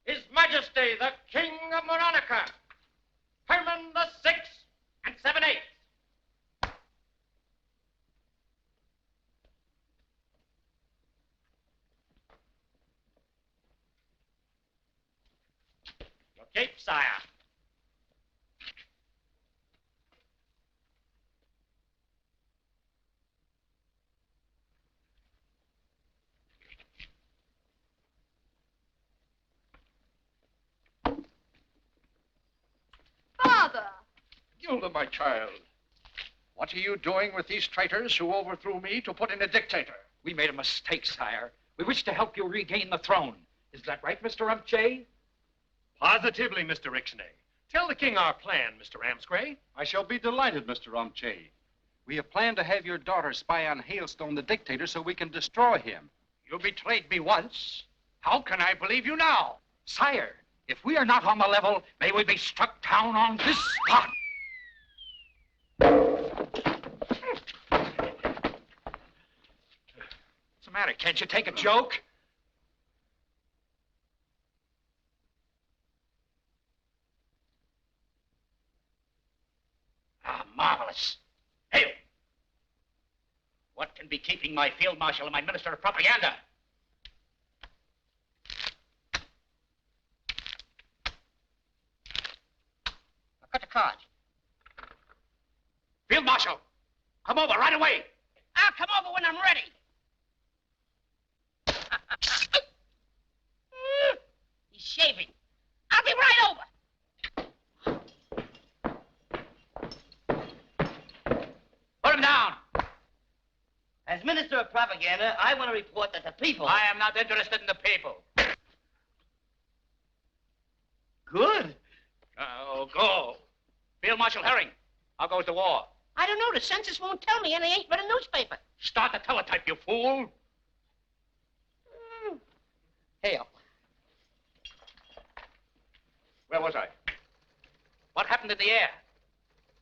His Majesty, the King of Moranica, Herman the Sixth and 7/8. Your cape, sire. Father! Gilda, my child, what are you doing with these traitors who overthrew me to put in a dictator? We made a mistake, sire. We wish to help you regain the throne. Is that right, Mr. Rumche? Positively, Mr. Ixnay. Tell the king our plan, Mr. Amscray. I shall be delighted, Mr. Rumche. We have planned to have your daughter spy on Hailstone, the dictator, so we can destroy him. You betrayed me once. How can I believe you now? Sire, if we are not on the level, may we be struck down on this spot. What's the matter? Can't you take a joke? Ah, marvelous. Hail! What can be keeping my field marshal and my minister of propaganda? I've got the card. Field marshal, come over right away. I'll come over when I'm ready. He's shaving. I'll be right over. Put him down. As Minister of Propaganda, I want to report that the people... I am not interested in the people. Good. Oh, go. Field Marshal Herring, how goes the war? I don't know. The census won't tell me, and I ain't read a newspaper. Start the teletype, you fool. Hail. Where was I? What happened in the air?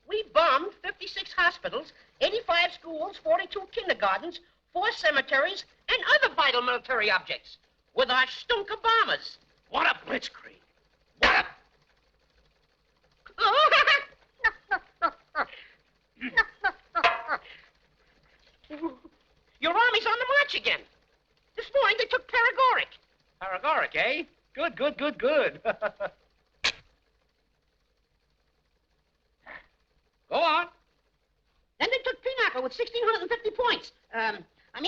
We bombed 56 hospitals, 85 schools, 42 kindergartens, 4 cemeteries, and other vital military objects with our Stunker bombers. What a blitzkrieg. What a... Your army's on the march again. This morning they took Paragoric. Paragoric, eh? Good, good, good, good. Go on. Then they took Pinochle with 1,650 points.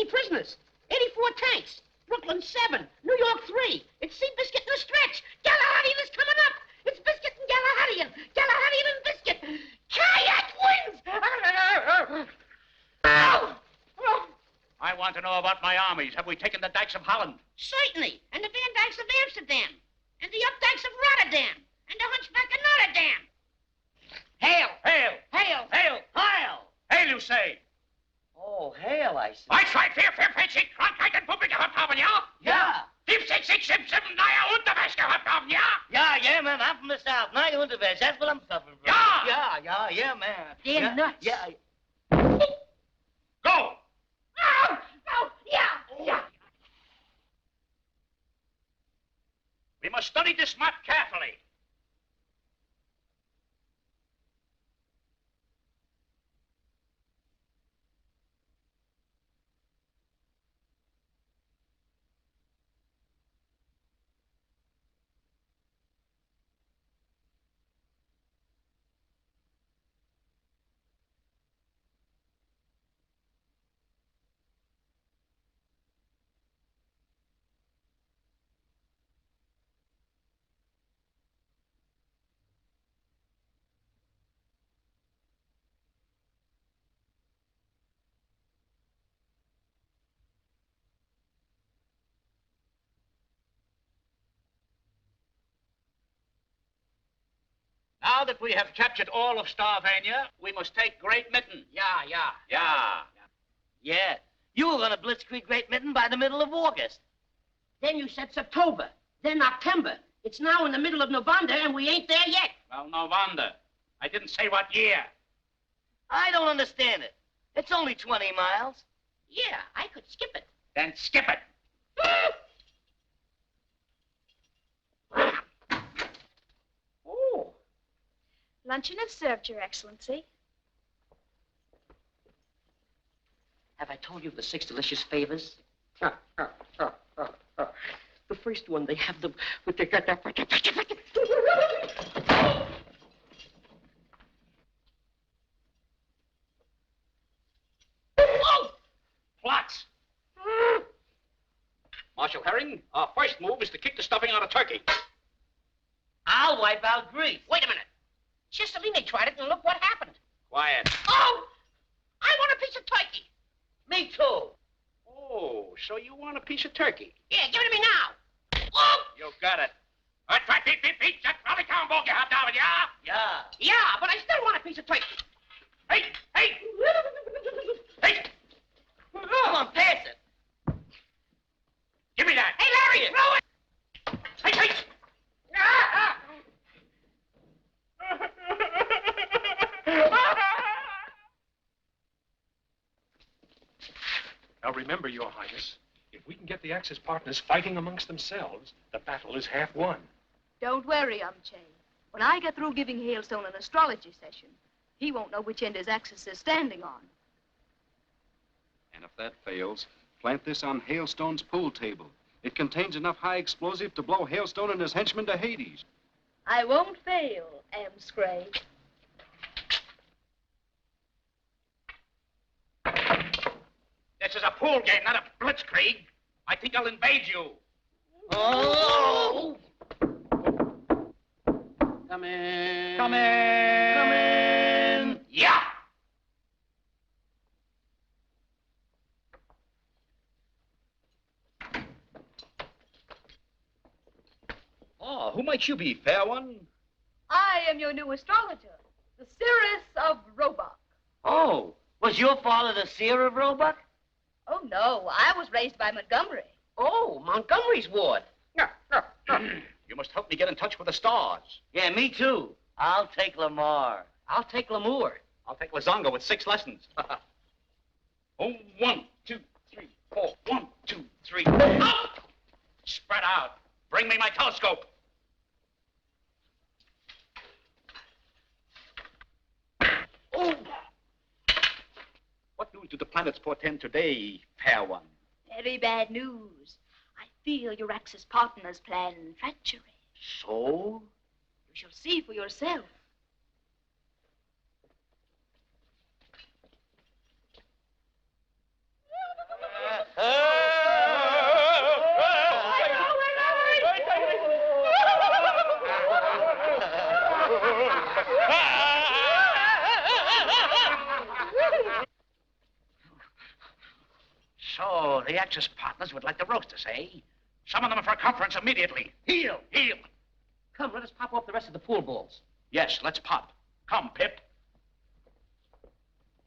Prisoners. 84 tanks. Brooklyn 7. New York 3. It's Seabiscuit in the stretch. Galahadian is coming up. It's Biscuit and Galahadian. Galahadian and Biscuit. Kayak wins! I want to know about my armies. Have we taken the dikes of Holland? Certainly. And the Van Dykes of Amsterdam. And the Updikes of Rotterdam. And the Hunchback of Notre Dame. Hail! Hail! Hail! Hail! Hail! Hail, you say? Oh, hail, I see. That's right. Vier, fünf, sechs, Krankheiten, Publik gehabt haben, ja? Yeah. 5, 6, 6, 7, 7, naja, Unterwäsche gehabt haben, ja? Yeah, man. I'm from the South. Nine Unterwäsche. That's what I'm suffering from. Yeah. Man. They're nuts. Yeah. Go! Yeah. We must study this map carefully. Now that we have captured all of Starvania, we must take Great Mitten. Yeah. Yeah. You were going to blitzkrieg Great Mitten by the middle of August. Then you said September. Then October. It's now in the middle of November, and we ain't there yet. Well, no wonder. I didn't say what year. I don't understand it. It's only 20 miles. Yeah, I could skip it. Then skip it. Oh. Luncheon is served, Your Excellency. Have I told you of the 6 delicious favors? The first one, they have them with their... Plots. Marshal Herring, our first move is to kick the stuffing out of turkey. I'll wipe out grease. Wait a minute. Cicciline tried it, and look what happened. Quiet. Oh! I want a piece of turkey. Me too. Oh, so you want a piece of turkey? Yeah, give it to me now. Oh! You got it. That's right, beep. That's probably town bogey hot down, yeah? Yeah, but I still want a piece of turkey. Hey! Come on, pass it. Give me that. Hey, Larry, throw it! Hey! Now remember, Your Highness, if we can get the Axis partners fighting amongst themselves, the battle is half won. Don't worry, Umche. When I get through giving Hailstone an astrology session, he won't know which end his axis is standing on. And if that fails, plant this on Hailstone's pool table. It contains enough high explosive to blow Hailstone and his henchmen to Hades. I won't fail, M. Scray. This is a pool game, not a blitzkrieg. I think I'll invade you. Oh! Come in. Come in. Yeah! Oh, who might you be, fair one? I am your new astrologer, the Cirrus of Roebuck. Oh, was your father the seer of Roebuck? Oh, no, I was raised by Montgomery. Oh, Montgomery's ward. You must help me get in touch with the stars. Yeah, me too. I'll take Lamar. I'll take Lamour. I'll take Lazonga with 6 lessons. Oh, 1, 2, 3, 4. 1, 2, 3. Oh! Spread out. Bring me my telescope. Oh! What news do the planets portend today, fair one? Very bad news. I feel your Axis partners plan treachery. So? You shall see for yourself. So, the Axis partners would like to roast us, eh? Summon them for a conference immediately. Heel! Come, let us pop off the rest of the pool balls. Yes, let's pop. Come, Pip.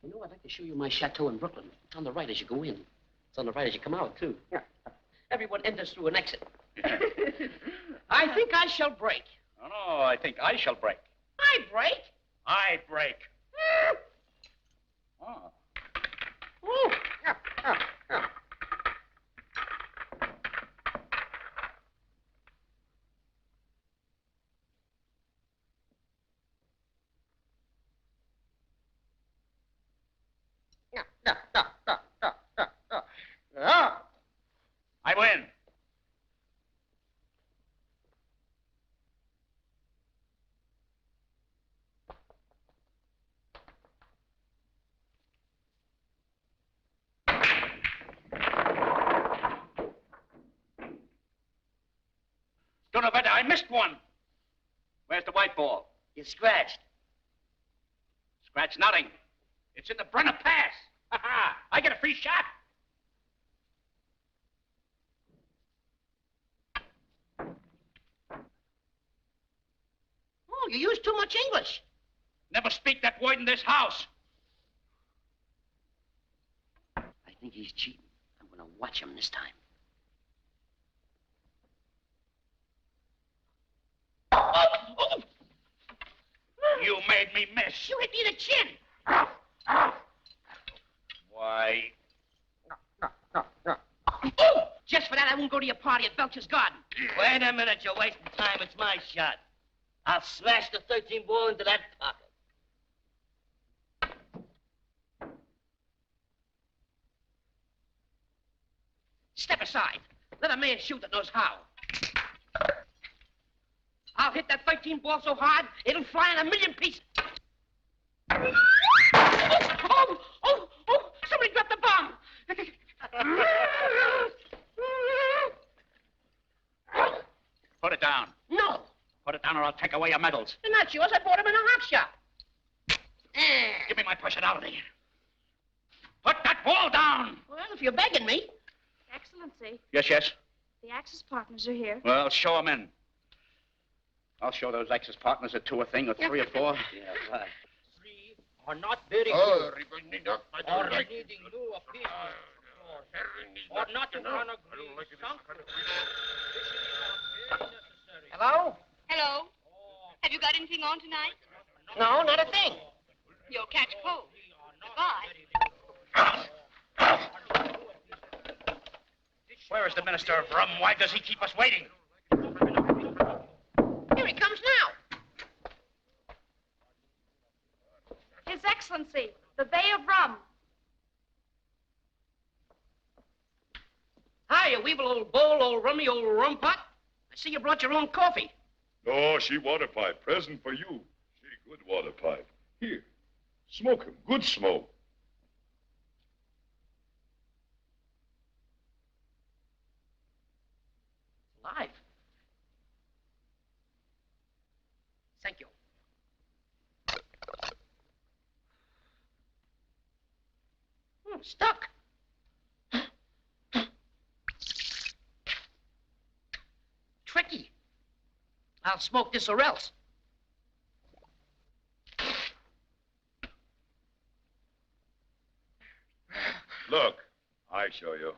You know, I'd like to show you my chateau in Brooklyn. It's on the right as you go in. It's on the right as you come out, too. Everyone enters through an exit. I think I shall break. No, I think I shall break. I break? I break. Oh. Ooh. I win. Donavetta, I missed one. Where's the white ball? You scratched. Scratch nothing. It's in the Brenner Pass. Ha-ha! I get a free shot. Oh, you used too much English. Never speak that word in this house. I think he's cheating. I'm going to watch him this time. You made me miss. You hit me in the chin. Why? Just for that, I won't go to your party at Belcher's Garden. Wait a minute, you're wasting time. It's my shot. I'll smash the 13 ball into that pocket. Step aside. Let a man shoot that knows how. I'll hit that 13 ball so hard, it'll fly in a million pieces. Oh, somebody dropped the bomb. Put it down. No, Put it down or I'll take away your medals. they're not yours. I bought them in a hop shop. Give me my personality. Put that ball down. Well, if you're begging me. Excellency, Yes, yes. the Axis partners are here. Well, show them in. I'll show those Axis partners a 2 a thing or 3 or 4. Yeah, right. Three are not very good. Or needing new appeasement. Or not to run agree. Hello? Hello. Have you got anything on tonight? No, not a thing. You'll catch cold. Goodbye. Where is the Minister of Rum? Why does he keep us waiting? Here he comes now. His Excellency, the Bay of Rum. Hi, you weevil old bowl, old rummy, old rum pot. I see you brought your own coffee. No, she water pipe. Present for you. She good water pipe. Here. Smoke him. Good smoke. Live. Thank you. Stuck. Tricky. I'll smoke this or else. Look, I show you.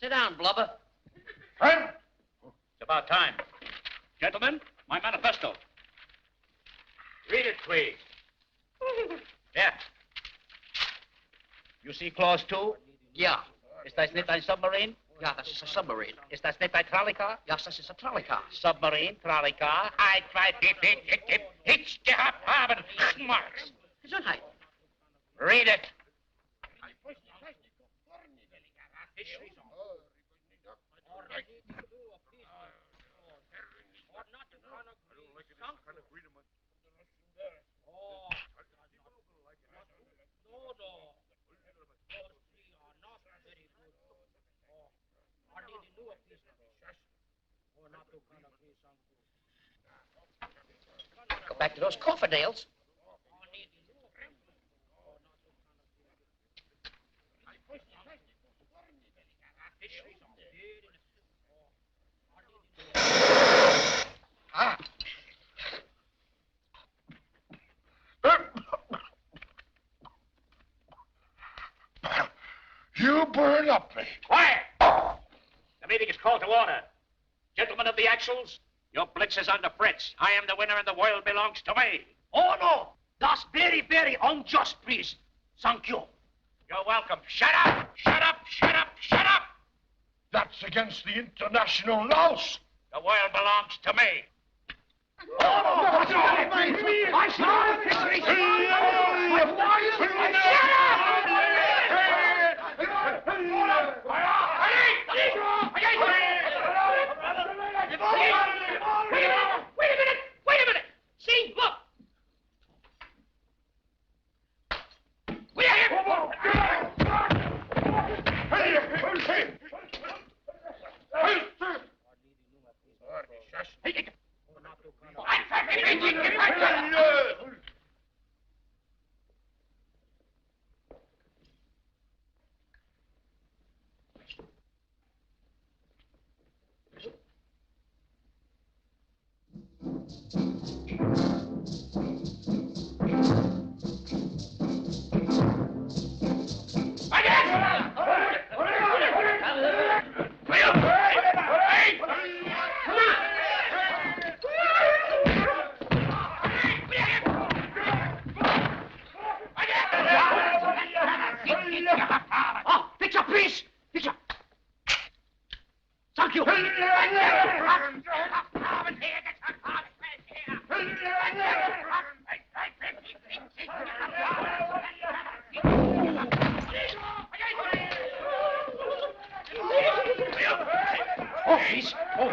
Sit down, blubber. Friend? It's about time. Gentlemen, my manifesto. Read it, please. Yeah. You see clause 2? Yeah. Is das nicht ein submarine? Yeah, this is a submarine. Ist das nicht ein Tralicar? Yes, this is a trolley car. Submarine, Tralicar, ein, zwei, Hitch gehabt haben. Marks. Gesundheit. Read it. Go back to those cofferdales. Ah. You burn up me. Quiet! The meeting is called to order. Gentlemen of the Axles, your blitz is under Fritz. I am the winner and the world belongs to me. Oh, no. That's very, very unjust, please. Thank you. You're welcome. Shut up! Shut up! Shut up! Shut up! That's against the international laws. The world belongs to me. Wait a minute. See, look. We are knock you! Oh, he's... Oh.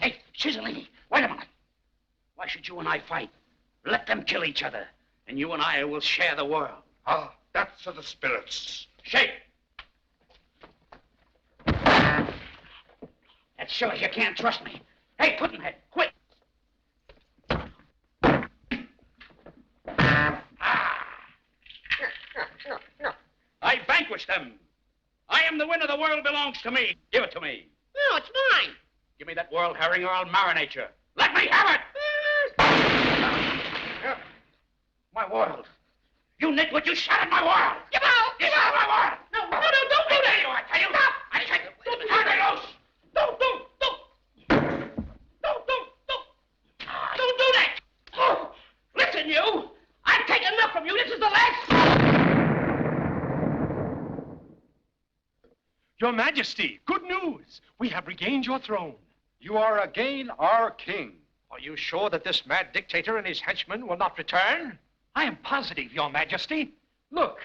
Hey, Chiselini, wait a minute. Why should you and I fight? Let them kill each other, and you and I will share the world. Ah, that's of the spirits. Shake! That shows you can't trust me. Hey, Puddinhead, quick! I vanquished them. I am the winner. The world belongs to me. Give it to me. No, it's mine. Give me that world herring or I'll marinate you. Let me have it! My world. You nitwit, you shattered my world. Give out! You shattered my world. No, don't do that. I tell you. Stop! I can't. Don't turn me loose. Don't do that. Oh, listen, you. I've taken enough from you. This is the last. Your Majesty, good news. We have regained your throne. You are again our king. Are you sure that this mad dictator and his henchmen will not return? I am positive, Your Majesty. Look.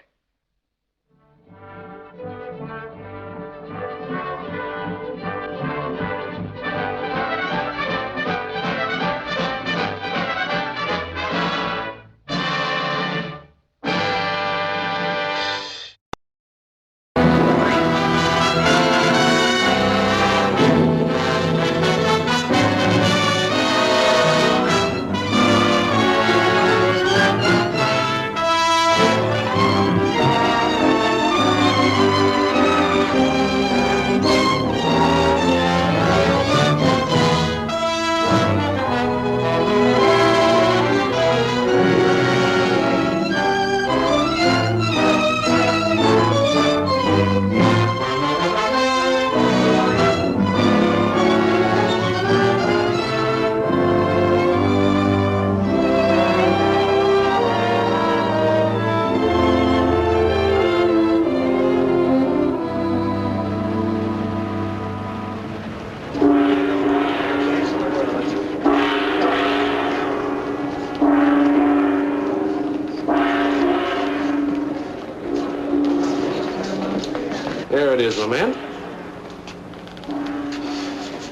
There it is, my man.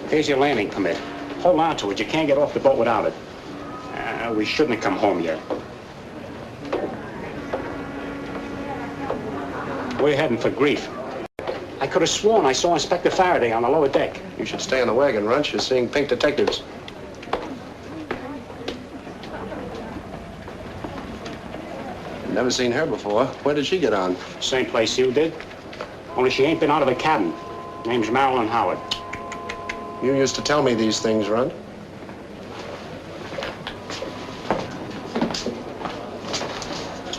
Here's your landing permit. Hold on to it. You can't get off the boat without it. We shouldn't have come home yet. We're heading for grief. I could have sworn I saw Inspector Faraday on the lower deck. You should stay on the wagon, Runch. You're seeing pink detectives. Never seen her before. Where did she get on? Same place you did. Only she ain't been out of the cabin. Name's Marilyn Howard. You used to tell me these things, Runt.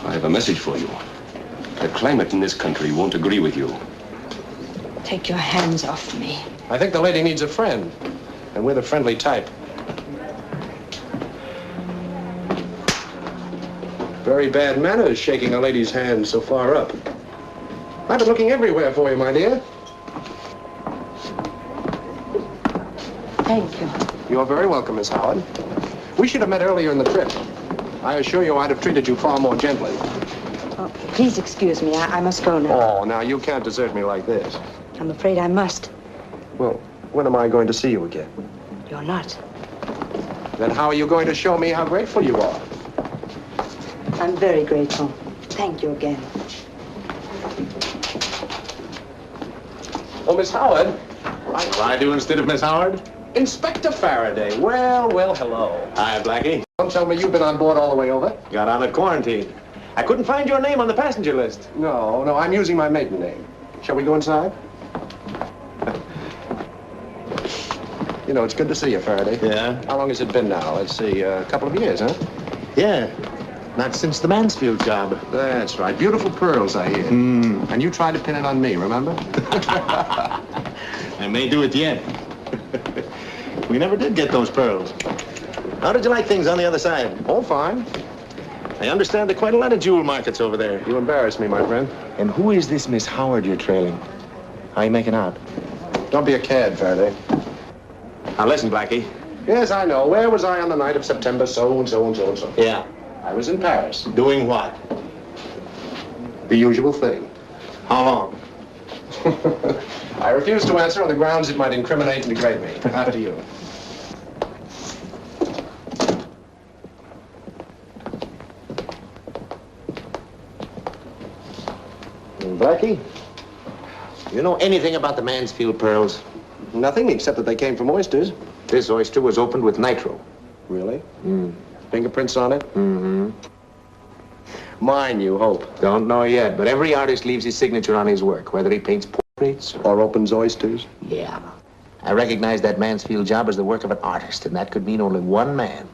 I have a message for you. The climate in this country won't agree with you. Take your hands off me. I think the lady needs a friend, and we're the friendly type. Very bad manners, shaking a lady's hand so far up. I've been looking everywhere for you, my dear. Thank you. You're very welcome, Miss Howard. We should have met earlier in the trip. I assure you I'd have treated you far more gently. Oh, please excuse me. I must go now. Oh, now you can't desert me like this. I'm afraid I must. Well, when am I going to see you again? You're not. Then how are you going to show me how grateful you are? I'm very grateful. Thank you again. Oh, Miss Howard. What do I do instead of Miss Howard? Inspector Faraday. Well, hello. Hi, Blackie. Don't tell me you've been on board all the way over. Got out of quarantine. I couldn't find your name on the passenger list. No, I'm using my maiden name. Shall we go inside? You know, it's good to see you, Faraday. Yeah? How long has it been now? Let's see, a couple of years, huh? Yeah. Not since the Mansfield job. That's right. Beautiful pearls, I hear. And you tried to pin it on me, remember? I may do it yet. We never did get those pearls. How did you like things on the other side? Oh, fine. I understand there are quite a lot of jewel markets over there. You embarrass me, my friend. And who is this Miss Howard you're trailing? How are you making out? Don't be a cad, Faraday. Now listen, Blackie. Yes, I know. Where was I on the night of September so and so and so and so? Yeah. I was in Paris. Doing what? The usual thing. How long? I refuse to answer on the grounds it might incriminate and degrade me. After you. Blackie, you know anything about the Mansfield pearls? Nothing, except that they came from oysters. This oyster was opened with nitro. Really? Fingerprints on it? Mm-hmm. Mine, you hope. Don't know yet, but every artist leaves his signature on his work, whether he paints portraits or opens oysters. Yeah. I recognize that Mansfield job as the work of an artist, and that could mean only one man.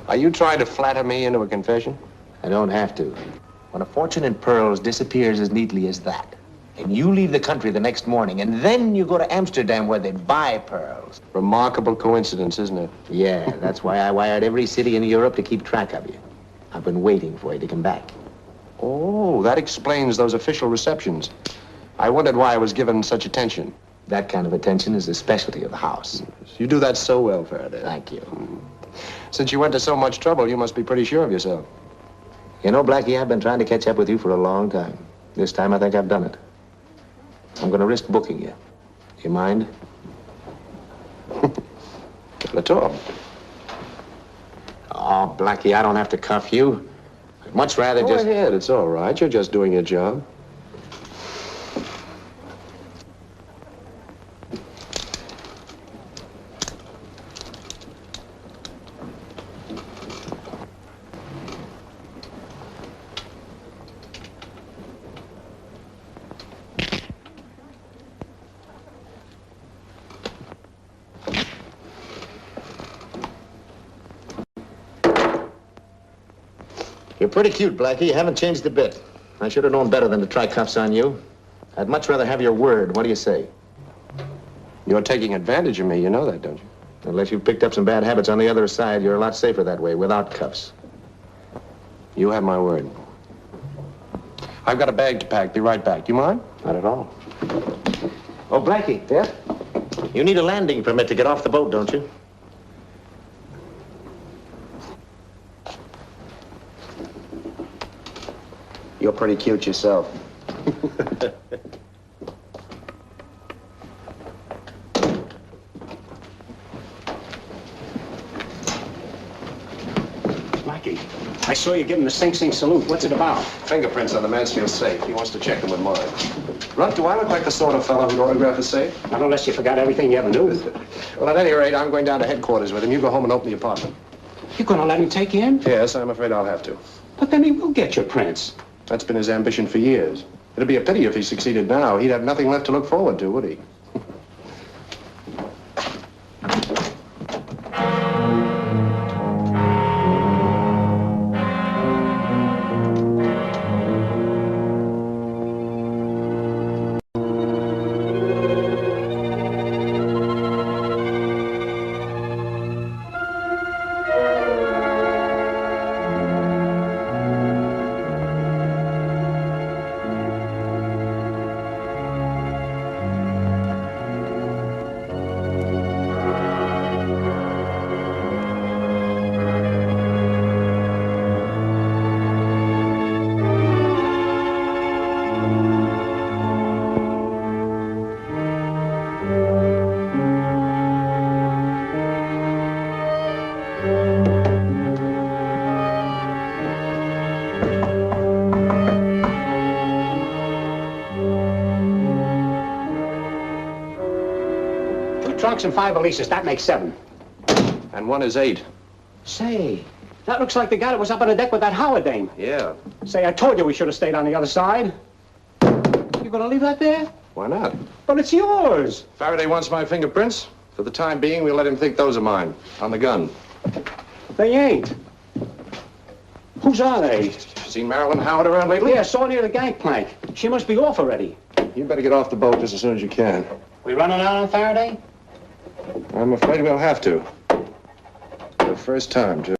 Are you trying to flatter me into a confession? I don't have to. When a fortune in pearls disappears as neatly as that, and you leave the country the next morning, and then you go to Amsterdam where they buy pearls. Remarkable coincidence, isn't it? Yeah, that's why I wired every city in Europe to keep track of you. I've been waiting for you to come back. Oh, that explains those official receptions. I wondered why I was given such attention. That kind of attention is the specialty of the house. You do that so well, Faraday. Thank you. Since you went to so much trouble, you must be pretty sure of yourself. You know, Blackie, I've been trying to catch up with you for a long time. This time, I think I've done it. I'm going to risk booking you. You mind? Not at all. Oh, Blackie, I don't have to cuff you. I'd much rather Go just... ahead, it's all right. You're just doing your job. You're pretty cute, Blackie. You haven't changed a bit. I should have known better than to try cuffs on you. I'd much rather have your word. What do you say? You're taking advantage of me. You know that, don't you? Unless you've picked up some bad habits on the other side, you're a lot safer that way, without cuffs. You have my word. I've got a bag to pack. Be right back. Do you mind? Not at all. Oh, Blackie. Yeah? You need a landing permit to get off the boat, don't you? You're pretty cute yourself. Blackie, I saw you giving the Sing Sing salute. What's it about? Fingerprints on the Mansfield safe. He wants to check them with mine. Runt, do I look like the sort of fellow who'd autograph a safe? Not unless you forgot everything you ever knew. Well, at any rate, I'm going down to headquarters with him. You go home and open the apartment. You're going to let him take you in? Yes, I'm afraid I'll have to. But then he will get your prints. That's been his ambition for years. It'd be a pity if he succeeded now. He'd have nothing left to look forward to, would he? Trunks and 5 valises. That makes 7. And 1 is 8. Say, that looks like the guy that was up on the deck with that Howard dame. Yeah. Say, I told you we should have stayed on the other side. You gonna leave that there? Why not? But it's yours. Faraday wants my fingerprints. For the time being, we'll let him think those are mine. On the gun. They ain't. Whose are they? Seen Marilyn Howard around lately? Yeah, saw her near the gangplank. She must be off already. You better get off the boat just as soon as you can. We running out on Faraday? I'm afraid we'll have to. For the first time, Joe.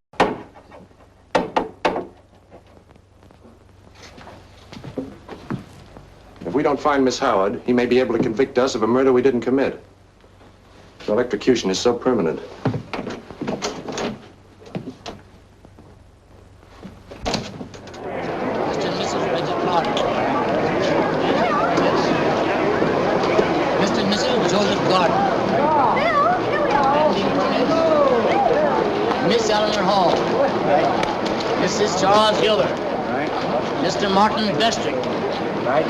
If we don't find Miss Howard, he may be able to convict us of a murder we didn't commit. The electrocution is so permanent. Mr. and Mrs. Joseph Gordon. Miss Eleanor Hall. Right. Mrs. Charles Hiller. Right. Mr. Martin Vestrick. Right.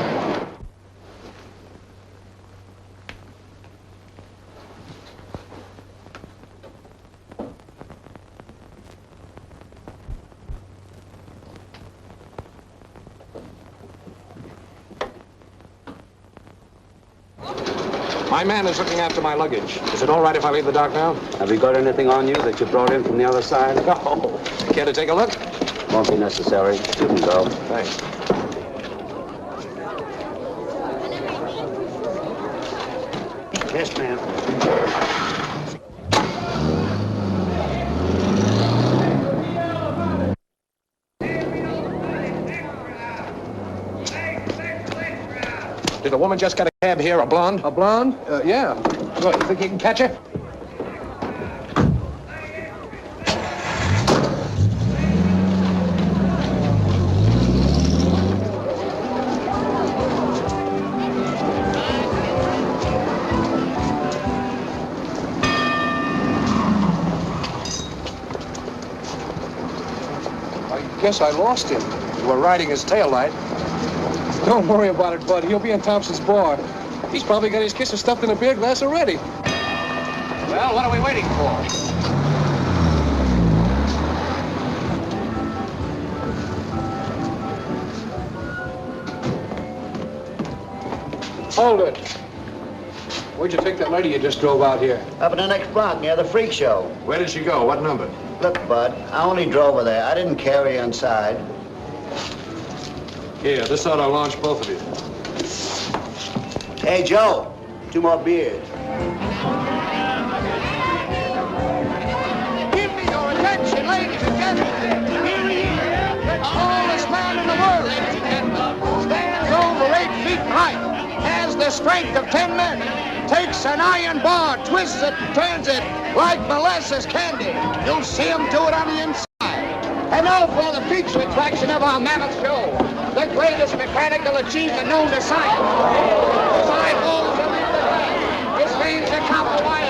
My man is looking after my luggage. Is it all right if I leave the dock now? Have you got anything on you that you brought in from the other side? No. Care to take a look? Won't be necessary. You can go. Thanks. Yes, ma'am. Did a woman just get a cab here, a blonde? A blonde? Yeah. Good. You think you can catch her? I guess I lost him. You were riding his taillight. Don't worry about it, bud. He'll be in Thompson's bar. He's probably got his kisses stuffed in a beer glass already. Well, what are we waiting for? Hold it. Where'd you take that lady you just drove out here? Up in the next block near the freak show. Where did she go? What number? Look, Bud, I only drove her there. I didn't carry her inside. Here, this ought to launch both of you. Hey, Joe, 2 more beers. Give me your attention, ladies and gentlemen. Here he is, the tallest man in the world, ladies and gentlemen. Stands over 8 feet high, has the strength of 10 men, takes an iron bar, twists it, turns it like molasses candy. You'll see him do it on the inside. And now for the feature attraction of our mammoth show, the greatest mechanical achievement known to science. Side holes him in the head. His veins are copper wire,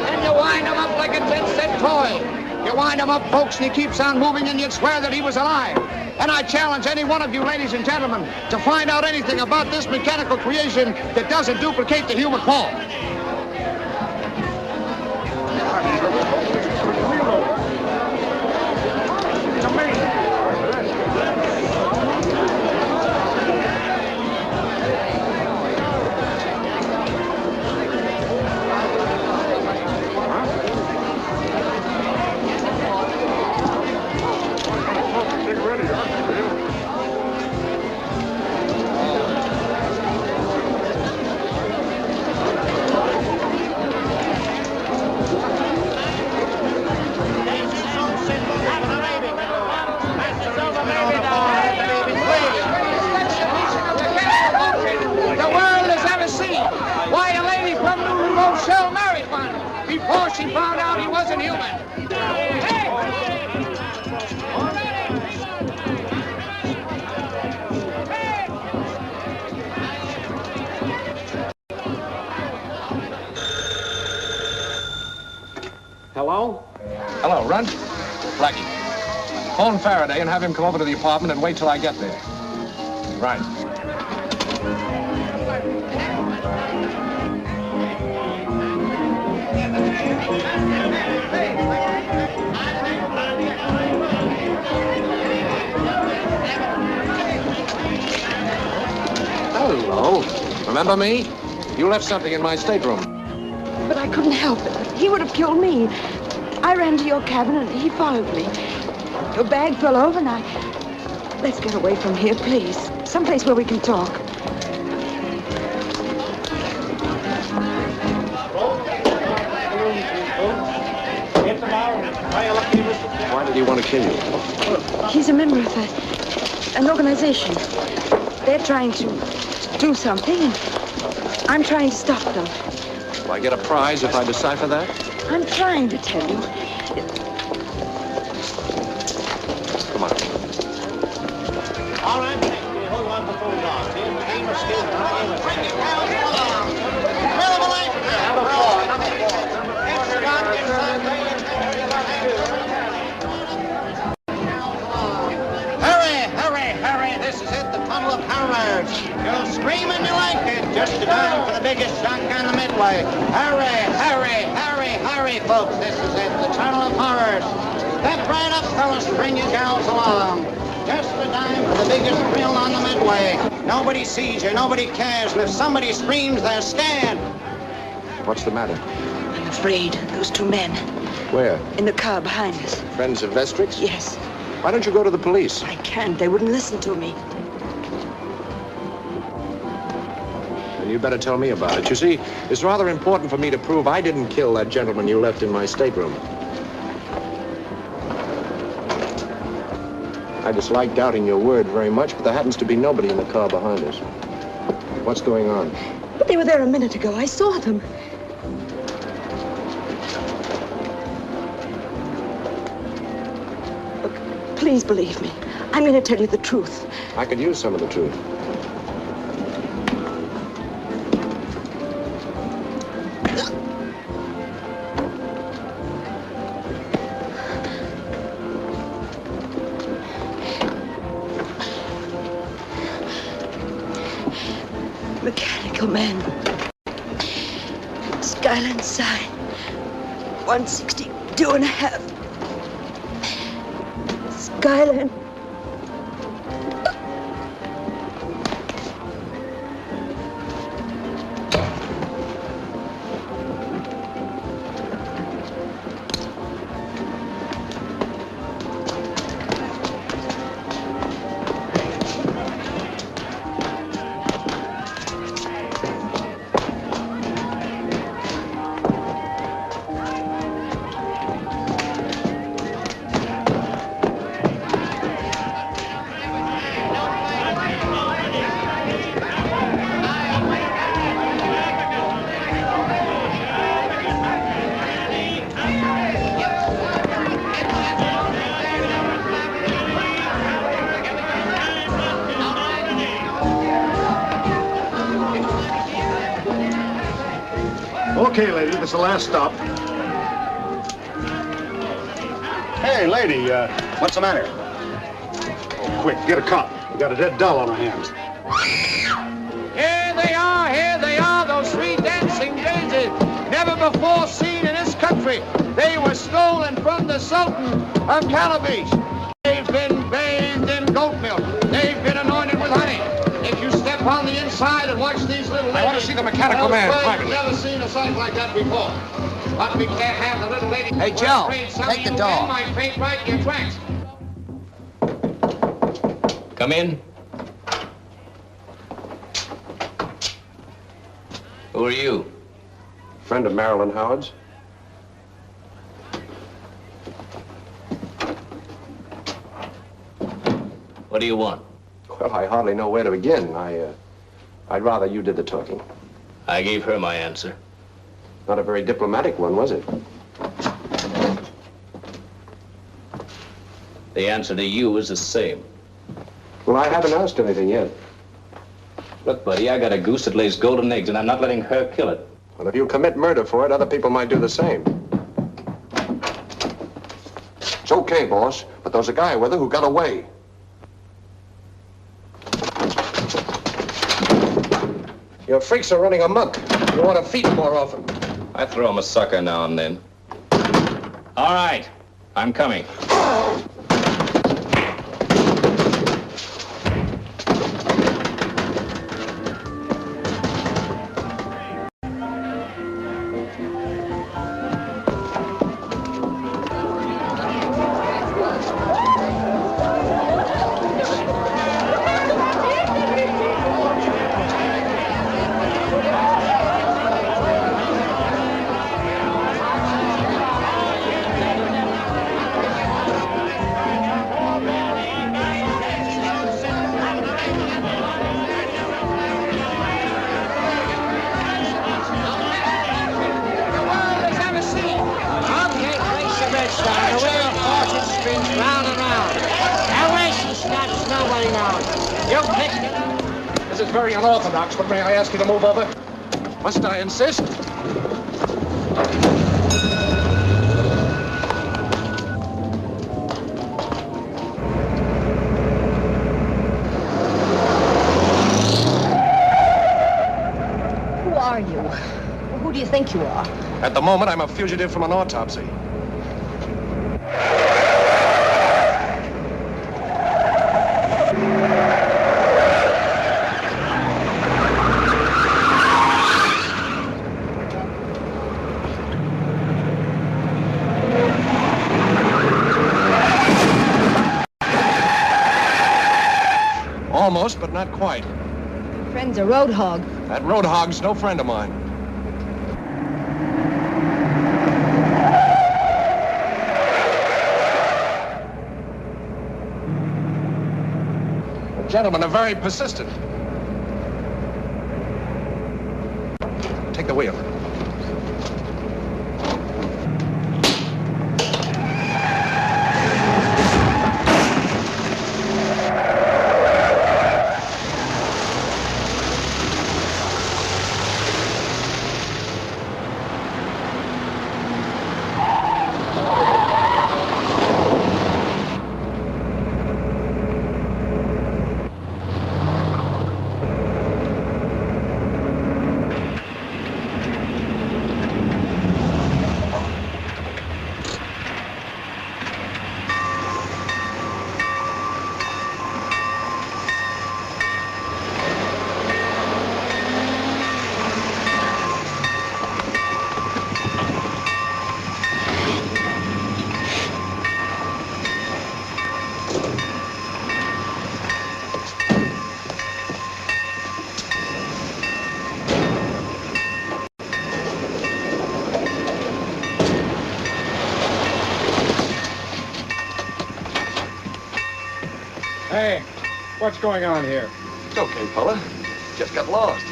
and you wind him up like a 10-cent toy. You wind him up, folks, and he keeps on moving, and you'd swear that he was alive. And I challenge any one of you, ladies and gentlemen, to find out anything about this mechanical creation that doesn't duplicate the human paw. Before she found out he wasn't human. Hello? Hello, Runt. Blackie. Phone Faraday and have him come over to the apartment and wait till I get there. Right. Hello. Remember me? You left something in my stateroom. But I couldn't help it. He would have killed me. I ran to your cabin and he followed me. Your bag fell over and I... Let's get away from here, please. Someplace where we can talk. Why did he want to kill you? He's a member of an organization. They're trying to do something, and I'm trying to stop them. Will I get a prize if I decipher that? I'm trying to tell you. Come on. All right, we hold on before we lost. Here's the game of skill. Bring it down. Middle of the lane. Number 4. Hurry. This is it, the tunnel of horrors. You'll scream and you like it. Just in time for the biggest shock on the midway. Hurry, folks. This is it, the tunnel of horrors. Step right up, fellas, and bring your gals along. Just the time for the biggest thrill on the midway. Nobody sees you, nobody cares, and if somebody screams, they're scared. What's the matter? I'm afraid. Those 2 men. Where? In the car behind us. Friends of Vestric's? Yes. Why don't you go to the police? I can't. They wouldn't listen to me. Then you better tell me about it. You see, it's rather important for me to prove I didn't kill that gentleman you left in my stateroom. I dislike doubting your word very much, but there happens to be nobody in the car behind us. What's going on? But they were there a minute ago. I saw them. Look, please believe me. I'm going to tell you the truth. I could use some of the truth. Mechanical man. Skyline sign. 162.5. Skyline. Okay, lady, this is the last stop. Hey, lady, what's the matter? Oh, quick, get a cop. We got a dead doll on our hands. Here they are, those 3 dancing daisies, never before seen in this country. They were stolen from the Sultan of Calabesh. They've been bathed in goat milk. They've been anointed with honey. If you step on the inside and watch these little ladies... I want to see the mechanical man privately. I've never seen a sight like that before. But we can't have the little lady... Hey, Joe, take the door. Might paint right in your tracks. Come in. Who are you? Friend of Marilyn Howard's. What do you want? Well, I hardly know where to begin. I'd rather you did the talking. I gave her my answer. Not a very diplomatic one, was it? The answer to you is the same. Well, I haven't asked anything yet. Look, buddy, I got a goose that lays golden eggs, and I'm not letting her kill it. Well, if you commit murder for it, other people might do the same. It's okay, boss, but there's a guy with her who got away. Your freaks are running amok. You ought to feed them more often. I throw him a sucker now and then. All right, I'm coming. You fixed it. This is very unorthodox, but may I ask you to move over? Must I insist? Who are you? Who do you think you are? At the moment, I'm a fugitive from an autopsy. Almost, but not quite. Friend's a road hog. That road hog's no friend of mine. The gentlemen are very persistent. Take the wheel. Hey, what's going on here? It's okay, fella. Just got lost.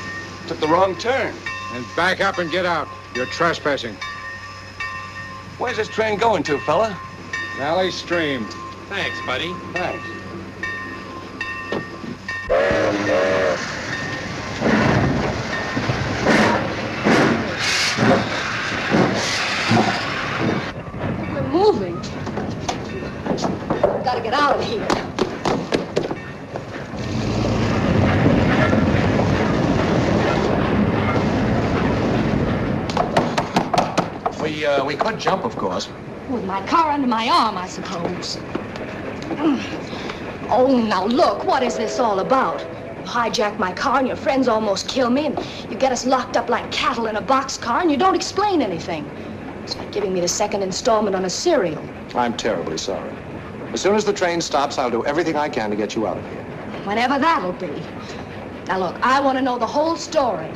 Took the wrong turn. Then back up and get out. You're trespassing. Where's this train going to, fella? Valley Stream. Thanks, buddy. Thanks. We're moving. We've got to get out of here. We could jump, of course. With my car under my arm, I suppose. Oh, now look, what is this all about? You hijack my car and your friends almost kill me, and you get us locked up like cattle in a boxcar, and you don't explain anything. It's like giving me the second installment on a serial. I'm terribly sorry. As soon as the train stops, I'll do everything I can to get you out of here. Whenever that'll be. Now look, I want to know the whole story.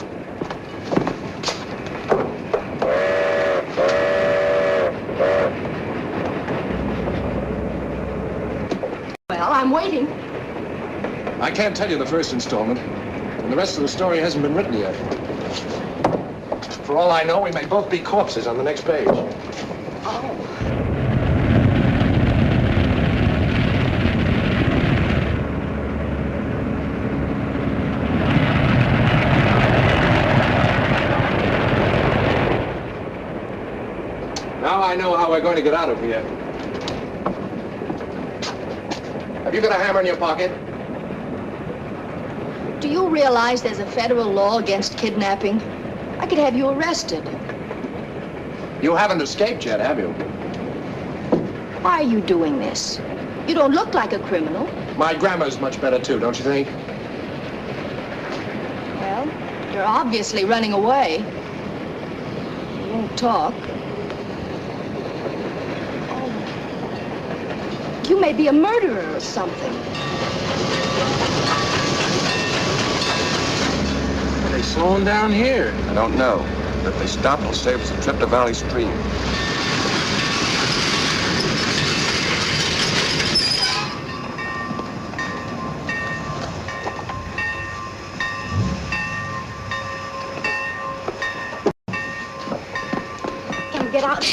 Well, I'm waiting. I can't tell you the first installment, and the rest of the story hasn't been written yet. For all I know, we may both be corpses on the next page. Oh. Now I know how we're going to get out of here. Have you got a hammer in your pocket? Do you realize there's a federal law against kidnapping? I could have you arrested. You haven't escaped yet, have you? Why are you doing this? You don't look like a criminal. My grammar's much better, too, don't you think? Well, you're obviously running away. You won't talk. Oh. You may be a murderer or something. Are they slowing down here? I don't know. But if they stop, it'll save us a trip to Valley Stream. Can we get out?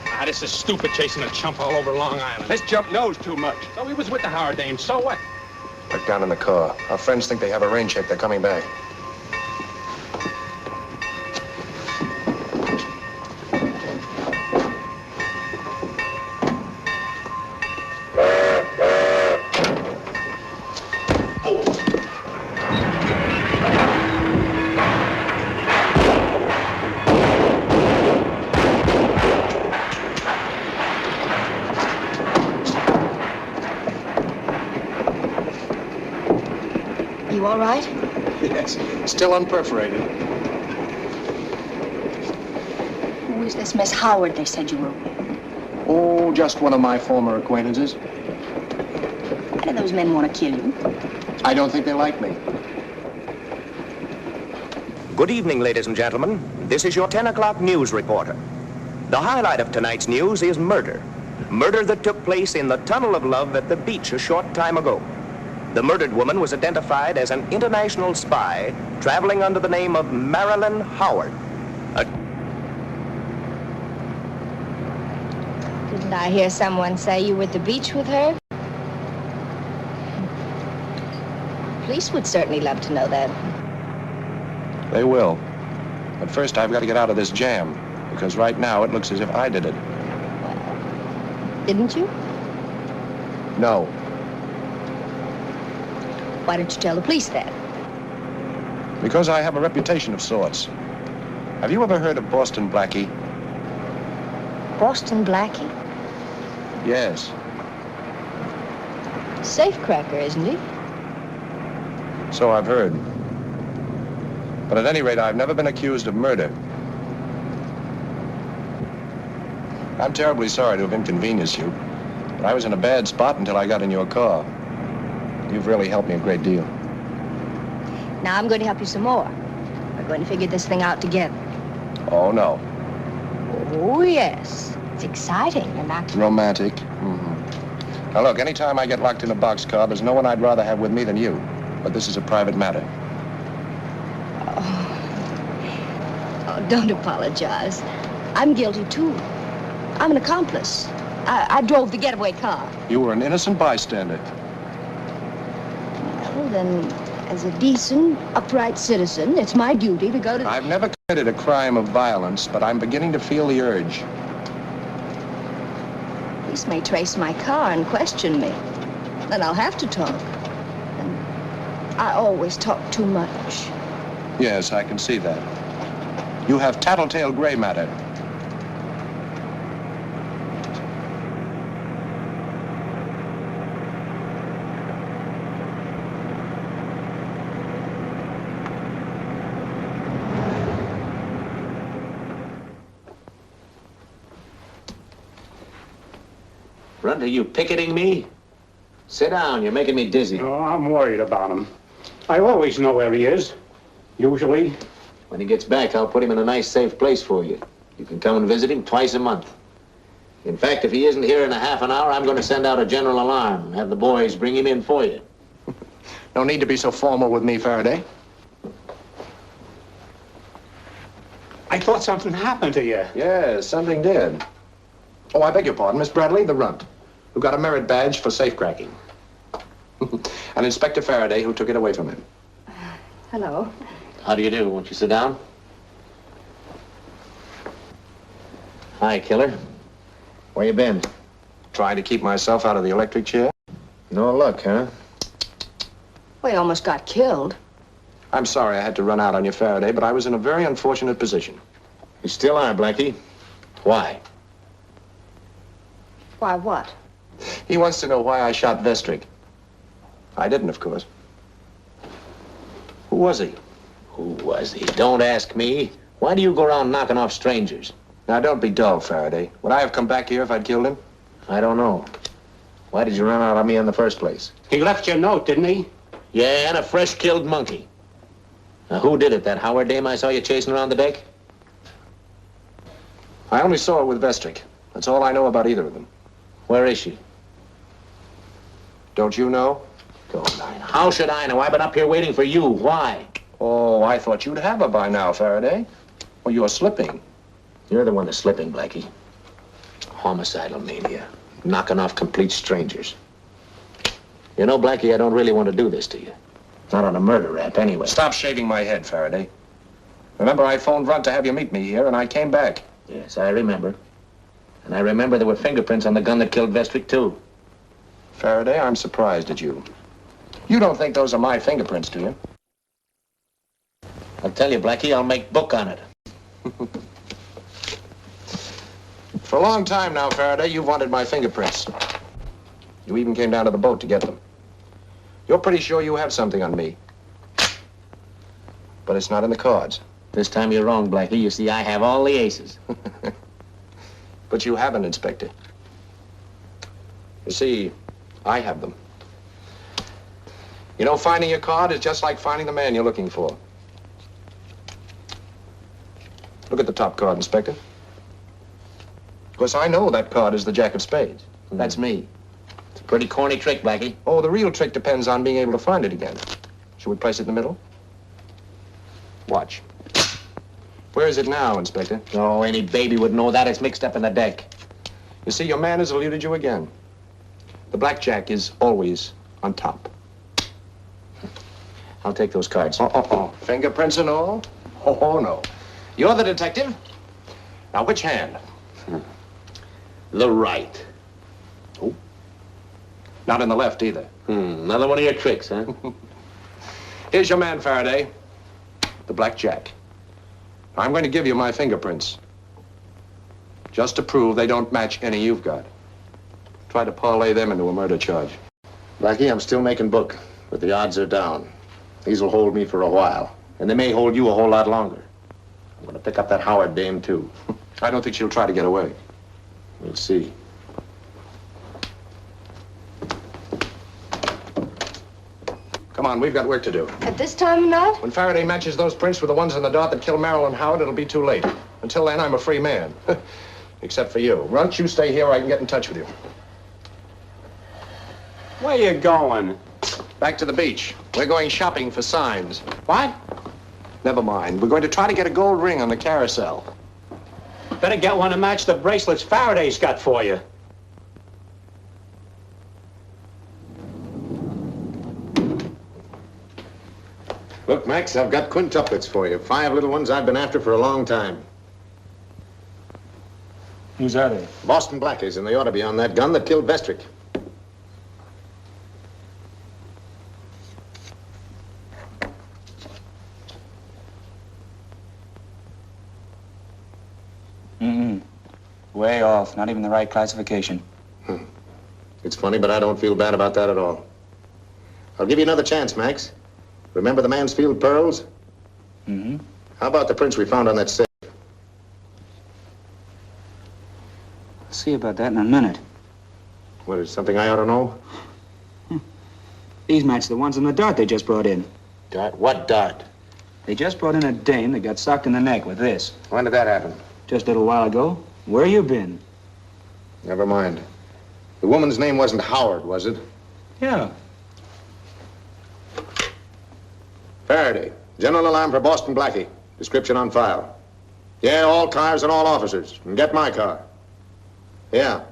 Ah, this is stupid chasing a chump all over Long Island. This chump knows too much. So he was with the Faraday, so what? check down in the car. Our friends think they have a rain check. They're coming back. You all right? Yes, still unperforated. Who is this Miss Howard they said you were with? Oh, just one of my former acquaintances. Why do those men want to kill you? I don't think they like me. Good evening, ladies and gentlemen. This is your 10 o'clock news reporter. The highlight of tonight's news is murder. Murder that took place in the Tunnel of Love at the beach a short time ago. The murdered woman was identified as an international spy traveling under the name of Marilyn Howard. Didn't I hear someone say you were at the beach with her? Police would certainly love to know that. They will. But first, I've got to get out of this jam, because right now it looks as if I did it. Didn't you? No. Why didn't you tell the police that? Because I have a reputation of sorts. Have you ever heard of Boston Blackie? Boston Blackie? Yes. Safecracker, isn't he? So I've heard. But at any rate, I've never been accused of murder. I'm terribly sorry to have inconvenienced you, but I was in a bad spot until I got in your car. You've really helped me a great deal. Now I'm going to help you some more. We're going to figure this thing out together. Oh, no. Oh, yes. It's exciting and not... Romantic. Mm-hmm. Now, look, anytime I get locked in a boxcar, there's no one I'd rather have with me than you. But this is a private matter. Oh, don't apologize. I'm guilty, too. I'm an accomplice. I drove the getaway car. You were an innocent bystander. Well, then, as a decent, upright citizen, it's my duty to go to... I've never committed a crime of violence, but I'm beginning to feel the urge. Police may trace my car and question me. Then I'll have to talk. And I always talk too much. Yes, I can see that. You have tattletale gray matter. Runt, are you picketing me? Sit down, you're making me dizzy. Oh, I'm worried about him. I always know where he is, usually. When he gets back, I'll put him in a nice, safe place for you. You can come and visit him twice a month. In fact, if he isn't here in a half an hour, I'm going to send out a general alarm and have the boys bring him in for you. No need to be so formal with me, Faraday. I thought something happened to you. Yes, something did. Oh, I beg your pardon, Miss Bradley, the runt, who got a merit badge for safecracking. And Inspector Faraday, who took it away from him. Hello. How do you do? Won't you sit down? Hi, killer. Where you been? Trying to keep myself out of the electric chair. No luck, huh? Well, you almost got killed. I'm sorry I had to run out on you, Faraday, but I was in a very unfortunate position. You still are, Blackie. Why? Why, what? He wants to know why I shot Vestrick. I didn't, of course. Who was he? Who was he? Don't ask me. Why do you go around knocking off strangers? Now, don't be dull, Faraday. Would I have come back here if I'd killed him? I don't know. Why did you run out on me in the first place? He left you a note, didn't he? Yeah, and a fresh-killed monkey. Now, who did it? That Howard dame I saw you chasing around the deck? I only saw her with Vestrick. That's all I know about either of them. Where is she? Don't you know? Don't I know? How should I know? I've been up here waiting for you. Why? Oh, I thought you'd have her by now, Faraday. Well, you're slipping. You're the one that's slipping, Blackie. Homicidal mania. Knocking off complete strangers. You know, Blackie, I don't really want to do this to you. Not on a murder rap, anyway. Stop shaving my head, Faraday. Remember, I phoned Runt to have you meet me here, and I came back. Yes, I remember. And I remember there were fingerprints on the gun that killed Vestrick, too. Faraday, I'm surprised at you. You don't think those are my fingerprints, do you? I'll tell you, Blackie, I'll make book on it. For a long time now, Faraday, you've wanted my fingerprints. You even came down to the boat to get them. You're pretty sure you have something on me. But it's not in the cards. This time you're wrong, Blackie. You see, I have all the aces. But you haven't, Inspector. You see, I have them. You know, finding your card is just like finding the man you're looking for. Look at the top card, Inspector. Of course, I know that card is the Jack of Spades. That's me. It's a pretty corny trick, Blackie. Oh, the real trick depends on being able to find it again. Shall we place it in the middle? Watch. Where is it now, Inspector? Oh, any baby would know that. It's mixed up in the deck. You see, your man has eluded you again. The blackjack is always on top. I'll take those cards. Fingerprints and all? Oh, no. You're the detective. Now, which hand? The right. Oh. Not in the left, either. Another one of your tricks, huh? Here's your man, Faraday. The blackjack. I'm going to give you my fingerprints. Just to prove they don't match any you've got. Try to parlay them into a murder charge. Blackie, I'm still making book, but the odds are down. These will hold me for a while, and they may hold you a whole lot longer. I'm going to pick up that Howard dame, too. I don't think she'll try to get away. We'll see. Come on, we've got work to do. At this time of night? When Faraday matches those prints with the ones in the dart that killed Marilyn Howard, it'll be too late. Until then, I'm a free man. Except for you. Runt, you stay here, I can get in touch with you. Where you going? Back to the beach. We're going shopping for signs. What? Never mind. We're going to try to get a gold ring on the carousel. Better get one to match the bracelets Faraday's got for you. Look, Max, I've got quintuplets for you. 5 little ones I've been after for a long time. Whose are they? Boston Blackies, and they ought to be on that gun that killed Vestrick. Way off. Not even the right classification. It's funny, but I don't feel bad about that at all. I'll give you another chance, Max. Remember the Mansfield pearls? Mm-hmm. How about the prints we found on that safe? I'll see about that in a minute. What, is something I ought to know? These match the ones in the dart they just brought in. Dart? What dart? They just brought in a dame that got socked in the neck with this. When did that happen? Just a little while ago. Where you been? Never mind. The woman's name wasn't Howard, was it? Yeah. Faraday. General alarm for Boston Blackie. Description on file. Yeah, all cars and all officers. And get my car. Yeah.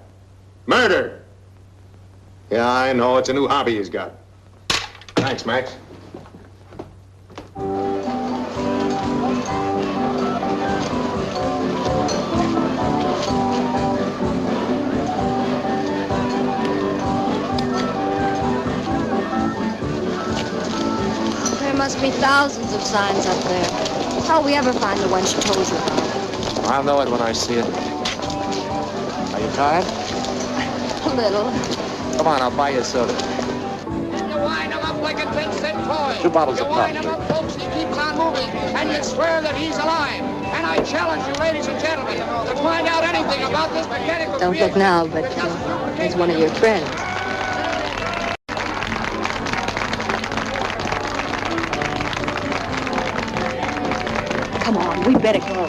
Murder! Yeah, I know. It's a new hobby he's got. Thanks, Max. There must be thousands of signs up there. How'll we ever find the one she told you about? I'll know it when I see it. Are you tired? A little. Come on, I'll buy you a soda. And you wind him up like a 10-cent toy. 2 bottles you of pop, wind him up, folks, he keeps on moving. And you swear that he's alive. And I challenge you, ladies and gentlemen, to find out anything about this mechanical Don't look now, but he's one of your friends. Come on, we better go.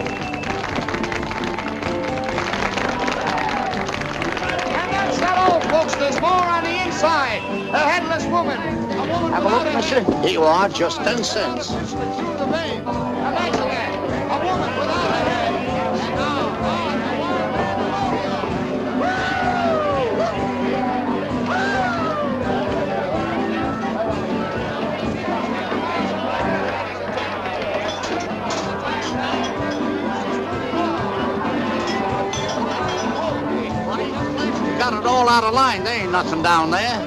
And that's not all, folks. There's more on the inside. A headless woman. A woman Have a look, without a monsieur. head. Here you are, just 10 cents. Through the vein. Imagine that. A woman without a head. And now, all out of line. There ain't nothing down there.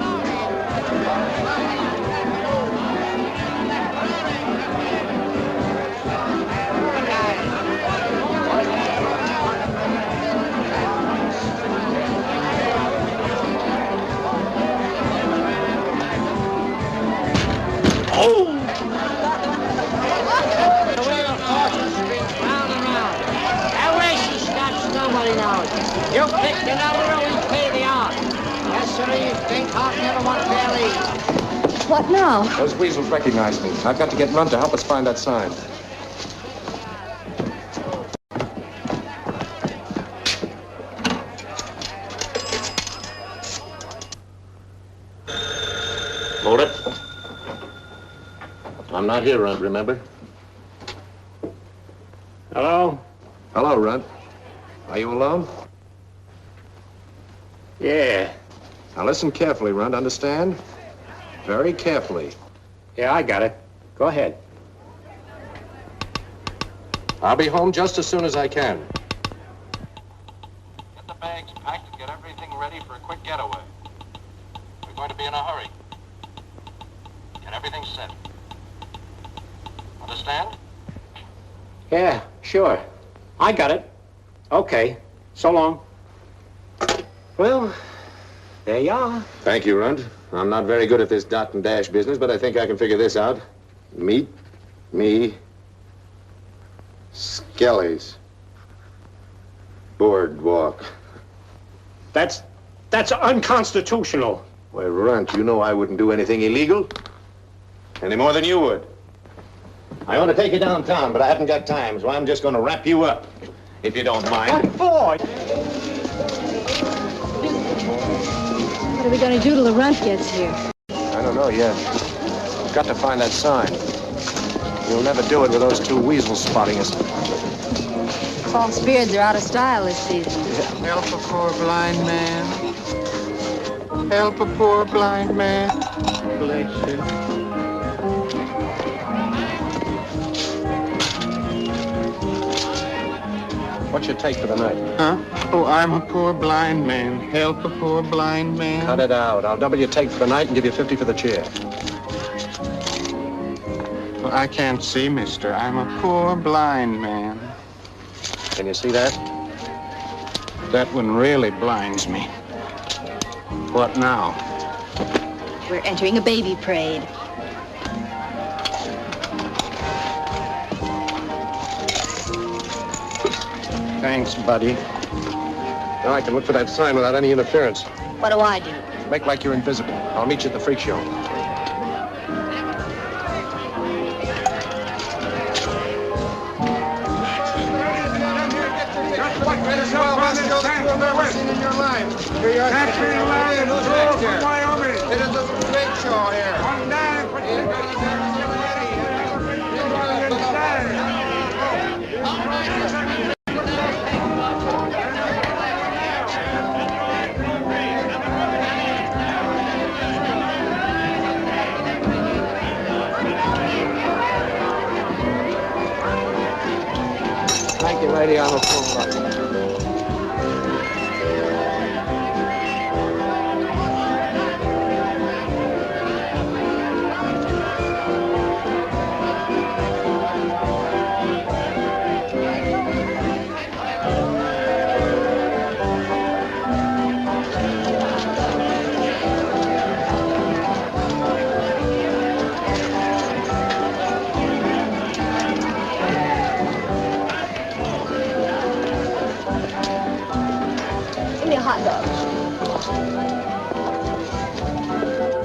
Oh! The wheel of fortune spins round and round. That race stops nobody now. You pick the number and we pay the odds. Yes, sir, St. Hart never won fairly. What now? Those weasels recognize me. I've got to get Runt to help us find that sign. Hold it. I'm not here, Runt, remember? Hello? Hello, Runt. Are you alone? Yeah. Now listen carefully, Runt, understand? Very carefully. Yeah, I got it. Go ahead. I'll be home just as soon as I can. Get the bags packed and get everything ready for a quick getaway. We're going to be in a hurry. Get everything set. Understand? Yeah, sure. I got it. Okay. So long. Well, there you are. Thank you, Runt. I'm not very good at this dot and dash business, but I think I can figure this out. Meet me Skelly's boardwalk. That's unconstitutional. Why, Runt, you know I wouldn't do anything illegal. Any more than you would. I want to take you downtown, but I haven't got time, so I'm just going to wrap you up, if you don't mind. What for? What are we going to do till the Runt gets here? I don't know yet. We've got to find that sign. You'll never do it with those two weasels spotting us. False beards are out of style this season. Help a poor blind man. Help a poor blind man. Bless you. What's your take for the night? Huh? Oh, I'm a poor blind man. Help a poor blind man. Cut it out. I'll double your take for the night and give you 50 for the chair. Well, I can't see, mister. I'm a poor blind man. Can you see that? That one really blinds me. What now? We're entering a baby parade. Thanks, buddy. Now I can look for that sign without any interference. What do I do? Make like you're invisible. I'll meet you at the freak show. It is a freak show here. Come down and put your ready. Thank you, lady. I'm a phone.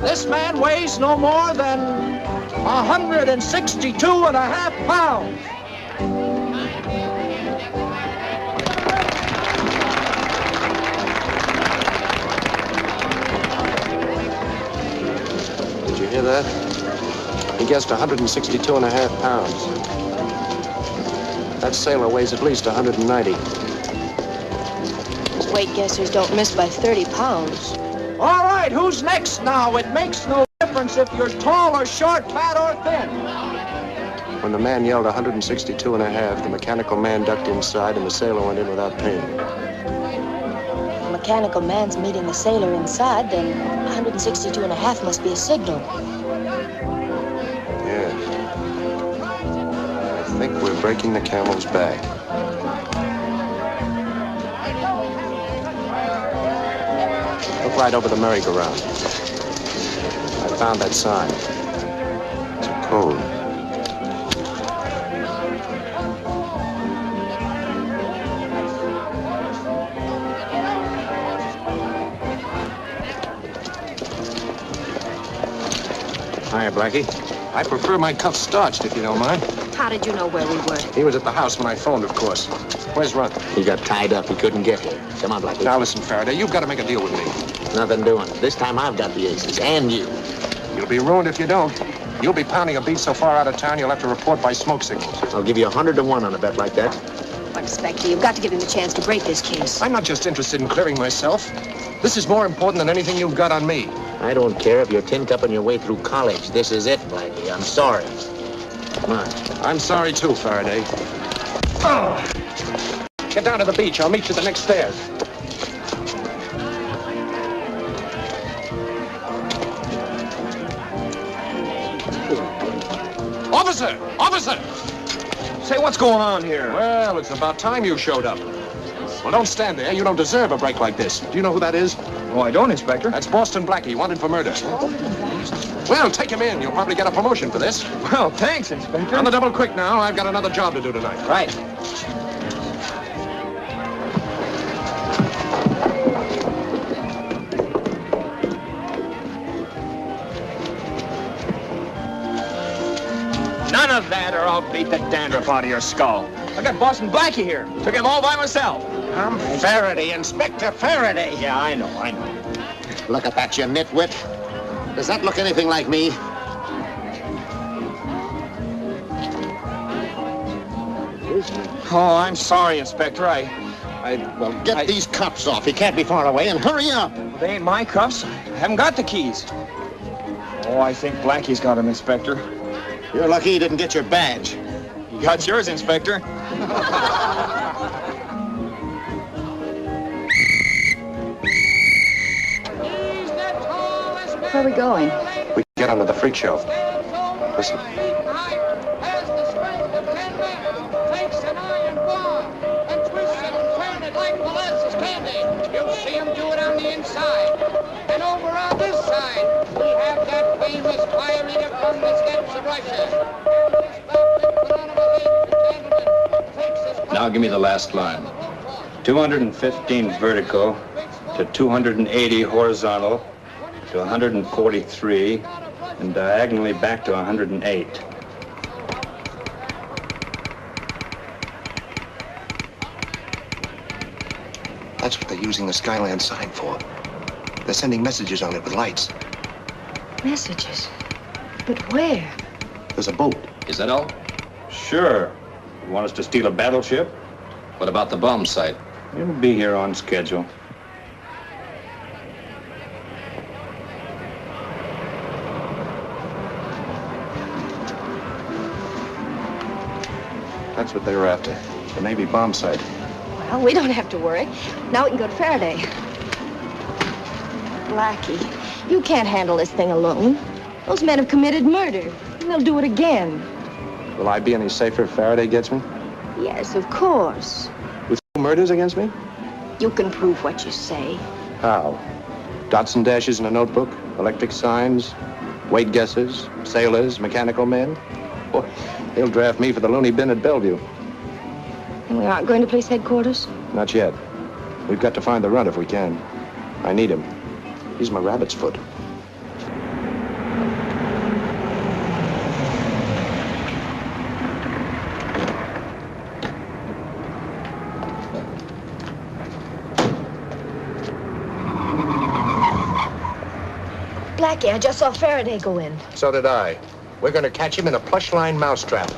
This man weighs no more than 162.5 pounds. Did you hear that? He guessed 162.5 pounds. That sailor weighs at least 190. Those weight guessers don't miss by 30 pounds. All right, who's next now? It makes no difference if you're tall or short, fat or thin. When the man yelled 162.5, the mechanical man ducked inside and the sailor went in without paying. The mechanical man's meeting the sailor inside, then 162.5 must be a signal. Yes. I think we're breaking the camel's back. Look right over the merry-go-round. I found that sign. It's a code. Hiya, Blackie. I prefer my cuffs starched, if you don't mind. How did you know where we were? He was at the house when I phoned, of course. Where's Runt? He got tied up. He couldn't get here. Come on, Blackie. Now listen, Faraday, you've got to make a deal with me. Nothing doing. This time I've got the aces, and you. You'll be ruined if you don't. You'll be pounding a beat so far out of town, you'll have to report by smoke signals. I'll give you 100 to 1 on a bet like that. But, Inspector, you've got to give him a chance to break this case. I'm not just interested in clearing myself. This is more important than anything you've got on me. I don't care if you're tin-cupping your way through college. This is it, Blackie. I'm sorry. Come on. I'm sorry, too, Faraday. Oh! Get down to the beach. I'll meet you at the next stairs. Officer! Officer! Say, what's going on here? Well, it's about time you showed up. Well, don't stand there. You don't deserve a break like this. Do you know who that is? Oh, I don't, Inspector. That's Boston Blackie, wanted for murder. Well, take him in. You'll probably get a promotion for this. Well, thanks, Inspector. On the double quick now. I've got another job to do tonight. Right. None of that, or I'll beat the dandruff out of your skull. I got Boston Blackie here. Took him all by myself. I'm Faraday, Inspector Faraday. Yeah, I know. Look at that, you nitwit. Does that look anything like me? Oh, I'm sorry, Inspector. Well, get these cuffs off. He can't be far away, and hurry up. They ain't my cuffs. I haven't got the keys. Oh, I think Blackie's got them, Inspector. You're lucky he didn't get your badge. You got yours, Inspector. Where are we going? We can get onto the freak show. Listen. Has the strength of 10 men, takes an iron bar and twists it and turns it like molasses candy. You'll see him do it on the inside. And over on this side, we have that famous fire eater from the steppes of Russia. Now give me the last line. 215 vertical to 280 horizontal to 143 and diagonally back to 108. That's what they're using the Skyland sign for. They're sending messages on it with lights. Messages? But where? There's a boat. Is that all? Sure. You want us to steal a battleship? What about the bomb site? It'll be here on schedule. That's what they were after. The Navy bomb site. Well, we don't have to worry. Now we can go to Faraday. Blackie, you can't handle this thing alone. Those men have committed murder, and they'll do it again. Will I be any safer if Faraday gets me? Yes, of course. With 2 murders against me? You can prove what you say. How? Dots and dashes in a notebook, electric signs, weight guesses, sailors, mechanical men. Boy, they'll draft me for the loony bin at Bellevue. And we aren't going to police headquarters? Not yet. We've got to find the Runt if we can. I need him. He's my rabbit's foot. Blackie, I just saw Faraday go in. So did I. We're going to catch him in a plush-lined mousetrap.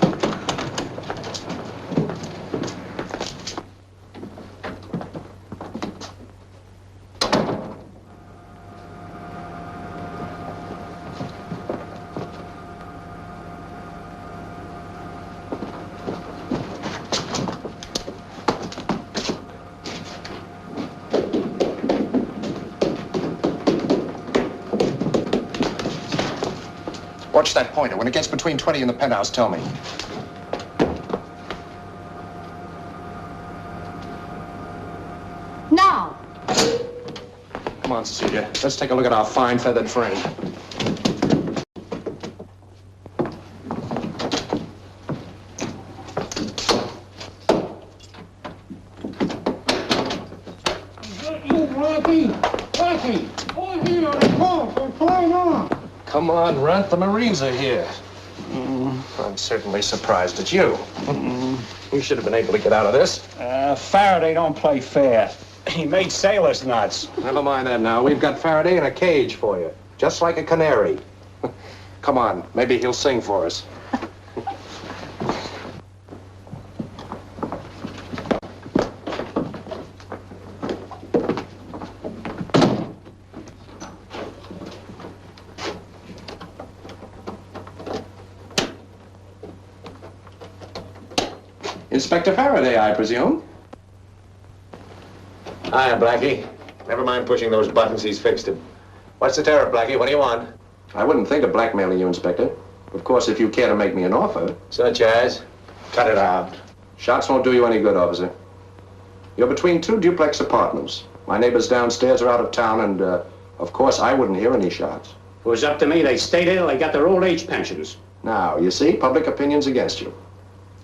Watch that pointer. When it gets between 20 and the penthouse, tell me. Now. Come on, Cecilia. Let's take a look at our fine feathered friend. Come on, Runt. The Marines are here. I'm certainly surprised at you. You should have been able to get out of this. Faraday don't play fair. He made sailors nuts. Never mind that now. We've got Faraday in a cage for you, just like a canary. Come on, maybe he'll sing for us. Inspector Faraday, I presume? Hiya, Blackie. Never mind pushing those buttons, he's fixed them. What's the tariff, Blackie? What do you want? I wouldn't think of blackmailing you, Inspector. Of course, if you care to make me an offer. Such as? Cut it out. Shots won't do you any good, officer. You're between two duplex apartments. My neighbors downstairs are out of town, and, of course, I wouldn't hear any shots. If it was up to me, they'd stay there till they got their old age pensions. Now, you see, public opinion's against you.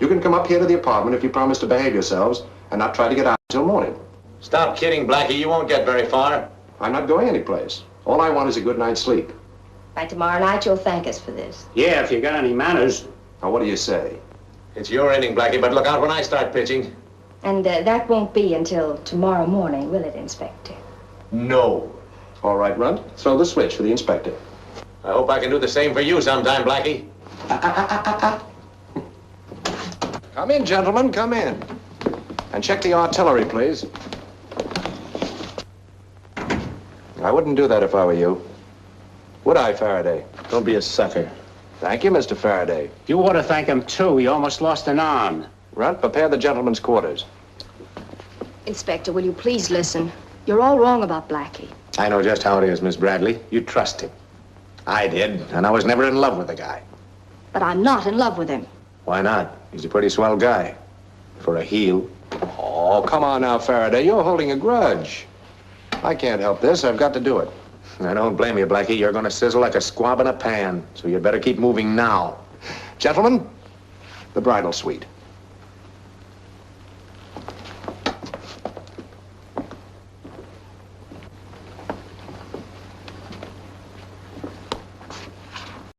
You can come up here to the apartment if you promise to behave yourselves and not try to get out until morning. Stop kidding, Blackie. You won't get very far. I'm not going anyplace. All I want is a good night's sleep. By tomorrow night, you'll thank us for this. Yeah, if you got any manners. Now, what do you say? It's your inning, Blackie, but look out when I start pitching. And that won't be until tomorrow morning, will it, Inspector? No. All right, Runt. Throw the switch for the inspector. I hope I can do the same for you sometime, Blackie. Come in, gentlemen, come in. And check the artillery, please. I wouldn't do that if I were you. Would I, Faraday? Don't be a sucker. Thank you, Mr. Faraday. You ought to thank him, too. He almost lost an arm. Runt, prepare the gentleman's quarters. Inspector, will you please listen? You're all wrong about Blackie. I know just how it is, Miss Bradley. You trust him. I did, and I was never in love with the guy. But I'm not in love with him. Why not? He's a pretty swell guy. For a heel. Oh, come on now, Faraday. You're holding a grudge. I can't help this. I've got to do it. I don't blame you, Blackie. You're going to sizzle like a squab in a pan. So you'd better keep moving now. Gentlemen, the bridal suite.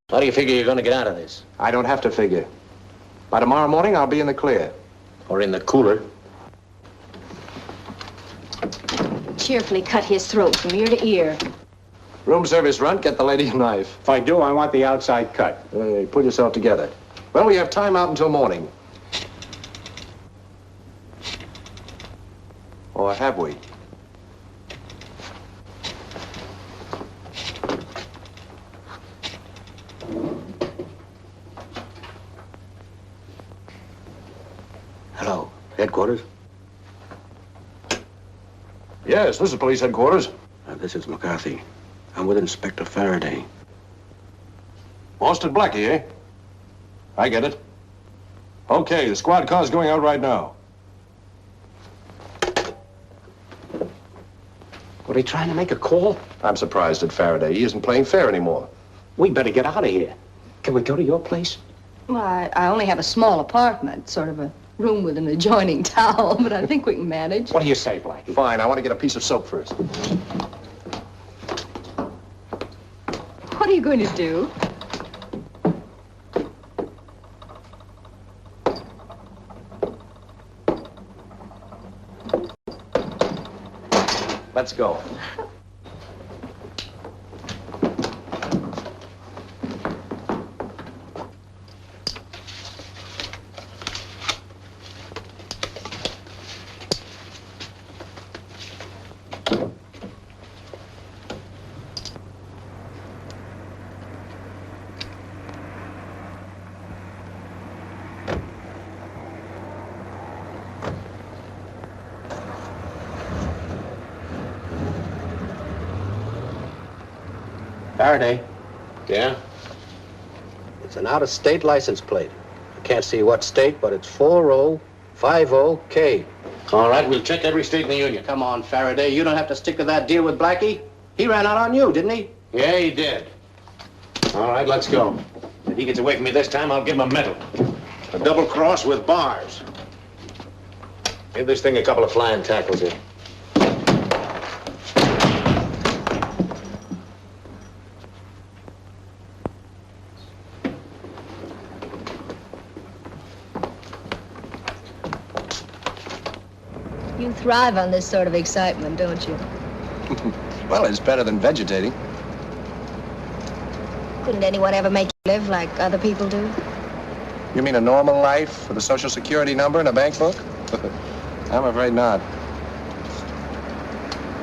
How do you figure you're going to get out of this? I don't have to figure. By tomorrow morning, I'll be in the clear. Or in the cooler. Cheerfully cut his throat from ear to ear. Room service, Runt. Get the lady a knife. If I do, I want the outside cut. Pull yourself together. Well, we have time out until morning. Or have we? Hello, headquarters? Yes, this is police headquarters. This is McCarthy. I'm with Inspector Faraday. Boston Blackie, eh? I get it. Okay, the squad car's going out right now. Were they trying to make a call? I'm surprised at Faraday. He isn't playing fair anymore. We better get out of here. Can we go to your place? Well, I only have a small apartment, sort of a room with an adjoining towel, but I think we can manage. What do you say, Blackie? Fine, I want to get a piece of soap first. What are you going to do? Let's go. Faraday. Yeah? It's an out-of-state license plate. I can't see what state, but it's 4050K. All right, we'll check every state in the Union. Come on, Faraday. You don't have to stick to that deal with Blackie. He ran out on you, didn't he? Yeah, he did. All right, let's go. If he gets away from me this time, I'll give him a medal. A double cross with bars. Give this thing a couple of flying tackles here. You thrive on this sort of excitement, don't you? Well, it's better than vegetating. Couldn't anyone ever make you live like other people do? You mean a normal life with a social security number and a bank book? I'm afraid not.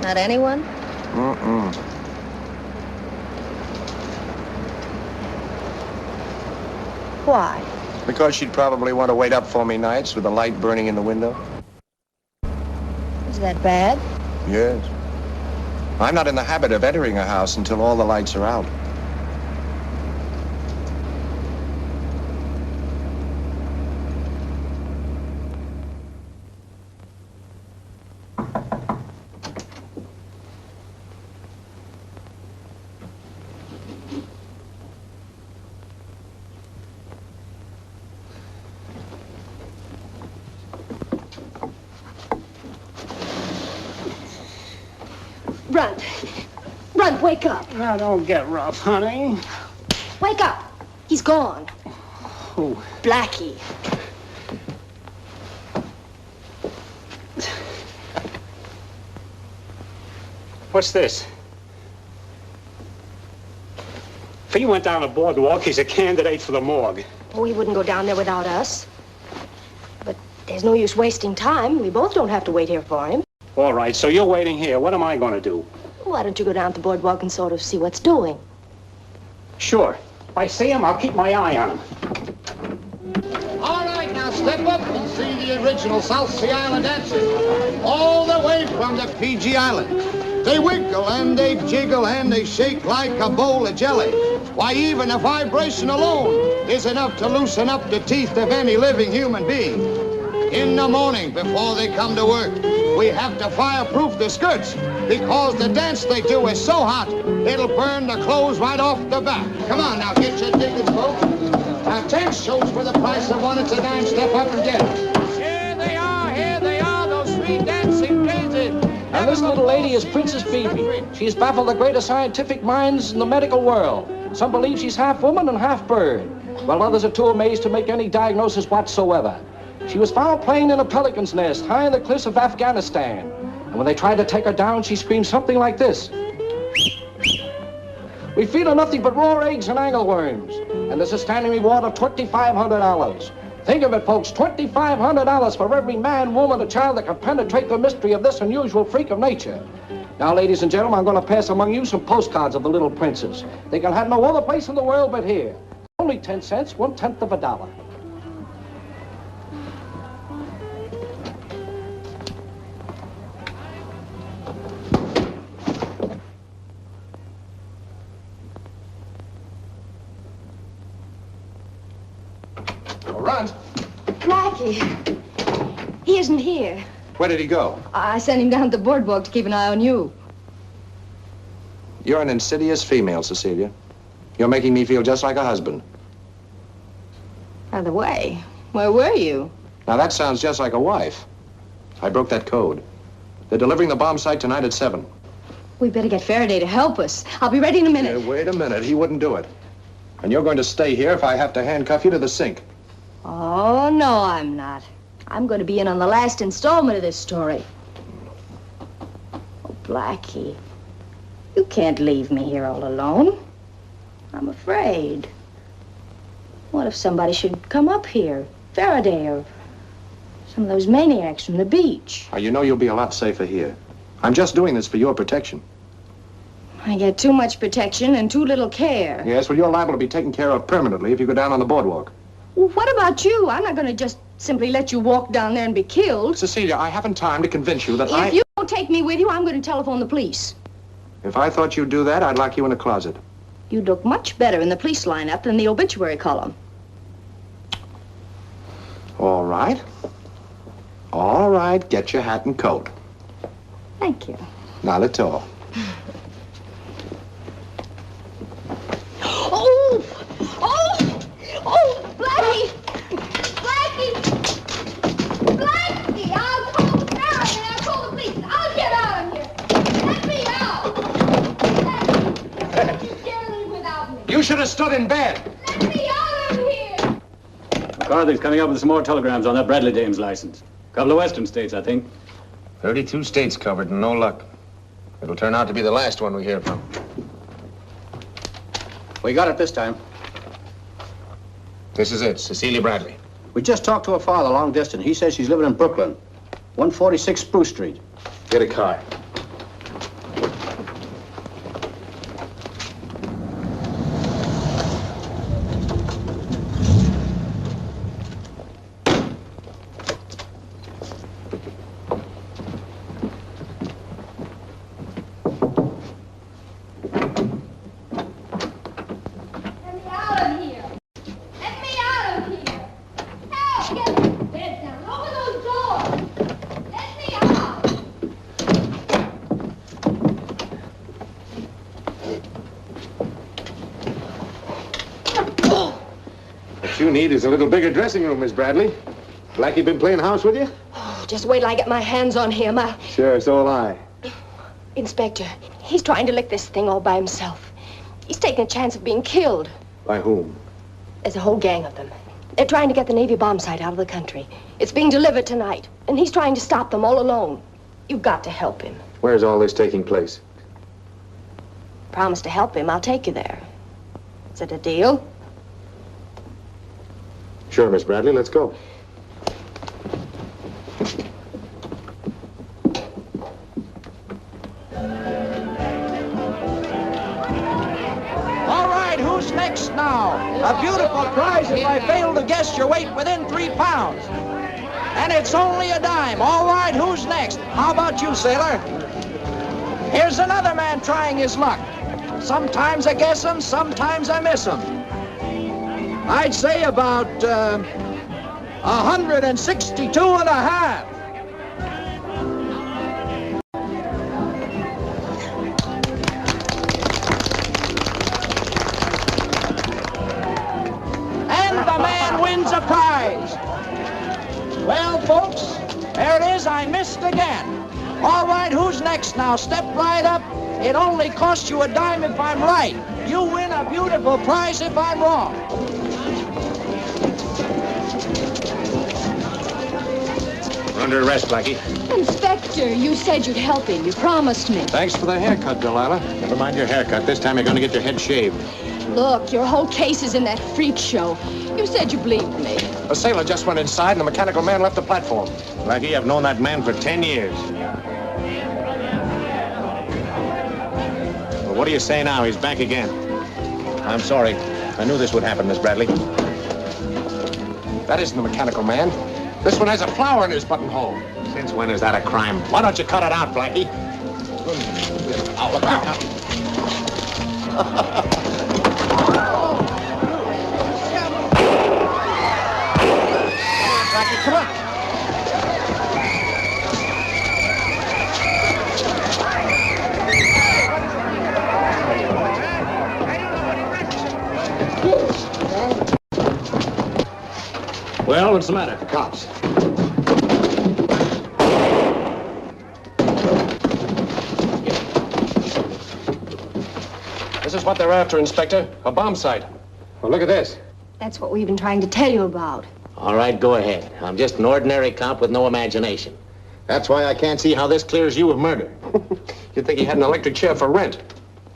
Not anyone? Mm-mm. Why? Because she'd probably want to wait up for me nights with the light burning in the window. Is that bad? Yes. I'm not in the habit of entering a house until all the lights are out. Runt, wake up. Now, don't get rough, honey. Wake up. He's gone. Who? Blackie. What's this? If he went down the boardwalk, he's a candidate for the morgue. Oh, he wouldn't go down there without us. But there's no use wasting time. We both don't have to wait here for him. All right, so you're waiting here. What am I going to do? Why don't you go down to the boardwalk and sort of see what's doing? Sure. If I see him, I'll keep my eye on him. All right, now step up and see the original South Sea Island dancers. All the way from the Fiji Islands. They wiggle and they jiggle and they shake like a bowl of jelly. Why, even a vibration alone is enough to loosen up the teeth of any living human being. In the morning, before they come to work, we have to fireproof the skirts because the dance they do is so hot, it'll burn the clothes right off the back. Come on now, get your tickets, folks. Now, 10 shows for the price of one. It's a dime. Step up and get it. Here they are, those sweet dancing daisies. And this little lady is Princess Phoebe. She's baffled the greatest scientific minds in the medical world. Some believe she's half woman and half bird, while others are too amazed to make any diagnosis whatsoever. She was found playing in a pelican's nest high in the cliffs of Afghanistan. And when they tried to take her down, she screamed something like this. We feed her nothing but raw eggs and angleworms. And there's a standing reward of $2,500. Think of it, folks, $2,500 for every man, woman, or child that can penetrate the mystery of this unusual freak of nature. Now, ladies and gentlemen, I'm going to pass among you some postcards of the little princess. They can have no other place in the world but here. Only 10 cents, 1/10 of a dollar. Runt. Blackie. He isn't here. Where did he go? I sent him down to the boardwalk to keep an eye on you. You're an insidious female, Cecilia. You're making me feel just like a husband. By the way, where were you? Now, that sounds just like a wife. I broke that code. They're delivering the bomb site tonight at 7. We better get Faraday to help us. I'll be ready in a minute. Wait a minute. He wouldn't do it. And you're going to stay here if I have to handcuff you to the sink. Oh, no, I'm not. I'm going to be in on the last installment of this story. Oh, Blackie, you can't leave me here all alone. I'm afraid. What if somebody should come up here? Faraday or some of those maniacs from the beach. You know you'll be a lot safer here. I'm just doing this for your protection. I get too much protection and too little care. Yes, well, you're liable to be taken care of permanently if you go down on the boardwalk. Well, what about you? I'm not going to just simply let you walk down there and be killed. Cecilia, I haven't time to convince you that If you don't take me with you, I'm going to telephone the police. If I thought you'd do that, I'd lock you in a closet. You'd look much better in the police lineup than the obituary column. All right. All right, get your hat and coat. Thank you. Not at all. Oh! Oh! Oh, Blackie! Blackie! Blackie! I'll call the Faraday. I'll call the police. I'll get out of here. Let me out! Blackie, you dare leave without me. You should have stood in bed. Let me out of here! McCarthy's coming up with some more telegrams on that Bradley dame's license. A couple of western states, I think. 32 states covered and no luck. It'll turn out to be the last one we hear from. We got it this time. This is it, Cecilia Bradley. We just talked to her father long distance. He says she's living in Brooklyn, 146 Spruce Street. Get a car. What you need is a little bigger dressing room, Miss Bradley. Blackie been playing house with you? Oh, just wait till I get my hands on him. Sure, so will I. Inspector, he's trying to lick this thing all by himself. He's taking a chance of being killed. By whom? There's a whole gang of them. They're trying to get the Navy bomb site out of the country. It's being delivered tonight, and he's trying to stop them all alone. You've got to help him. Where's all this taking place? Promise to help him, I'll take you there. Is it a deal? Sure, Miss Bradley, let's go. All right, who's next now? A beautiful prize if I fail to guess your weight within 3 pounds. And it's only a dime. All right, who's next? How about you, sailor? Here's another man trying his luck. Sometimes I guess him, sometimes I miss him. I'd say about 162 and a half. And the man wins a prize. Well, folks, there it is. I missed again. All right, who's next now? Step right up. It only costs you a dime if I'm right. You win a beautiful prize if I'm wrong. We're under arrest, Blackie. Inspector, you said you'd help him. You promised me. Thanks for the haircut, Delilah. Never mind your haircut. This time you're going to get your head shaved. Look, your whole case is in that freak show. You said you believed me. A sailor just went inside and the mechanical man left the platform. Blackie, I've known that man for 10 years. Well, what do you say now? He's back again. I'm sorry. I knew this would happen, Miss Bradley. That isn't the mechanical man. This one has a flower in his buttonhole. Since when is that a crime? Why don't you cut it out, Blackie? Oh, look out. Blackie, come on. Well, what's the matter? The cops. This is what they're after, Inspector. A bomb site. Well, look at this. That's what we've been trying to tell you about. All right, go ahead. I'm just an ordinary cop with no imagination. That's why I can't see how this clears you of murder. You'd think he had an electric chair for rent.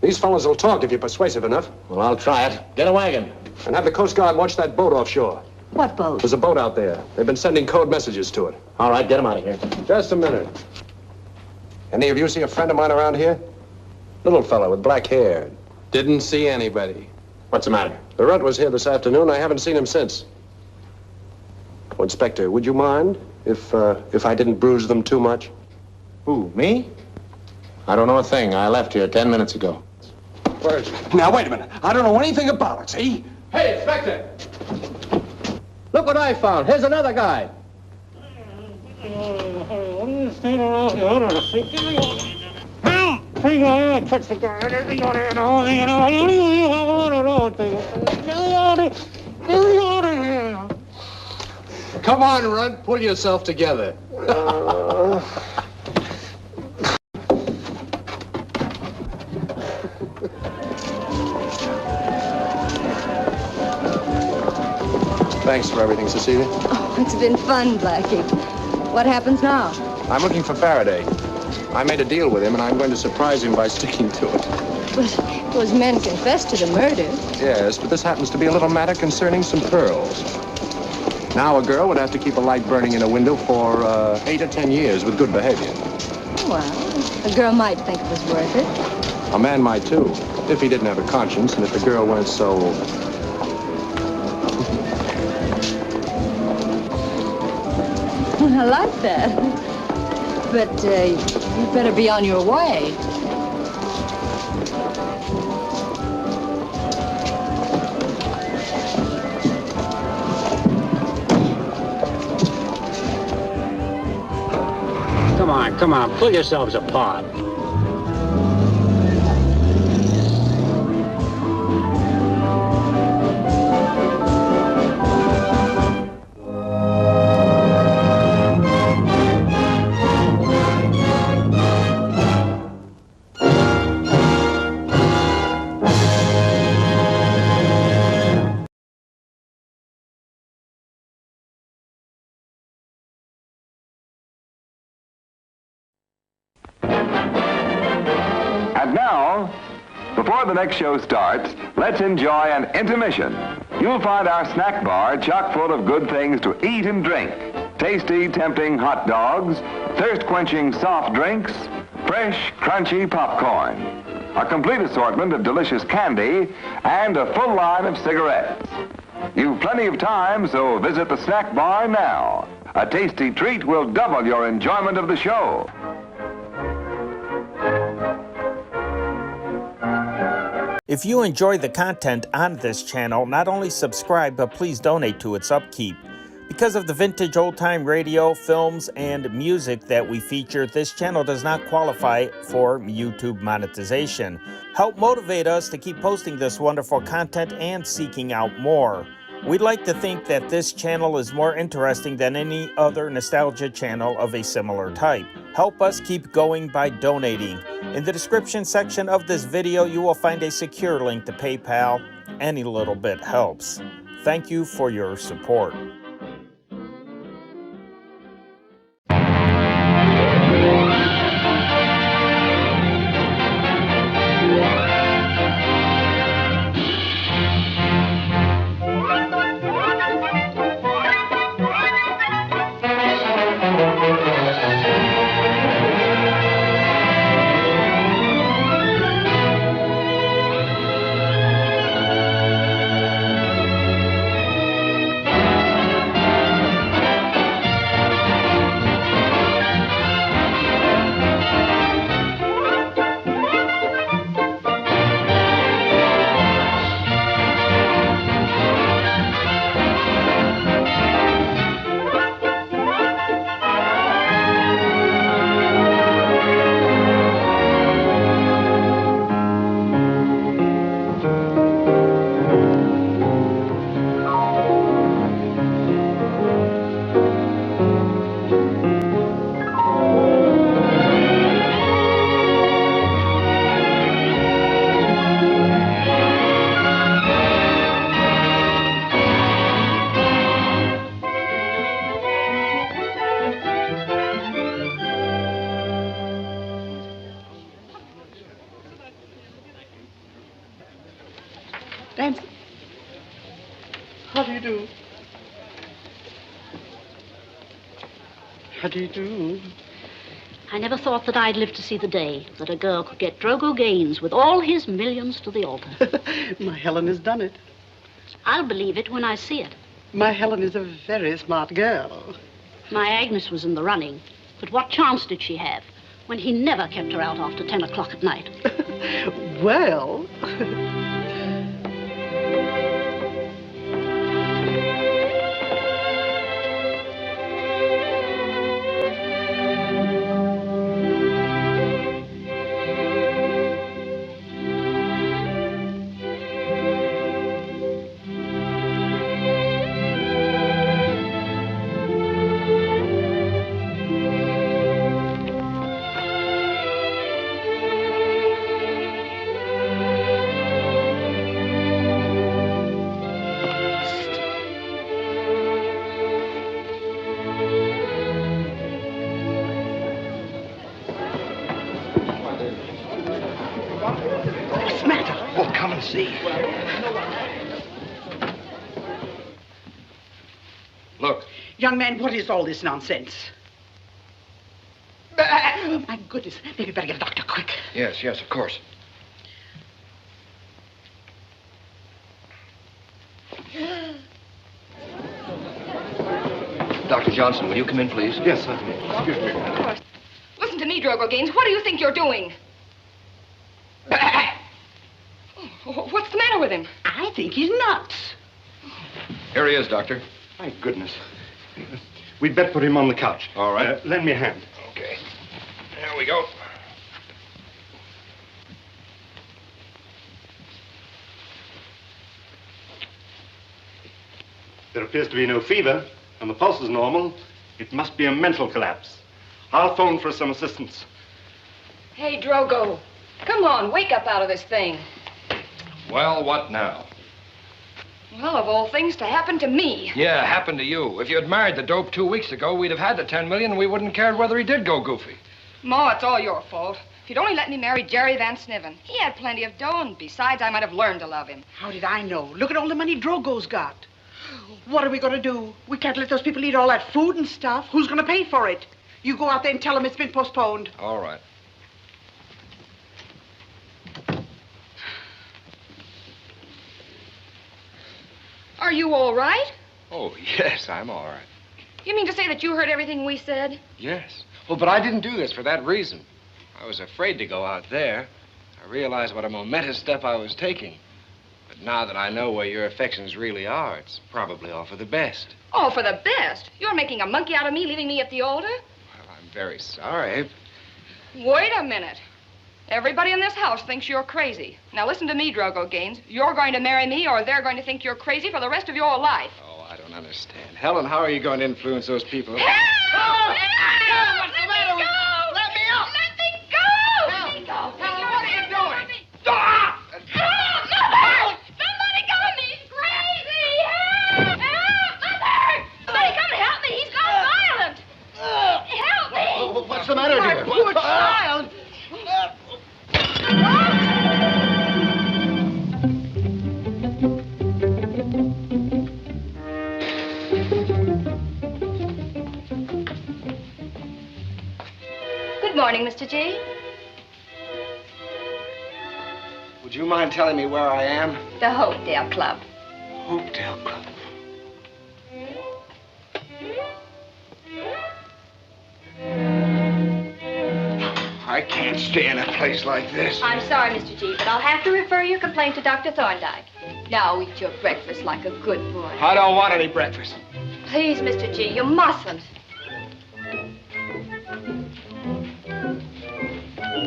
These fellas will talk if you're persuasive enough. Well, I'll try it. Get a wagon. And have the Coast Guard watch that boat offshore. What boat? There's a boat out there. They've been sending code messages to it. All right, get him out of here. Just a minute. Any of you see a friend of mine around here? Little fella with black hair. Didn't see anybody. What's the matter? The runt was here this afternoon. I haven't seen him since. Oh, Inspector, would you mind if I didn't bruise them too much? Who, me? I don't know a thing. I left here 10 minutes ago. Now, wait a minute. I don't know anything about it, see? Hey, Inspector! Look what I found. Here's another guy. Come on, Rudd. Pull yourself together. Thanks for everything, Cecilia. Oh, it's been fun, Blackie. What happens now? I'm looking for Faraday. I made a deal with him, and I'm going to surprise him by sticking to it. But those men confessed to the murder. Yes, but this happens to be a little matter concerning some pearls. Now, a girl would have to keep a light burning in a window for 8 or 10 years with good behavior. Well, a girl might think it was worth it. A man might, too, if he didn't have a conscience and if the girl weren't so... I like that. But you'd better be on your way. Come on, pull yourselves apart. And now, before the next show starts, let's enjoy an intermission. You'll find our snack bar chock full of good things to eat and drink. Tasty, tempting hot dogs, thirst-quenching soft drinks, fresh, crunchy popcorn, a complete assortment of delicious candy, and a full line of cigarettes. You've plenty of time, so visit the snack bar now. A tasty treat will double your enjoyment of the show. If you enjoy the content on this channel, not only subscribe, but please donate to its upkeep. Because of the vintage old-time radio, films, and music that we feature, this channel does not qualify for YouTube monetization. Help motivate us to keep posting this wonderful content and seeking out more. We'd like to think that this channel is more interesting than any other nostalgia channel of a similar type. Help us keep going by donating. In the description section of this video, you will find a secure link to PayPal. Any little bit helps. Thank you for your support. Ramsey. How do you do? How do you do? I never thought that I'd live to see the day that a girl could get Drogo Gaines with all his millions to the altar. My Helen has done it. I'll believe it when I see it. My Helen is a very smart girl. My Agnes was in the running, but what chance did she have? when he never kept her out after 10 o'clock at night. Well... What's the matter? Well, come and see. Look. Young man, what is all this nonsense? My goodness, maybe we better get a doctor quick. Yes, of course. Dr. Johnson, will you come in, please? Yes, certainly. Excuse me. Of course. Listen to me, Drogo Gaines. What do you think you're doing? Oh, what's the matter with him? I think he's nuts. Here he is, Doctor. My goodness. We'd better put him on the couch. All right. Lend me a hand. Okay. There we go. There appears to be no fever, and the pulse is normal. It must be a mental collapse. I'll phone for some assistance. Hey, Drogo. Come on, wake up out of this thing. Well, what now? Well, of all things to happen to me. Yeah, happened to you. If you had married the dope 2 weeks ago, we'd have had the 10 million and we wouldn't cared whether he did go goofy. Ma, it's all your fault. If you'd only let me marry Jerry Van Sniven. He had plenty of dough, and besides, I might have learned to love him. How did I know? Look at all the money Drogo's got. What are we going to do? We can't let those people eat all that food and stuff. Who's going to pay for it? You go out there and tell them it's been postponed. All right. Are you all right? Oh, yes, I'm all right. You mean to say that you heard everything we said? Yes. Well, but I didn't do this for that reason. I was afraid to go out there. I realized what a momentous step I was taking. But now that I know where your affections really are, it's probably all for the best. Oh, for the best. You're making a monkey out of me, leaving me at the altar? Well, I'm very sorry. Wait a minute. Everybody in this house thinks you're crazy. Now listen to me, Drogo Gaines. You're going to marry me, or they're going to think you're crazy for the rest of your life. Oh, I don't understand. Helen, how are you going to influence those people? Help! Help! What's the matter with you? Let me up! Let me go! Let me go! Helen, what are you doing? Ah! Help! Mother! Somebody go me! He's crazy! Help! Help! Mother! Somebody come and help me! He's gone violent! Help me! What's the matter, dear? Poor child! Good morning, Mr. G. Would you mind telling me where I am? The Hopedale Club. Hopedale Club. I can't stay in a place like this. I'm sorry, Mr. G, but I'll have to refer your complaint to Dr. Thorndyke. Now eat your breakfast like a good boy. I don't want any breakfast. Please, Mr. G, you mustn't.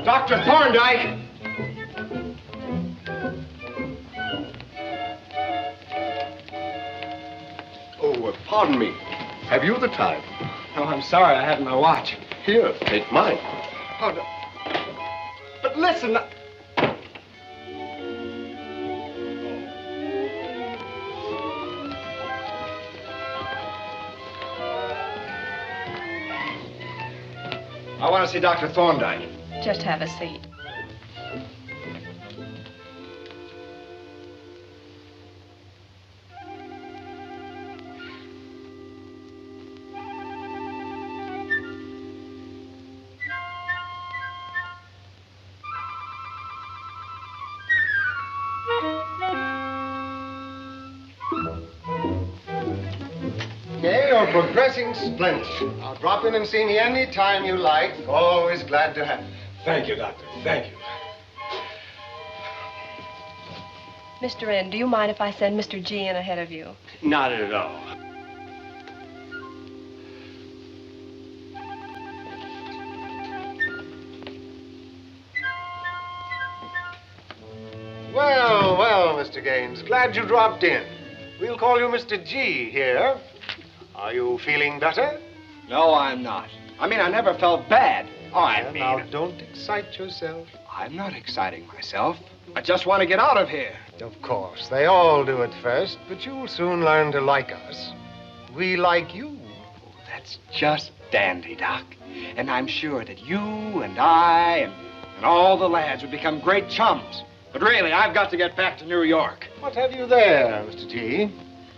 Dr. Thorndyke! Oh, pardon me. Have you the time? Oh, I'm sorry, I haven't my watch. Here, take mine. Oh, no. But listen. I want to see Dr. Thorndyke. Just have a seat. Okay, You're progressing splendidly. Now drop in and see me any time you like. Always glad to have you. Thank you, Doctor. Thank you. Mr. N, do you mind if I send Mr. G in ahead of you? Not at all. Well, well, Mr. Gaines, glad you dropped in. We'll call you Mr. G here. Are you feeling better? No, I'm not. I mean, I never felt bad. Oh, I mean... Now, don't excite yourself. I'm not exciting myself. I just want to get out of here. Of course, they all do at first, but you'll soon learn to like us. We like you. That's just dandy, Doc. And I'm sure that you and I and all the lads would become great chums. But really, I've got to get back to New York. What have you there, Mr. T?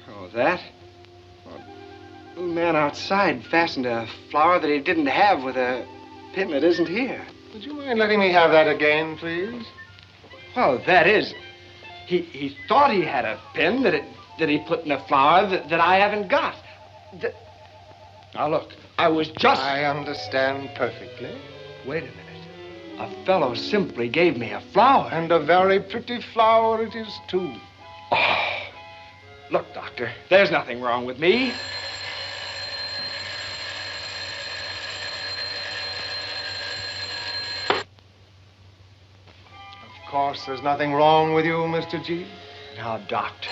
Oh, that? Well, the little man outside fastened a flower that he didn't have with a pin that isn't here. Would you mind letting me have that again, please? Well, that is, he thought he had a pin that he put in a flower that I haven't got. Now, look, I was just... I understand perfectly. Wait a minute. A fellow simply gave me a flower. And a very pretty flower it is, too. Oh, look, Doctor, there's nothing wrong with me. Of course, there's nothing wrong with you, Mr. G. Now, Doctor.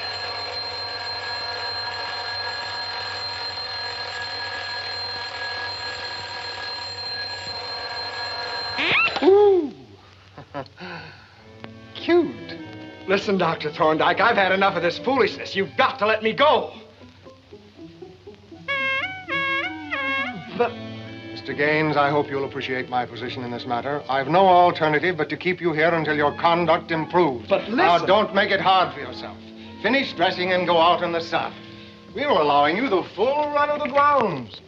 Ooh. Cute. Listen, Dr. Thorndyke, I've had enough of this foolishness. You've got to let me go. But, Mr. Gaines, I hope you'll appreciate my position in this matter. I've no alternative but to keep you here until your conduct improves. But listen... Now, don't make it hard for yourself. Finish dressing and go out in the sun. We were allowing you the full run of the grounds.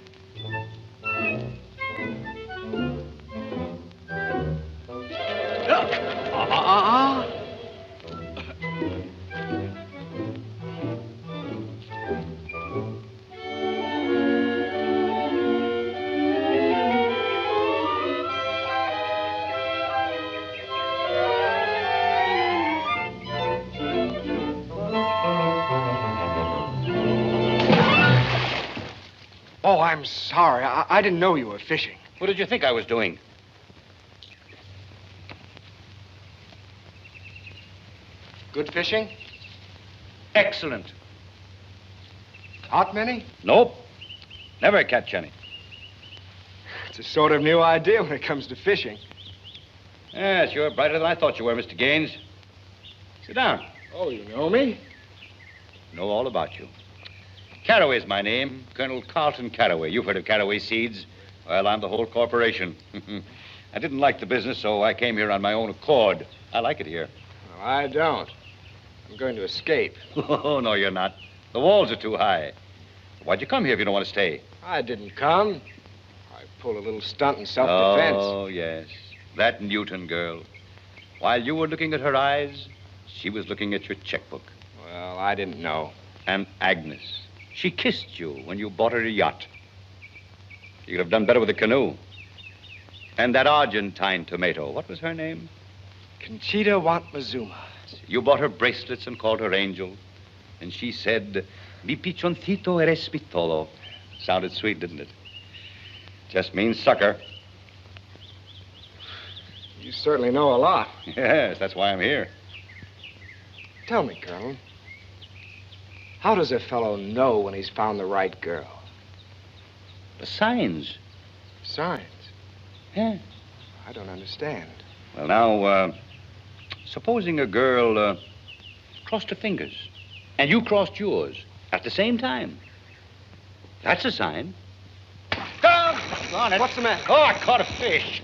Oh, I'm sorry. I didn't know you were fishing. What did you think I was doing? Good fishing? Excellent. Caught many? Nope. Never catch any. It's a sort of new idea when it comes to fishing. Yes, you're brighter than I thought you were, Mr. Gaines. Sit down. Oh, you know me? Know all about you. Carraway's my name. Colonel Carlton Carraway. You've heard of Carraway Seeds. Well, I'm the whole corporation. I didn't like the business, so I came here on my own accord. I like it here. Well, I don't. I'm going to escape. Oh, no, you're not. The walls are too high. Why'd you come here if you don't want to stay? I didn't come. I pulled a little stunt in self-defense. Oh, yes. That Newton girl. While you were looking at her eyes, she was looking at your checkbook. Well, I didn't know. And Agnes. She kissed you when you bought her a yacht. You could have done better with a canoe. And that Argentine tomato, what was her name? Conchita Wantmazuma. You bought her bracelets and called her Angel. And she said, mi pichoncito eres mi todo. Sounded sweet, didn't it? Just means sucker. You certainly know a lot. Yes, that's why I'm here. Tell me, Colonel, how does a fellow know when he's found the right girl? The signs. Signs? Yeah. I don't understand. Well, now, supposing a girl crossed her fingers and you crossed yours at the same time. That's a sign. Go on it. What's the matter? Oh, I caught a fish.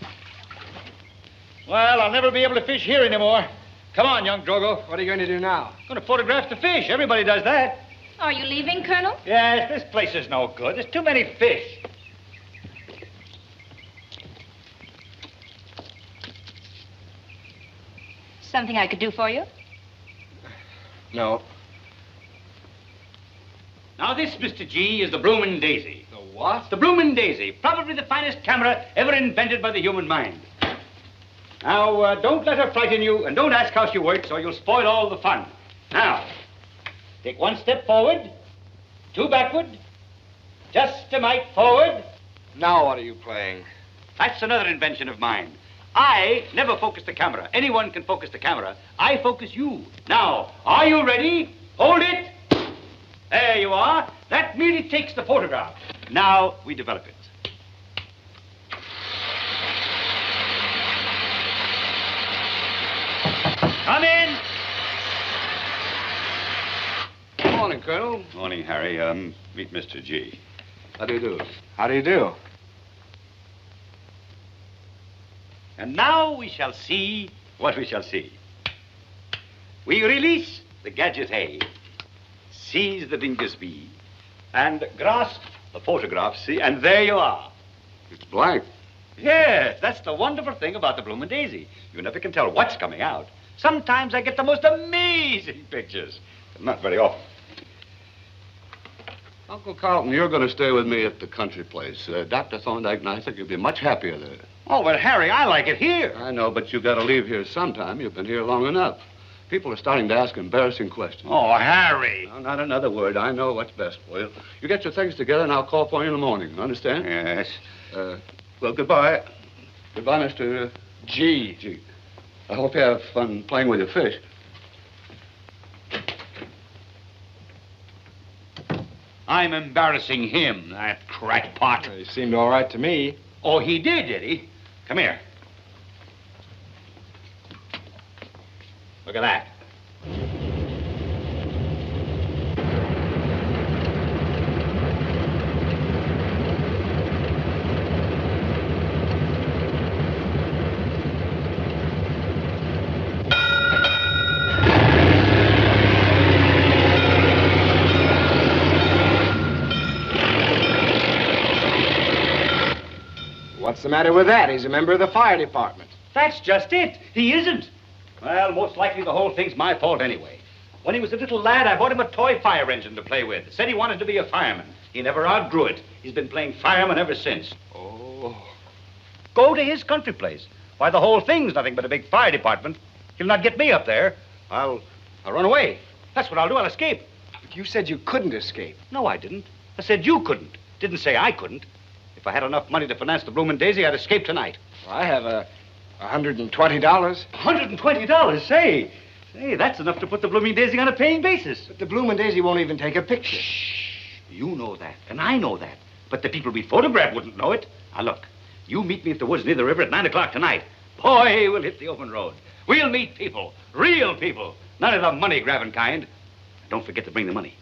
Well, I'll never be able to fish here anymore. Come on, young Drogo. What are you going to do now? I'm going to photograph the fish. Everybody does that. Are you leaving, Colonel? Yes, this place is no good. There's too many fish. Something I could do for you? No. Now, this, Mr. G, is the Bloomin' Daisy. The what? The Bloomin' Daisy. Probably the finest camera ever invented by the human mind. Now, don't let her frighten you, and don't ask how she works, or you'll spoil all the fun. Now, take one step forward, two backward, just a mite forward. Now what are you playing? That's another invention of mine. I never focus the camera. Anyone can focus the camera. I focus you. Now, are you ready? Hold it. There you are. That merely takes the photograph. Now, we develop it. Come in. Good morning, Colonel. Morning, Harry. Meet Mr. G. How do you do? How do you do? And now we shall see what we shall see. We release the gadget A, seize the dingus B, and grasp the photograph C, and there you are. It's blank. Yes, that's the wonderful thing about the Bloomin' Daisy. You never can tell what's coming out. Sometimes I get the most amazing pictures, but not very often. Uncle Carlton, you're going to stay with me at the country place. Dr. Thorndyke and I think you'll be much happier there. Oh, but Harry, I like it here. I know, but you've got to leave here sometime. You've been here long enough. People are starting to ask embarrassing questions. Oh, Harry. No, not another word. I know what's best for you. You get your things together, and I'll call for you in the morning. Understand? Yes. Well, goodbye. Goodbye, Mr. G. I hope you have fun playing with your fish. I'm embarrassing him, that crackpot. He seemed all right to me. Oh, he did he? Come here. Look at that. What's the matter with that? He's a member of the fire department. That's just it. He isn't. Well, most likely the whole thing's my fault anyway. When he was a little lad, I bought him a toy fire engine to play with. Said he wanted to be a fireman. He never outgrew it. He's been playing fireman ever since. Oh. Go to his country place. Why, the whole thing's nothing but a big fire department. He'll not get me up there. I'll run away. That's what I'll do. I'll escape. But you said you couldn't escape. No, I didn't. I said you couldn't. Didn't say I couldn't. If I had enough money to finance the Bloomin' Daisy, I'd escape tonight. Well, I have $120. $120? Say, that's enough to put the Bloomin' Daisy on a paying basis. But the Bloomin' Daisy won't even take a picture. Shh. You know that, and I know that. But the people we photographed wouldn't know it. Now, look, you meet me at the woods near the river at 9 o'clock tonight. Boy, we'll hit the open road. We'll meet people, real people, none of the money-grabbing kind. Don't forget to bring the money.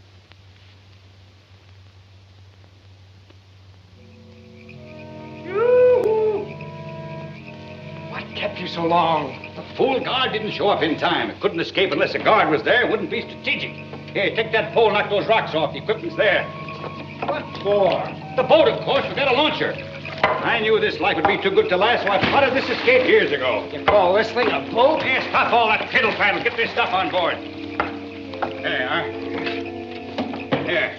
What kept you so long? The fool guard didn't show up in time. It couldn't escape unless a guard was there. It wouldn't be strategic. Here, take that pole, knock those rocks off. The equipment's there. What for? The boat, of course. We got a launcher. I knew this life would be too good to last, so I plotted this escape years ago. You call this thing a boat? Here, stop all that fiddle-faddle. Get this stuff on board. There you are. Here.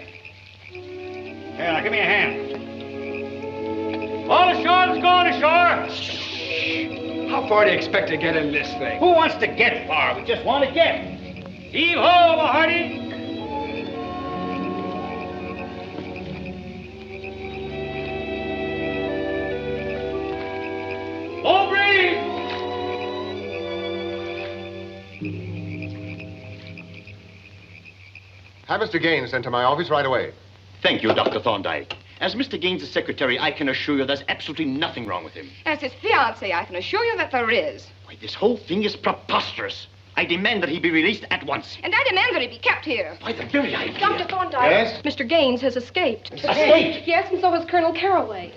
Here, now give me a hand. All ashore, let's go on ashore. How far do you expect to get in this thing? Who wants to get far? We just want to get. Heave-ho, Hardy. Low breeze. Have Mr. Gaines sent to my office right away. Thank you, Dr. Thorndyke. As Mr. Gaines' secretary, I can assure you there's absolutely nothing wrong with him. As his fiancée, I can assure you that there is. Why, this whole thing is preposterous. I demand that he be released at once. And I demand that he be kept here. Why, the very idea. Dr. Thorndyke. Yes? Mr. Gaines has escaped. Escaped? Yes, and so has Colonel Caraway.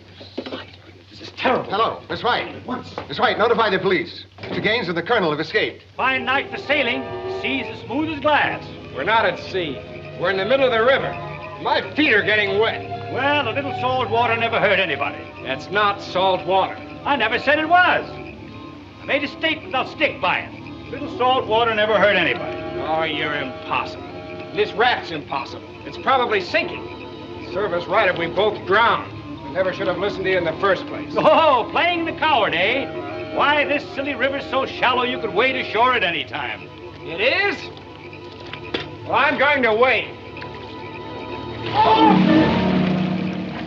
This is terrible. Hello, Miss White. Miss White, notify the police. Mr. Gaines and the colonel have escaped. Fine night for sailing. The sea's as smooth as glass. We're not at sea. We're in the middle of the river. My feet are getting wet. Well, a little salt water never hurt anybody. That's not salt water. I never said it was. I made a statement, I'll stick by it. Little salt water never hurt anybody. Oh, you're impossible. This raft's impossible. It's probably sinking. Serve us right if we both drown. I never should have listened to you in the first place. Oh, playing the coward, eh? Why, this silly river's so shallow you could wade ashore at any time. It is? Well, I'm going to wait.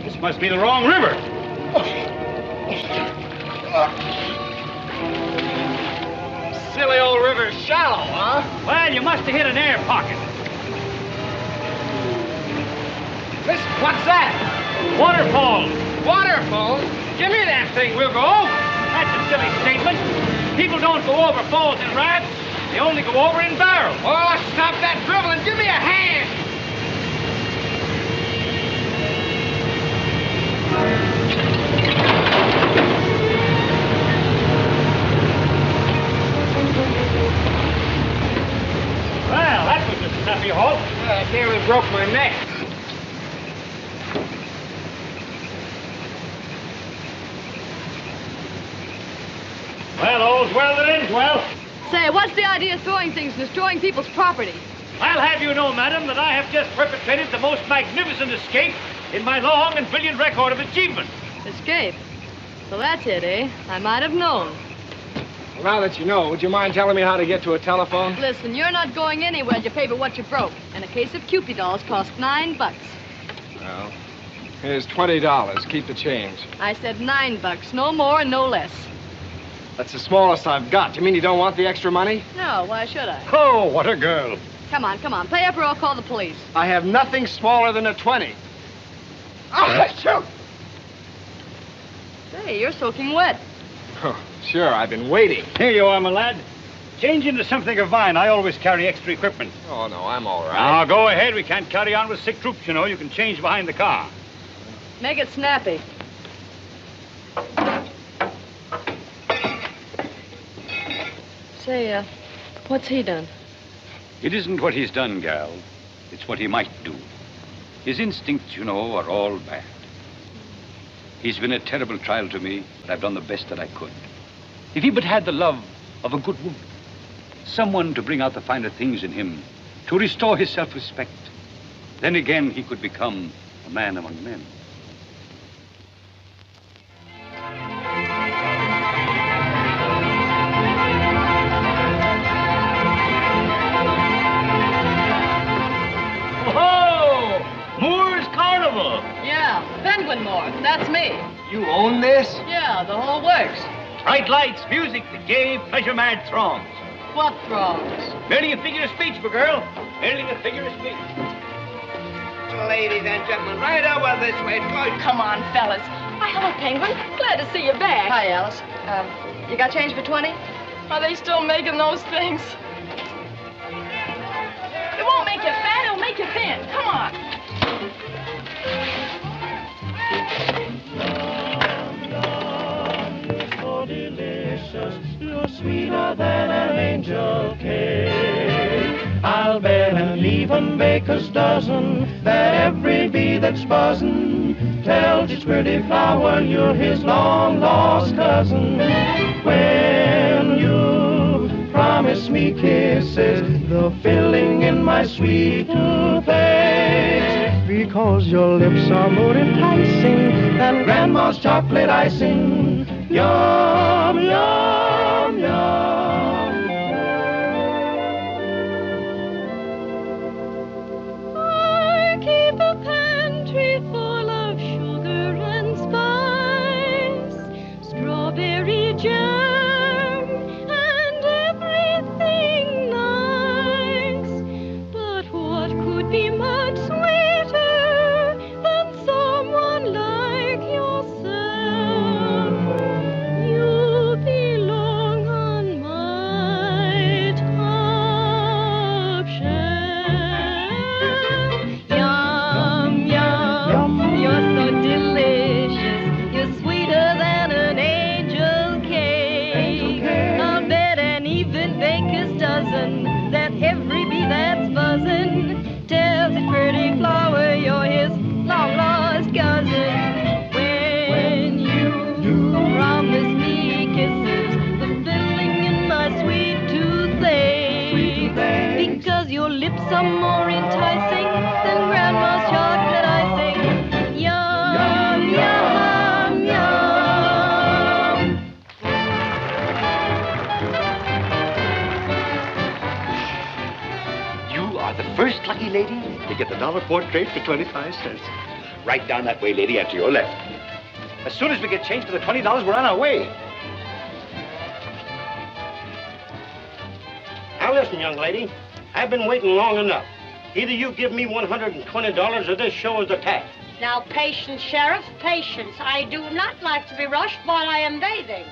This must be the wrong river. Silly old river's shallow, huh? Well, you must have hit an air pocket. Listen, what's that? Waterfall. Waterfall? Give me that thing, we'll go. That's a silly statement. People don't go over falls in rafts. They only go over in barrels. Oh, stop that dribbling. Give me a hand. Well, that was a snappy halt. I nearly broke my neck. Well, all's well that ends well. Say, what's the idea of throwing things and destroying people's property? I'll have you know, madam, that I have just perpetrated the most magnificent escape in my long and brilliant record of achievement. Escape? So that's it, eh? I might have known. Well, now that you know, would you mind telling me how to get to a telephone? Listen, you're not going anywhere to pay for what you broke. And a case of Kewpie dolls cost $9. Well, here's $20. Keep the change. I said $9, no more and no less. That's the smallest I've got. You mean you don't want the extra money? No, why should I? Oh, what a girl. Come on, pay up or I'll call the police. I have nothing smaller than a 20. Oh, shoot! Say, you're soaking wet. Oh, sure, I've been waiting. Here you are, my lad. Change into something of mine. I always carry extra equipment. Oh, no, I'm all right. Now, go ahead. We can't carry on with sick troops, you know. You can change behind the car. Make it snappy. Say, what's he done? It isn't what he's done, gal. It's what he might do. His instincts, you know, are all bad. He's been a terrible trial to me, but I've done the best that I could. If he but had the love of a good woman, someone to bring out the finer things in him, to restore his self-respect, then again he could become a man among men. Carnival. Yeah, Penguin Moore. That's me. You own this? Yeah, the whole works. Bright lights, music, the gay, pleasure-mad throngs. What throngs? Merely a figure of speech, my girl. Merely a figure of speech. Ladies and gentlemen, right over this way. Come on, fellas. Why, hello, Penguin. Glad to see you back. Hi, Alice. You got change for 20? Are they still making those things? It won't make you fat, it'll make you thin. Come on. So delicious, you're sweeter than an angel cake. I'll bet an even baker's dozen that every bee that's buzzing tells its pretty flower you're his long-lost cousin. When you promise me kisses, the filling in my sweet toothpaste, because your lips are more enticing than Grandma's chocolate icing. Yum, yum, yum. I keep a pantry full of sugar and spice, strawberry jam, and everything nice. But what could be much sweeter than someone like yourself? You see, lady? You get the dollar portrait for 25 cents. Right down that way, lady, and to your left. As soon as we get change for the $20, we're on our way. Now listen, young lady. I've been waiting long enough. Either you give me $120 or this show is attacked. Now, patience, Sheriff, patience. I do not like to be rushed while I am bathing.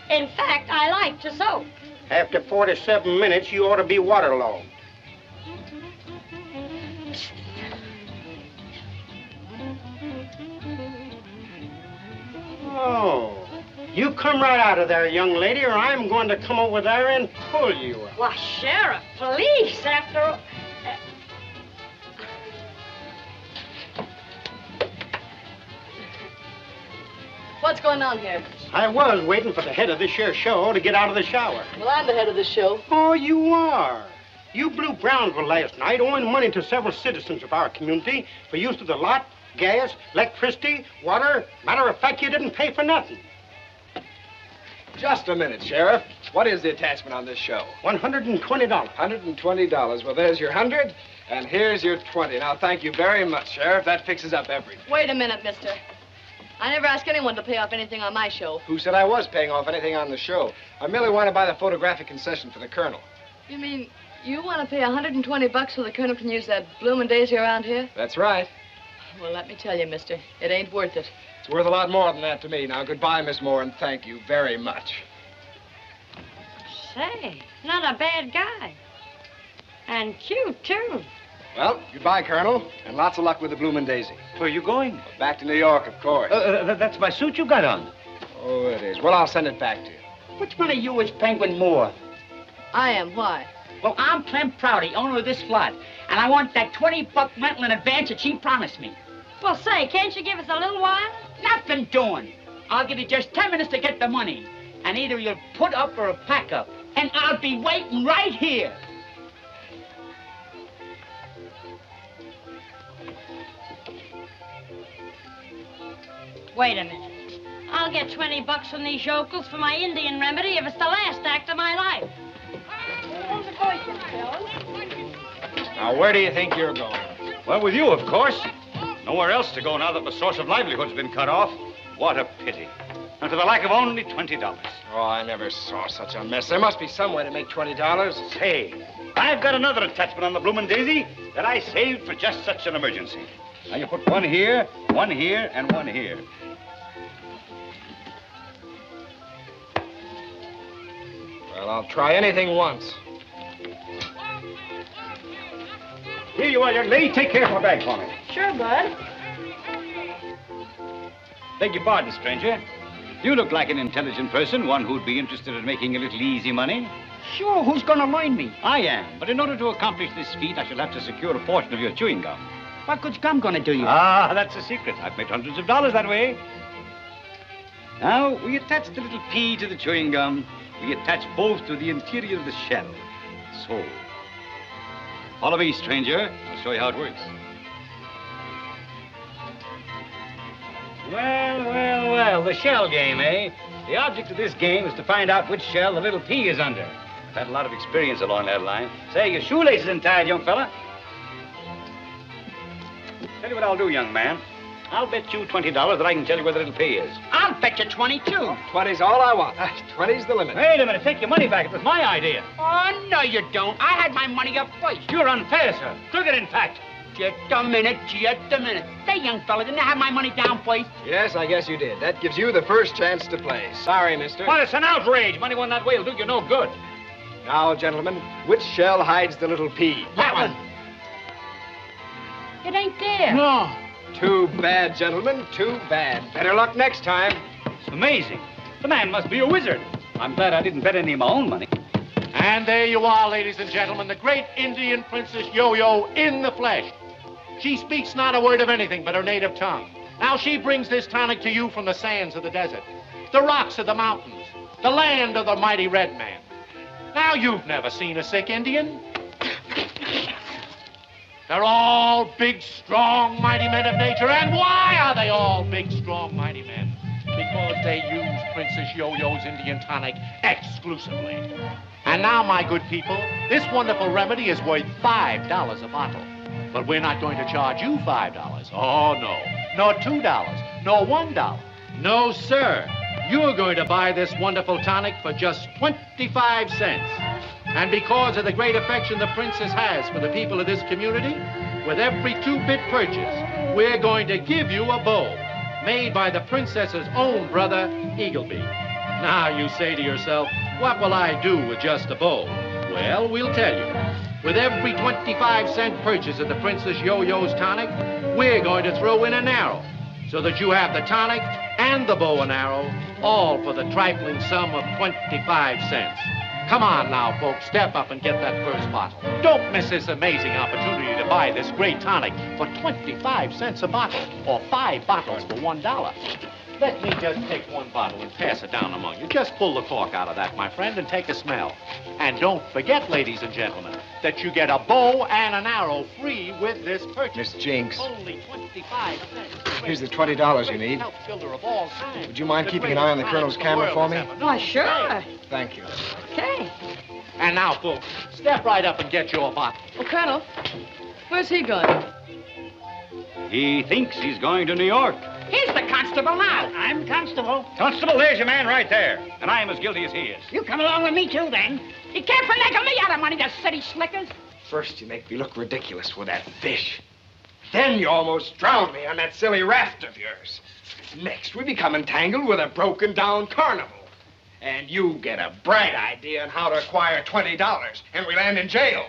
In fact, I like to soak. After 47 minutes, you ought to be waterlogged. Oh, you come right out of there, young lady, or I'm going to come over there and pull you up. Why, Sheriff, police, after all. What's going on here? I was waiting for the head of this here show to get out of the shower. Well, I'm the head of the show. Oh, you are. You blew Brownsville last night, owing money to several citizens of our community for use of the lot, gas, electricity, water. Matter of fact, you didn't pay for nothing. Just a minute, Sheriff. What is the attachment on this show? $120. $120. Well, there's your 100, and here's your 20. Now, thank you very much, Sheriff. That fixes up everything. Wait a minute, mister. I never asked anyone to pay off anything on my show. Who said I was paying off anything on the show? I merely want to buy the photographic concession for the Colonel. You mean you want to pay $120 so the Colonel can use that bloomin' daisy around here? That's right. Well, let me tell you, mister, it ain't worth it. It's worth a lot more than that to me. Now, goodbye, Miss Moore, and thank you very much. Say, not a bad guy. And cute, too. Well, goodbye, Colonel, and lots of luck with the bloomin' daisy. Where are you going? Back to New York, of course. That's my suit you got on. Oh, it is. Well, I'll send it back to you. Which one of you is Penguin Moore? I am. Why? Well, I'm Clem Prouty, owner of this lot, and I want that $20 rental in advance that she promised me. Well, say, can't you give us a little while? Nothing doing. I'll give you just 10 minutes to get the money, and either you'll put up or pack up, and I'll be waiting right here. Wait a minute. I'll get $20 from these yokels for my Indian remedy if it's the last act of my life. Now, where do you think you're going? Well, with you, of course. Nowhere else to go now that my source of livelihood's been cut off. What a pity. And for the lack of only $20. Oh, I never saw such a mess. There must be some way to make $20. Say, I've got another attachment on the bloomin' daisy that I saved for just such an emergency. Now, you put one here, and one here. Well, I'll try anything once. Here you are, young lady. Take care of my bag for me. Sure, Bud. Beg your pardon, stranger. You look like an intelligent person, one who'd be interested in making a little easy money. Sure, who's gonna learn me? I am, but in order to accomplish this feat, I shall have to secure a portion of your chewing gum. What good's gum gonna do you? Ah, that's a secret. I've made hundreds of dollars that way. Now, we attach the little pea to the chewing gum. We attach both to the interior of the shell. So. Follow me, stranger. I'll show you how it works. Well, the shell game, eh? The object of this game is to find out which shell the little pea is under. I've had a lot of experience along that line. Say, your shoelaces untied, young fella. Tell you what I'll do, young man. I'll bet you $20 that I can tell you where the little pea is. I'll bet you 22. 20's all I want. 20's the limit. Wait a minute. Take your money back. It was my idea. Oh, no, you don't. I had my money up first. You're unfair, sir. Crooked, in fact. Just a minute. That young fella, didn't I have my money down first? Yes, I guess you did. That gives you the first chance to play. Sorry, mister. Well, it's an outrage. Money won that way will do you no good. Now, gentlemen, which shell hides the little pea? That one. It ain't there. No. Too bad, gentlemen. Too bad. Better luck next time. It's amazing. The man must be a wizard. I'm glad I didn't bet any of my own money. And there you are, ladies and gentlemen, the great Indian Princess Yo-Yo in the flesh. She speaks not a word of anything but her native tongue. Now she brings this tonic to you from the sands of the desert, the rocks of the mountains, the land of the mighty red man. Now you've never seen a sick Indian. They're all big, strong, mighty men of nature. And why are they all big, strong, mighty men? Because they use Princess Yo-Yo's Indian tonic exclusively. And now, my good people, this wonderful remedy is worth $5 a bottle. But we're not going to charge you $5. Oh, no. Nor $2. Nor $1. No, sir. You're going to buy this wonderful tonic for just 25 cents. And because of the great affection the princess has for the people of this community, with every 2-bit purchase, we're going to give you a bow made by the princess's own brother, Eagleby. Now you say to yourself, what will I do with just a bow? Well, we'll tell you. With every 25-cent purchase of the Princess Yo-Yo's tonic, we're going to throw in an arrow so that you have the tonic and the bow and arrow, all for the trifling sum of 25 cents. Come on now, folks, step up and get that first bottle. Don't miss this amazing opportunity to buy this great tonic for 25 cents a bottle, or 5 bottles for $1. Let me just take one bottle and pass it down among you. Just pull the cork out of that, my friend, and take a smell. And don't forget, ladies and gentlemen, that you get a bow and an arrow free with this purchase. Miss Jinx. Only 25 cents. Here's the $20 you need. Would you mind keeping an eye on the Colonel's camera for me? Why, sure. Thank you. Okay. And now, folks, step right up and get your bottle. Oh, Colonel, where's he going? He thinks he's going to New York. He's the constable now. I'm constable. Constable, there's your man right there. And I am as guilty as he is. You come along with me, too, then. You can't finagle me out of money, the city slickers. First, you make me look ridiculous with that fish. Then you almost drown me on that silly raft of yours. Next, we become entangled with a broken-down carnival. And you get a bright idea on how to acquire $20, and we land in jail.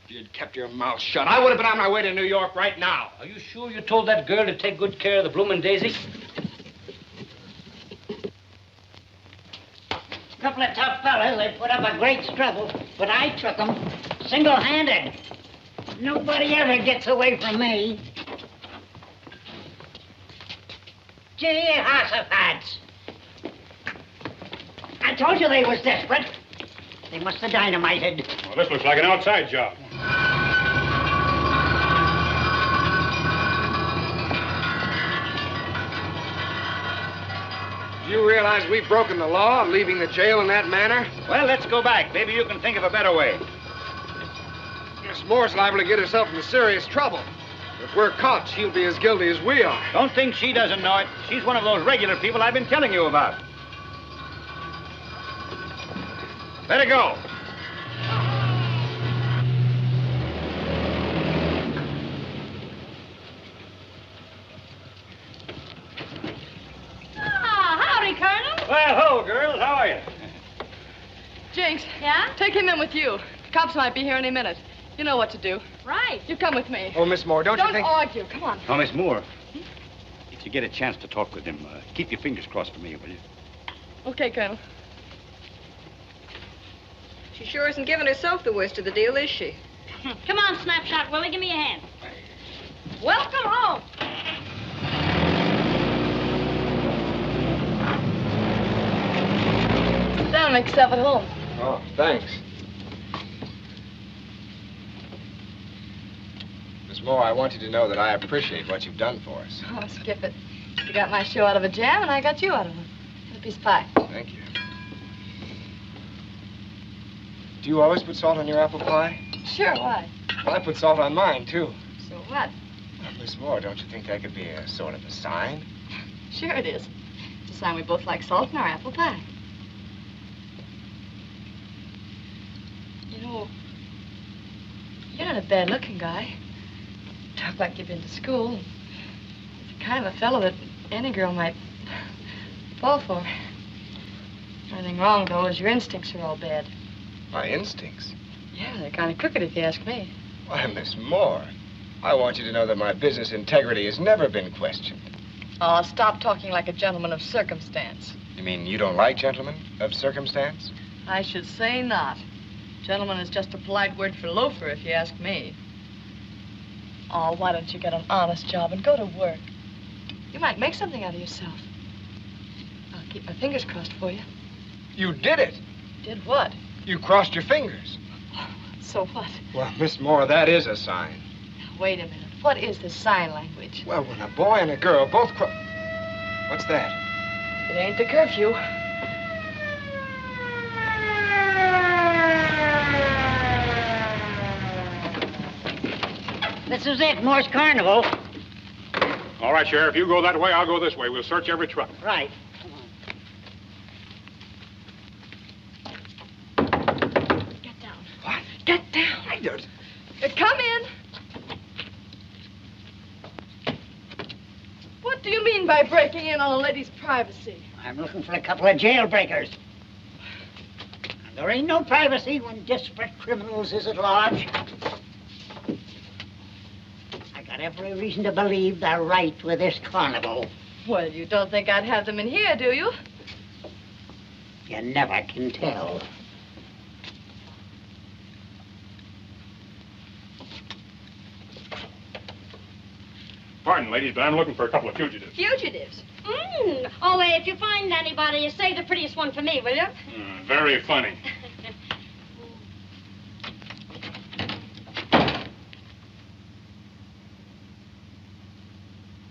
If you'd kept your mouth shut, I would have been on my way to New York right now. Are you sure you told that girl to take good care of the bloomin' daisy? Couple of tough fellas, they put up a great struggle, but I took them single-handed. Nobody ever gets away from me. Gee, Hossifats. I told you they was desperate. They must have dynamited. Well, this looks like an outside job. Do you realize we've broken the law, leaving the jail in that manner? Well, let's go back. Maybe you can think of a better way. Miss Moore's liable to get herself into serious trouble. If we're caught, she'll be as guilty as we are. Don't think she doesn't know it. She's one of those regular people I've been telling you about. Let her go. Howdy, Colonel. Well, hello, girls. How are you? Jinx. Yeah? Take him in with you. The cops might be here any minute. You know what to do. Right. You come with me. Oh, Miss Moore, don't you think... Don't argue. Come on. Oh, Miss Moore, if you get a chance to talk with him, keep your fingers crossed for me, will you? Okay, Colonel. She sure isn't giving herself the worst of the deal, is she? Come on, Snapshot Willie, give me a hand. Welcome home. Sit down and make yourself at home. Oh, thanks. Miss Moore, I want you to know that I appreciate what you've done for us. Oh, skip it. You got my show out of a jam, and I got you out of one. Get a piece of pie. Thank you. Do you always put salt on your apple pie? Sure, why? Well, I put salt on mine, too. So what? Miss Moore, don't you think that could be a sort of a sign? Sure it is. It's a sign we both like salt in our apple pie. You know, you're not a bad-looking guy. Talk like you've been to school. You're the kind of a fellow that any girl might fall for. Everything wrong, though, is your instincts are all bad. My instincts? Yeah, they're kind of crooked if you ask me. Why, Miss Moore, I want you to know that my business integrity has never been questioned. Oh, stop talking like a gentleman of circumstance. You mean you don't like gentlemen of circumstance? I should say not. Gentleman is just a polite word for loafer, if you ask me. Oh, why don't you get an honest job and go to work? You might make something out of yourself. I'll keep my fingers crossed for you. You did it. Did what? You crossed your fingers. So what? Well, Miss Moore, that is a sign. Now, wait a minute. What is this sign language? Well, when a boy and a girl both What's that? It ain't the curfew. This is it, Moore's Carnival. All right, Sheriff, you go that way, I'll go this way. We'll search every truck. Right. Get down. What? Get down. I don't. Come in. What do you mean by breaking in on a lady's privacy? I'm looking for a couple of jailbreakers. There ain't no privacy when desperate criminals is at large. I got every reason to believe they're right with this carnival. Well, you don't think I'd have them in here, do you? You never can tell. Pardon, ladies, but I'm looking for a couple of fugitives. Fugitives? Oh, if you find anybody, you save the prettiest one for me, will you? Very funny.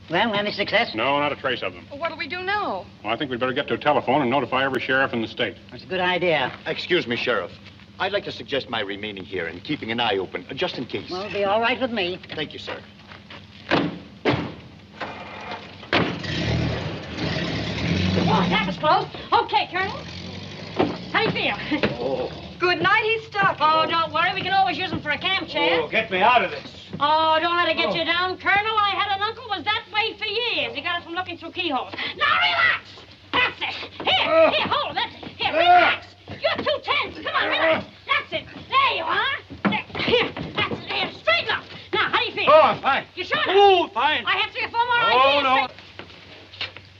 Well, any success? No, not a trace of them. Well, what do we do now? Well, I think we'd better get to a telephone and notify every sheriff in the state. That's a good idea. Excuse me, Sheriff. I'd like to suggest my remaining here and keeping an eye open, just in case. Well, it'll be all right with me. Thank you, sir. Oh, that was close. Okay, Colonel. How do you feel? Oh. Good night, he's stuck. Oh, don't worry. We can always use him for a camp chair. Oh, get me out of this. Oh, don't let it get you down, Colonel. I had an uncle was that way for years. He got it from looking through keyholes. Now, relax. That's it. Here, hold it. That's it. Here, relax. You're too tense. Come on, relax. That's it. There you are. There. Here, that's it. Here, straighten up. Now, how do you feel? Oh, I'm fine. You sure? Oh, fine. I have 3 or 4 more Oh, ideas.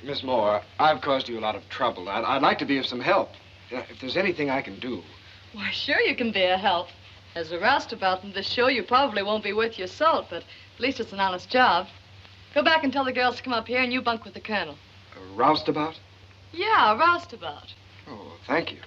no. Miss Moore, I've caused you a lot of trouble. I'd like to be of some help. If there's anything I can do. Why, sure you can be a help. As a roustabout in this show, you probably won't be worth your salt, but at least it's an honest job. Go back and tell the girls to come up here and you bunk with the colonel. A roustabout? Yeah, a roustabout. Oh, thank you.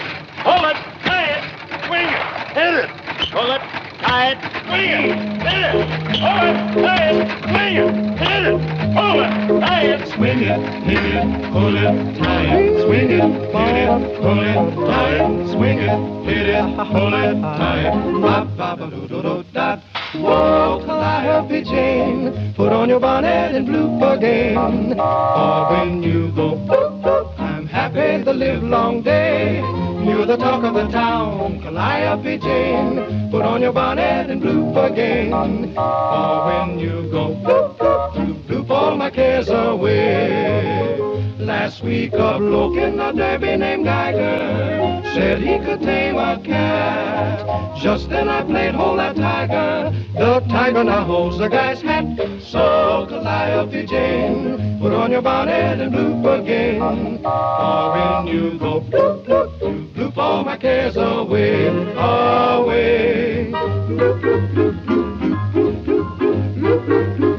Hold it, tie it, swing it, hit it. Hold it, tie it, swing it, hit it. Hold it, tie it, swing it, hit it. Hold it, tie it, swing it, hit it. Hold it, tie it, swing it, hit it. Hold it, tie it, swing it, hit it. Hold it, tie it. Bop, bop, a doo doo doo da. Whoa, Calliope Jane, put on your bonnet and bloop again. Or when you go bloop, bloop, I'm happy the live long day. You're the talk of the town, Calliope Jane. Put on your bonnet and bloop again. Or when you go bloop, bloop, bloop, bloop all my cares away. Last week a bloke in the Derby named Geiger said he could tame a cat. Just then I played Hold That Tiger. The tiger now holds the guy's hat. So Calliope Jane, put on your bonnet and bloop again. Or when you go bloop, bloop, bloop, bloop all my cares away, away. Bloop, bloop, bloop, bloop, bloop, bloop, bloop, bloop,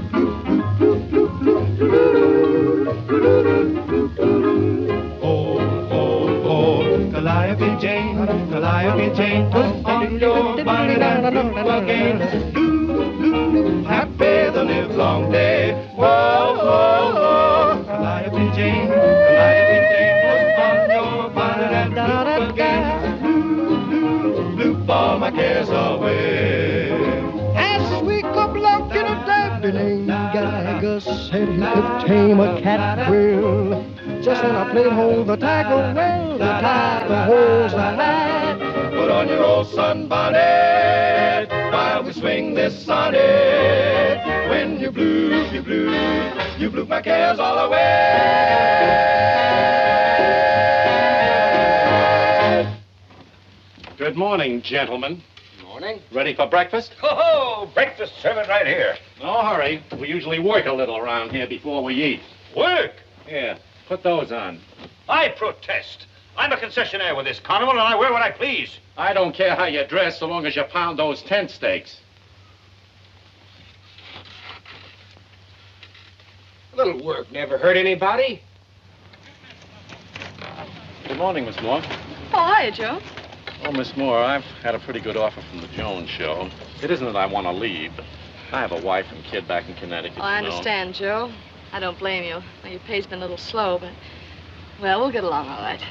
Calliope Jane, Calliope Jane, put on your bonnet and bloop again. Happy the live long day. Whoa, whoa, whoa. Calliope Jane, Calliope Jane, put on your bonnet and bloop again. Bloop all my cares away. Last week a bloke in a Derby named Geiger said he could tame a cat well. Just when I played Hold the Tiger, well, the tiger holds the hat. Put on your old sunbonnet while we swing this sonnet. When you bloop, you bloop, you bloop my cares all away. Good morning, gentlemen. Morning. Ready for breakfast? Oh, breakfast serving right here. No hurry. We usually work a little around here before we eat. Work? Yeah, put those on. I protest. I'm a concessionaire with this carnival, and I wear what I please. I don't care how you dress so long as you pound those tent steaks. A little work never hurt anybody. Good morning, Miss Moore. Oh, hiya, Joe. Oh, Miss Moore, I've had a pretty good offer from the Jones show. It isn't that I want to leave, but I have a wife and kid back in Connecticut. Oh, I you know. understand, Joe. I don't blame you. Well, your pay's been a little slow, but, well, we'll get along all right.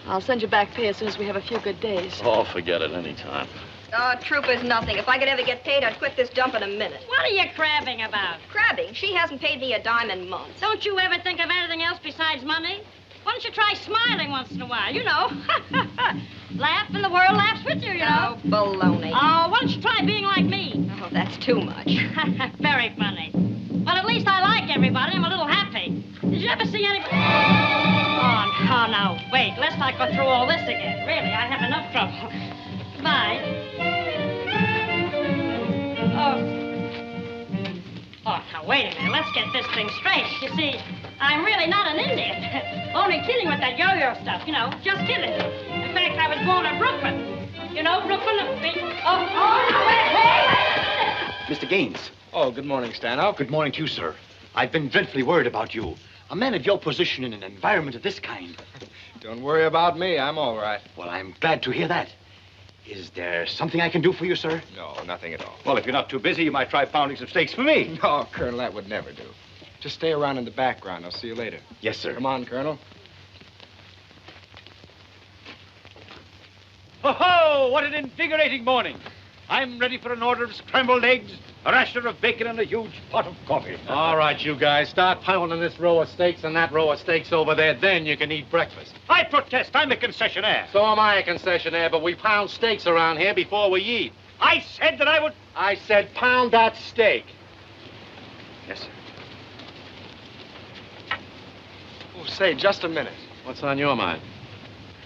I'll send you back pay as soon as we have a few good days. Oh, forget it anytime. Oh, troop is nothing. If I could ever get paid, I'd quit this dump in a minute. What are you crabbing about? Crabbing? She hasn't paid me a dime in months. Don't you ever think of anything else besides money? Why don't you try smiling once in a while, you know? Laugh and the world laughs with you, you know. Oh, baloney. Oh, why don't you try being like me? Oh, that's too much. Very funny. Well, at least I like everybody. I'm a little happy. Did you ever see anybody? Oh, no. Wait, let's not go through all this again. Really, I have enough trouble. Goodbye. Oh, now, wait a minute. Let's get this thing straight. You see, I'm really not an Indian. Only kidding with that yo-yo stuff, you know. Just kidding. In fact, I was born in Brooklyn. You know, Brooklyn, no, wait, hey! Mr. Gaines. Oh, good morning, Standoff. Good morning to you, sir. I've been dreadfully worried about you. A man of your position in an environment of this kind. Don't worry about me. I'm all right. Well, I'm glad to hear that. Is there something I can do for you, sir? No, nothing at all. Well, if you're not too busy, you might try pounding some steaks for me. No, Colonel, that would never do. Just stay around in the background. I'll see you later. Yes, sir. Come on, Colonel. Ho-ho! What an invigorating morning. I'm ready for an order of scrambled eggs, a rasher of bacon, and a huge pot of coffee. All right, you guys, start pounding this row of steaks and that row of steaks over there. Then you can eat breakfast. I protest. I'm a concessionaire. So am I a concessionaire, but we pound steaks around here before we eat. I said that I would... I said pound that steak. Yes, sir. Oh, say, just a minute. What's on your mind?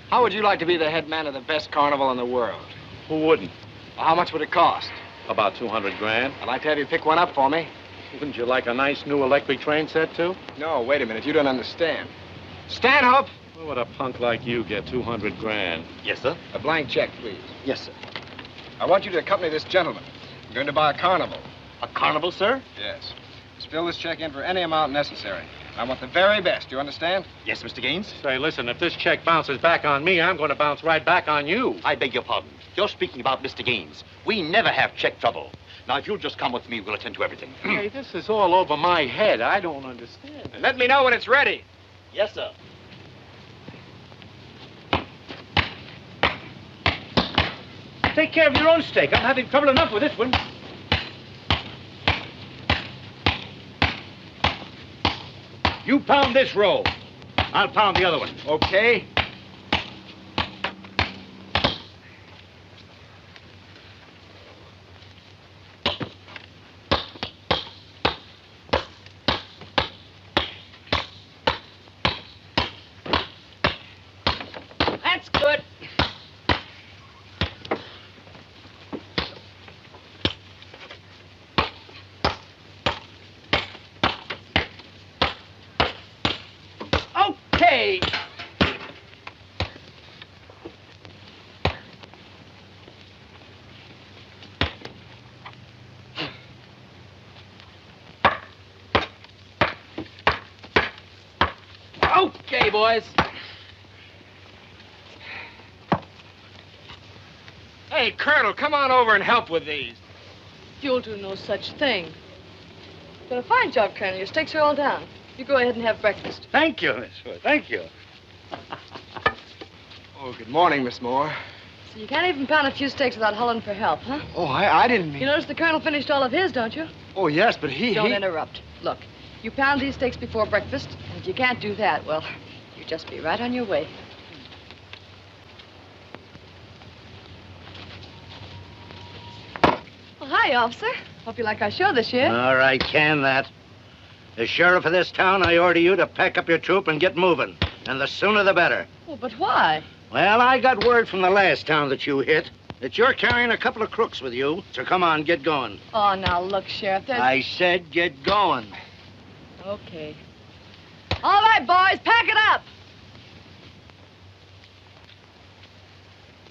How would you like to be the head man of the best carnival in the world? Who wouldn't? Well, how much would it cost? About 200 grand. I'd like to have you pick one up for me. Wouldn't you like a nice new electric train set, too? No, wait a minute. You don't understand. Stanhope! Where would a punk like you get 200 grand? Yes, sir. A blank check, please. Yes, sir. I want you to accompany this gentleman. I'm going to buy a carnival. A carnival, sir? Yes. Just fill this check in for any amount necessary. I want the very best. You understand? Yes, Mr. Gaines. Say, listen, if this check bounces back on me, I'm going to bounce right back on you. I beg your pardon. You're speaking about Mr. Gaines. We never have check trouble. Now, if you'll just come with me, we'll attend to everything. Hey, this is all over my head. I don't understand. Let me know when it's ready. Yes, sir. Take care of your own steak. I'm having trouble enough with this one. You pound this row. I'll pound the other one. Okay. That's good. Okay. Okay, boys. Hey, Colonel, come on over and help with these. You'll do no such thing. But a fine job, Colonel. Your steaks are all down. You go ahead and have breakfast. Thank you, Miss Wood. Thank you. Oh, good morning, Miss Moore. So you can't even pound a few steaks without hollering for help, huh? Oh, I didn't mean... You notice the Colonel finished all of his, don't you? Oh, yes, but Don't interrupt. Look, you pound these steaks before breakfast, and if you can't do that, well, you just be right on your way. Well, hi, officer. Hope you like our show this year. All right, can that. As sheriff of this town, I order you to pack up your troop and get moving. And the sooner the better. Well, but why? Well, I got word from the last town that you hit that you're carrying a couple of crooks with you. So come on, get going. Oh, now, look, Sheriff, there's... I said get going. Okay. All right, boys, pack it up.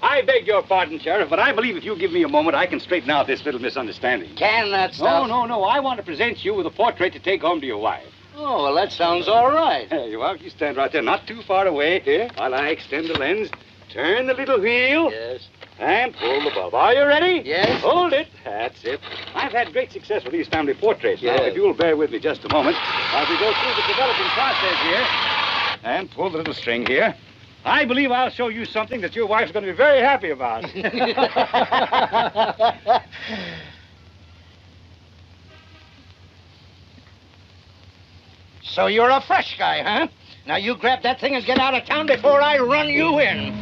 I beg your pardon, Sheriff, but I believe if you give me a moment, I can straighten out this little misunderstanding. Can that stuff? No. I want to present you with a portrait to take home to your wife. Oh, well, that sounds all right. There you are. You stand right there, not too far away. Here, while I extend the lens. Turn the little wheel. Yes. And pull the bulb. Are you ready? Yes. Hold it. That's it. I've had great success with these family portraits. Now, Yes. if you'll bear with me just a moment, as we go through the developing process here, and pull the little string here, I believe I'll show you something that your wife's going to be very happy about. So you're a fresh guy, huh? Now you grab that thing and get out of town before I run you in.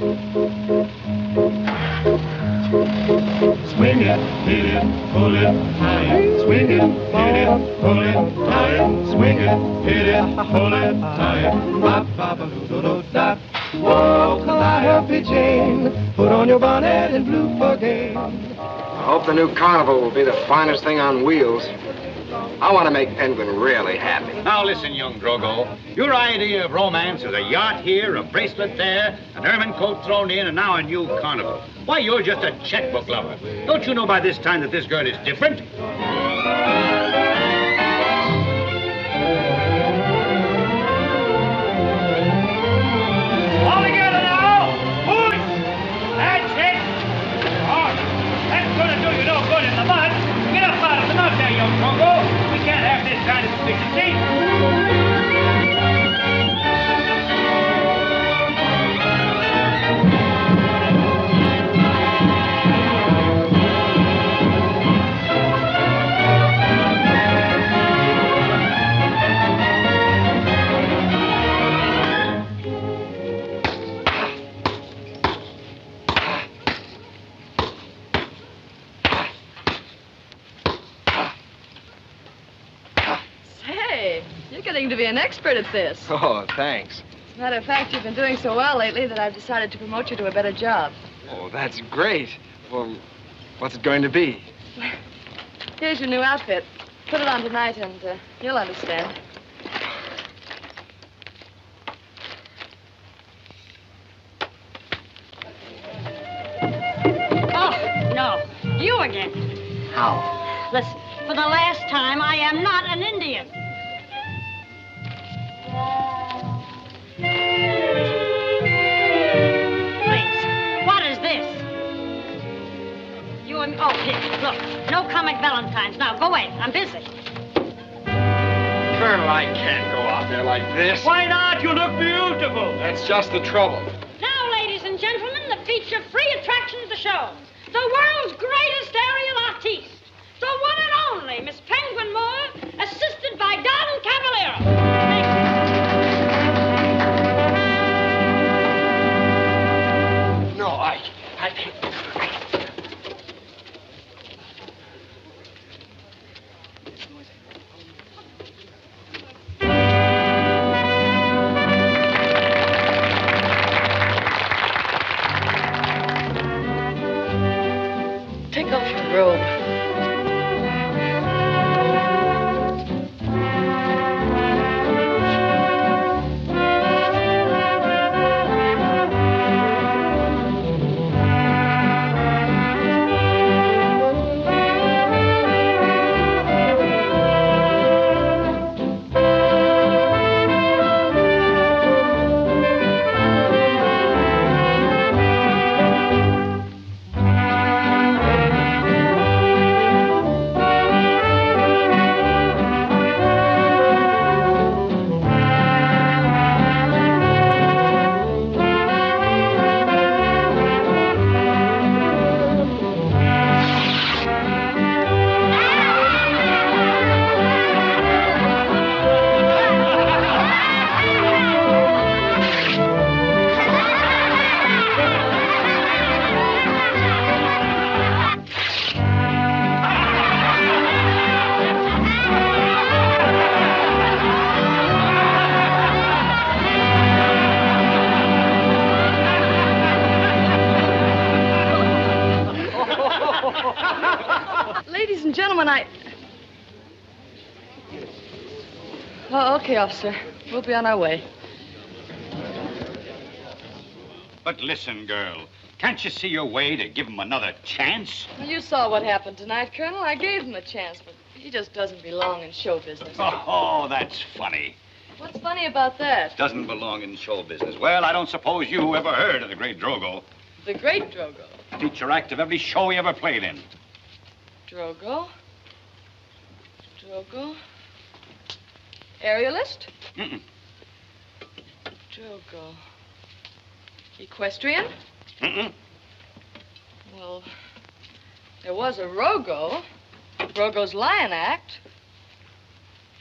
Swing it, hit it, pull it, tie. Swing it, hit it, pull it, tie. Swing it, hit it, pull it, tie. Bop, bop, a doo doo da. Walk, my happy Jane. Put on your bonnet and blue for game. I hope the new carnival will be the finest thing on wheels. I want to make Penguin really happy. Now listen, young Drogo. Your idea of romance is a yacht here, a bracelet there, an ermine coat thrown in, and now a new carnival. Why, you're just a checkbook lover. Don't you know by this time that this girl is different? All together now! Push! That's it! Oh, that's gonna do you no good in the mud. Get up out of the mud there, young Drogo. We can't have this kind of efficiency. Hey, you're getting to be an expert at this. Oh, thanks. As a matter of fact, you've been doing so well lately that I've decided to promote you to a better job. Oh, that's great. Well, what's it going to be? Here's your new outfit. Put it on tonight and you'll understand. Oh, no. You again. How? Listen, for the last time, I am not an Indian. Please, what is this? You and... Oh, here, look. No comic valentines. Now, go away. I'm busy. Colonel, I can't go out there like this. Why not? You look beautiful. That's just the trouble. Now, ladies and gentlemen, the feature free attraction of the show. The world's greatest aerial artiste. The one and only Miss Penguin Moore, assisted by Don Cavallero. No, I can't. Take off your robe. Ladies and gentlemen, Oh, okay, officer. We'll be on our way. But listen, girl. Can't you see your way to give him another chance? Well, you saw what happened tonight, Colonel. I gave him a chance, but he just doesn't belong in show business. Oh, that's funny. What's funny about that? Doesn't belong in show business. Well, I don't suppose you ever heard of the great Drogo. The great Drogo. Feature act of every show he ever played in. Drogo? Drogo? Aerialist? Mm-mm. Drogo. Equestrian? Mm-mm. Well, there was a Rogo. Drogo's Lion Act.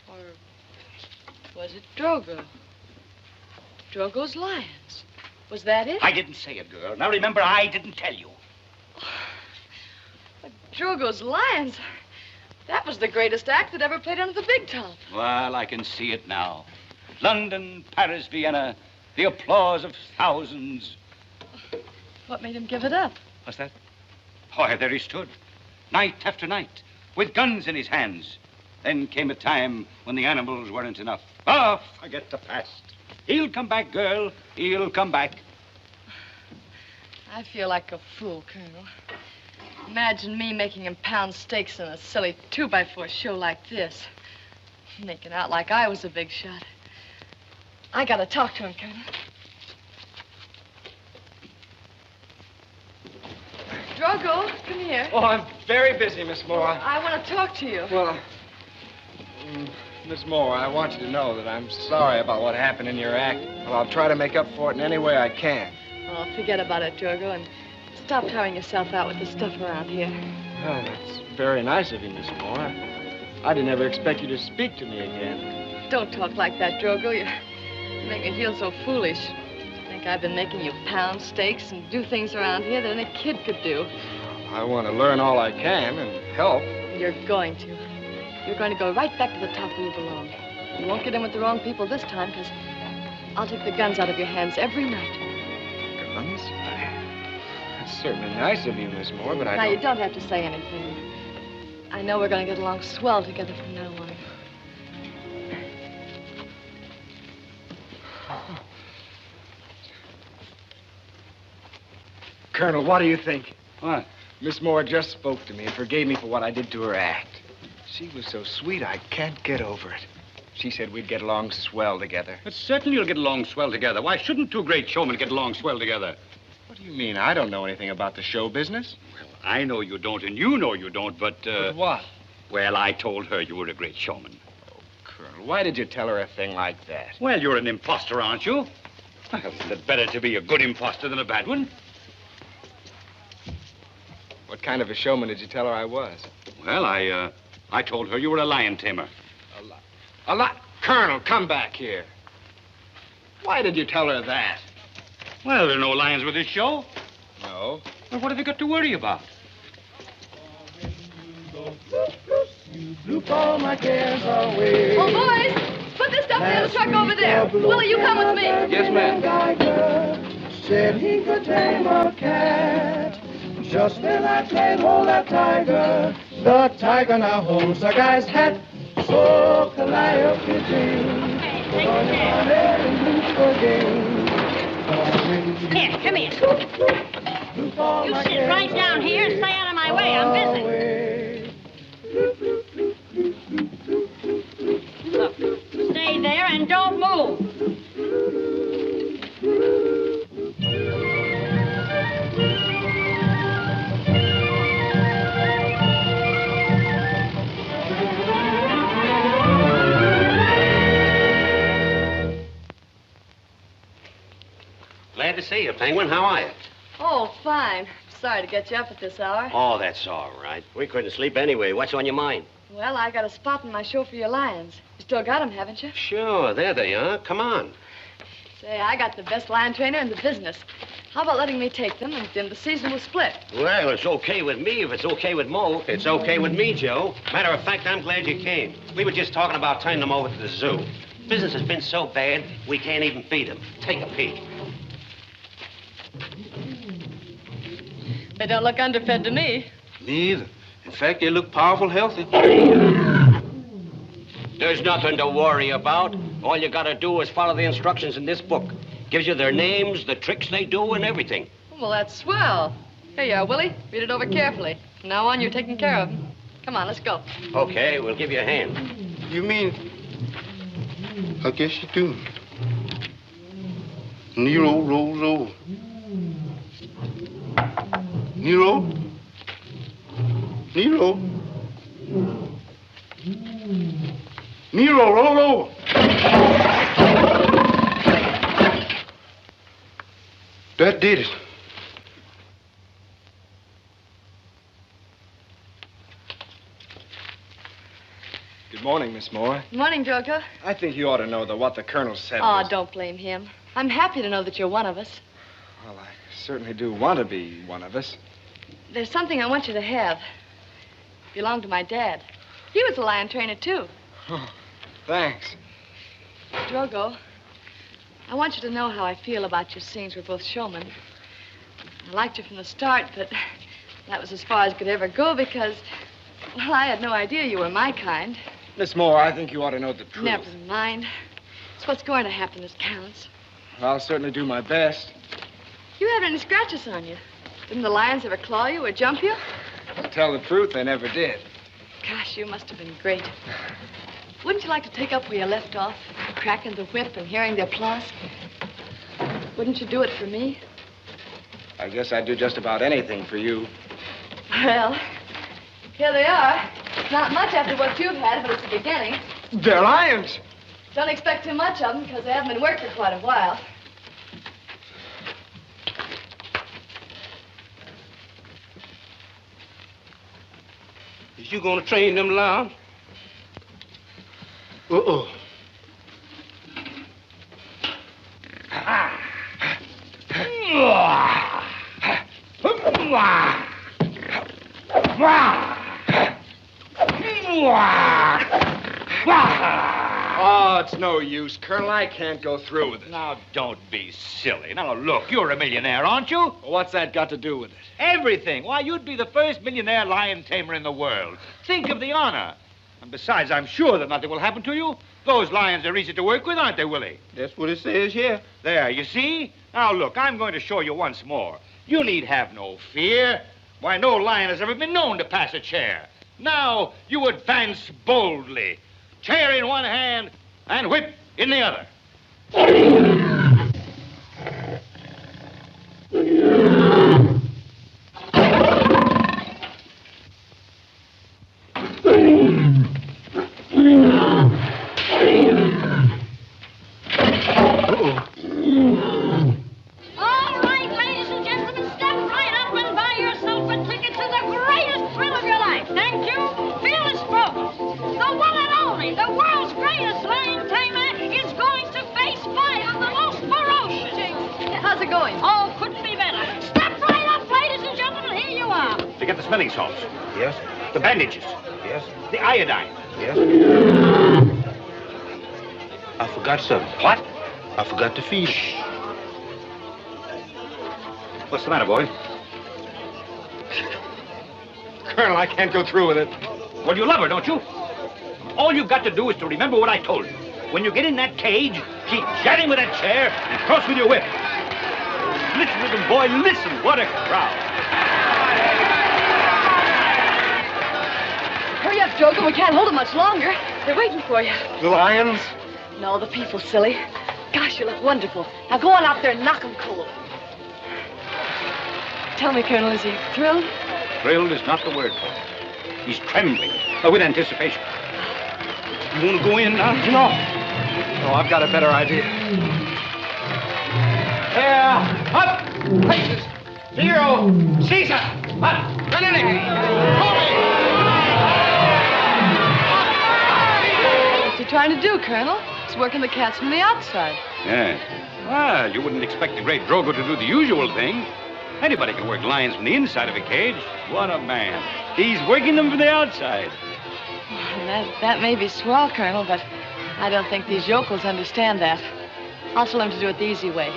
Or was it Drogo? Drogo's Lions. Was that it? I didn't say it, girl. Now remember, I didn't tell you. But Drogo's Lions. That was the greatest act that ever played under the big top. Well, I can see it now. London, Paris, Vienna, the applause of thousands. What made him give it up? What's that? Why, there he stood, night after night, with guns in his hands. Then came a time when the animals weren't enough. Oh, forget the past. He'll come back, girl. He'll come back. I feel like a fool, Colonel. Imagine me making him pound steaks in a silly 2x4 show like this. Making out like I was a big shot. I gotta talk to him, Colonel. Drogo, come here. Oh, I'm very busy, Miss Moore. I want to talk to you. Well, Miss Moore, I want you to know that I'm sorry about what happened in your act. Well, I'll try to make up for it in any way I can. Oh, forget about it, Drogo, and stop tiring yourself out with the stuff around here. Well, that's very nice of you, Miss Moore. I didn't ever expect you to speak to me again. Don't talk like that, Drogo. You make me feel so foolish. Think I've been making you pound steaks and do things around here that any kid could do. I want to learn all I can and help. You're going to. You're going to go right back to the top where you belong. You won't get in with the wrong people this time, because I'll take the guns out of your hands every night. Guns? That's certainly nice of you, Miss Moore, but Now, you don't have to say anything. I know we're going to get along swell together from now on. Colonel, what do you think? What? Miss Moore just spoke to me and forgave me for what I did to her act. She was so sweet, I can't get over it. She said we'd get along swell together. But certainly you'll get along swell together. Why shouldn't two great showmen get along swell together? What do you mean? I don't know anything about the show business. Well, I know you don't, and you know you don't, but... But what? Well, I told her you were a great showman. Oh, Colonel, why did you tell her a thing like that? Well, you're an imposter, aren't you? Well, isn't it better to be a good imposter than a bad one? What kind of a showman did you tell her I was? Well, I told her you were a lion tamer. A lot? Colonel, come back here. Why did you tell her that? Well, there are no lions with this show. No. Well, what have you got to worry about? All my cares away. Oh, boys, put this stuff in the truck over there. Willie, you come with me. Yes, ma'am. Said he could tame a cat. Just then I played Hold That Tiger. The tiger now holds the guy's hat. So Calliope Jane. Here, come here. You sit right down here and stay out of my way. I'm busy. Look, stay there and don't move. Glad to see you, Penguin. How are you? Oh, fine. Sorry to get you up at this hour. Oh, that's all right. We couldn't sleep anyway. What's on your mind? Well, I got a spot in my show for your lions. You still got them, haven't you? Sure, there they are. Come on. Say, I got the best lion trainer in the business. How about letting me take them, and then the season will split? Well, it's okay with me if it's okay with Mo. It's okay with me, Joe. Matter of fact, I'm glad you came. We were just talking about turning them over to the zoo. Business has been so bad, we can't even feed them. Take a peek. They don't look underfed to me. Me either. In fact, they look powerful healthy. There's nothing to worry about. All you gotta do is follow the instructions in this book. Gives you their names, the tricks they do, and everything. Well, that's swell. Here you are, Willie. Read it over carefully. From now on, you're taking care of them. Come on, let's go. Okay, we'll give you a hand. You mean I guess you do. Nero rolls over. Nero? Nero? Nero, roll over. That did it. Good morning, Miss Moore. Morning, Drogo. I think you ought to know that what the colonel said Oh, was... don't blame him. I'm happy to know that you're one of us. Well, I certainly do want to be one of us. There's something I want you to have. It belonged to my dad. He was a lion trainer, too. Oh, thanks. Drogo, I want you to know how I feel about your scenes. We're both showmen. I liked you from the start, but that was as far as could ever go because, well, I had no idea you were my kind. Miss Moore, I think you ought to know the truth. Never mind. It's what's going to happen that counts. I'll certainly do my best. You haven't any scratches on you. Didn't the lions ever claw you or jump you? To tell the truth, they never did. Gosh, you must have been great. Wouldn't you like to take up where you left off? Cracking the whip and hearing the applause? Wouldn't you do it for me? I guess I'd do just about anything for you. Well, here they are. Not much after what you've had, but it's the beginning. They're lions. Don't expect too much of them because they haven't been worked for quite a while. Is you gonna train them lions? Uh-oh. Oh, it's no use, Colonel. I can't go through with it. Now, don't be silly. Now, look, you're a millionaire, aren't you? What's that got to do with it? Everything. Why, you'd be the first millionaire lion tamer in the world. Think of the honor. And besides, I'm sure that nothing will happen to you. Those lions are easy to work with, aren't they, Willie? That's what it says here. There, you see? Now, look, I'm going to show you once more. You need have no fear. Why, no lion has ever been known to pass a chair. Now, you advance boldly. Chair in one hand and whip in the other. All right, ladies and gentlemen, step right up and buy yourself a ticket to the greatest thrill of your life. Thank you. Fearless Drogo, the one and only, the world's greatest lion tamer, is going to face 5 of the most ferocious. How's it going? Oh, couldn't be better. Step right up, ladies and gentlemen. Here you are. To get the smelling salts. Yes. The bandages. Yes. The iodine. Yes. I forgot something. What? I forgot to feed him. What's the matter, boy? Colonel, I can't go through with it. Well, you love her, don't you? All you've got to do is to remember what I told you. When you get in that cage, keep jabbing with that chair and cross with your whip. Listen to them, boy, listen. What a crowd. Hurry up, Drogo. We can't hold them much longer. They're waiting for you. The lions? No, the people, silly. Gosh, you look wonderful. Now go on out there and knock them cold. Tell me, Colonel, is he thrilled? Thrilled is not the word for it. He's trembling with anticipation. You want to go in now? No. Oh, I've got a better idea. There, up, places, 0, Caesar, up, What's he trying to do, Colonel? He's working the cats from the outside. Yeah. Well, you wouldn't expect the great Drogo to do the usual thing. Anybody can work lions from the inside of a cage. What a man. He's working them from the outside. Well, that may be swell, Colonel, but I don't think these yokels understand that. I'll tell them to do it the easy way.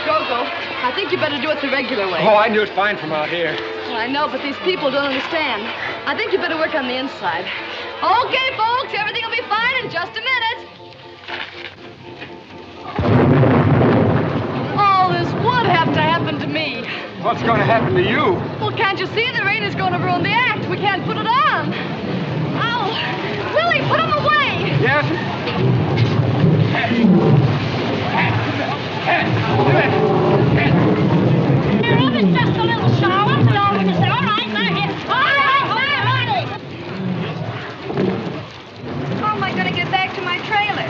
Drogo, I think you better do it the regular way. Oh, I knew it fine from out here. Well, I know, but these people don't understand. I think you better work on the inside. Okay, folks, everything will be fine in just a minute. All this would have to happen to me. What's going to happen to you? Well, can't you see the rain is going to ruin the act? We can't put it on. Hurry, put him away! Yes? Now, it's just a little shower. We all witness it. All right, now here. All right, now, honey. How am I going to get back to my trailer?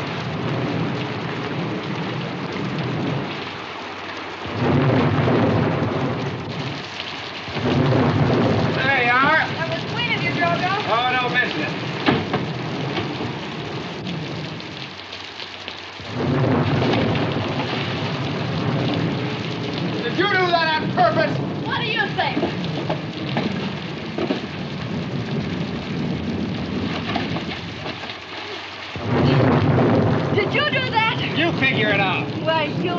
There you are. That was sweet of you, Drogo. Oh, no business. Did you do that on purpose? What do you think? Did you do that? You figure it out. Why, you...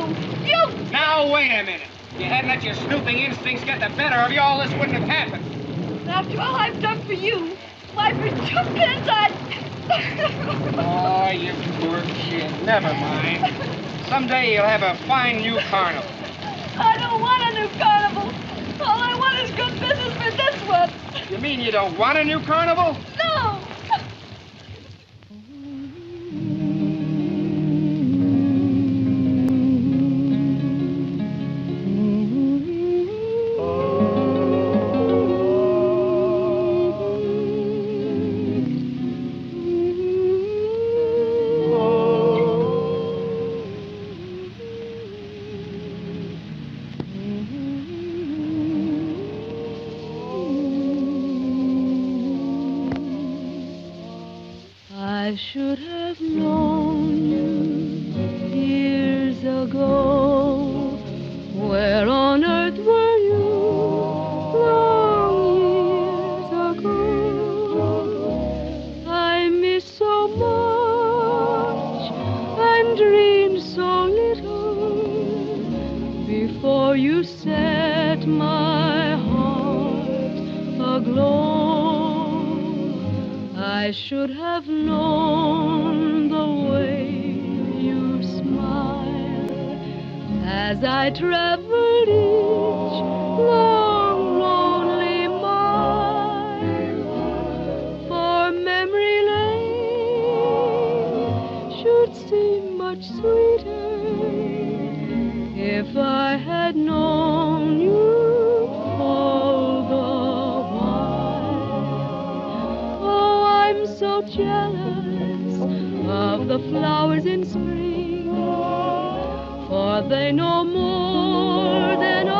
Now, wait a minute. If you hadn't let your snooping instincts get the better of you, all this wouldn't have happened. After all I've done for you, why, for 2 minutes I... Oh, you poor kid. Never mind. Someday you'll have a fine new carnival. I don't want a new carnival. All I want is good business for this one. You mean you don't want a new carnival? No. I should have known you years ago. Where on earth were you long years ago? I miss so much and dreamed so little before you set my heart aglow. I should have known the way you smile as I traveled each long, lonely mile. For memory lane should seem much sweeter if I had known you all the I'm so jealous of the flowers in spring, for they know more than I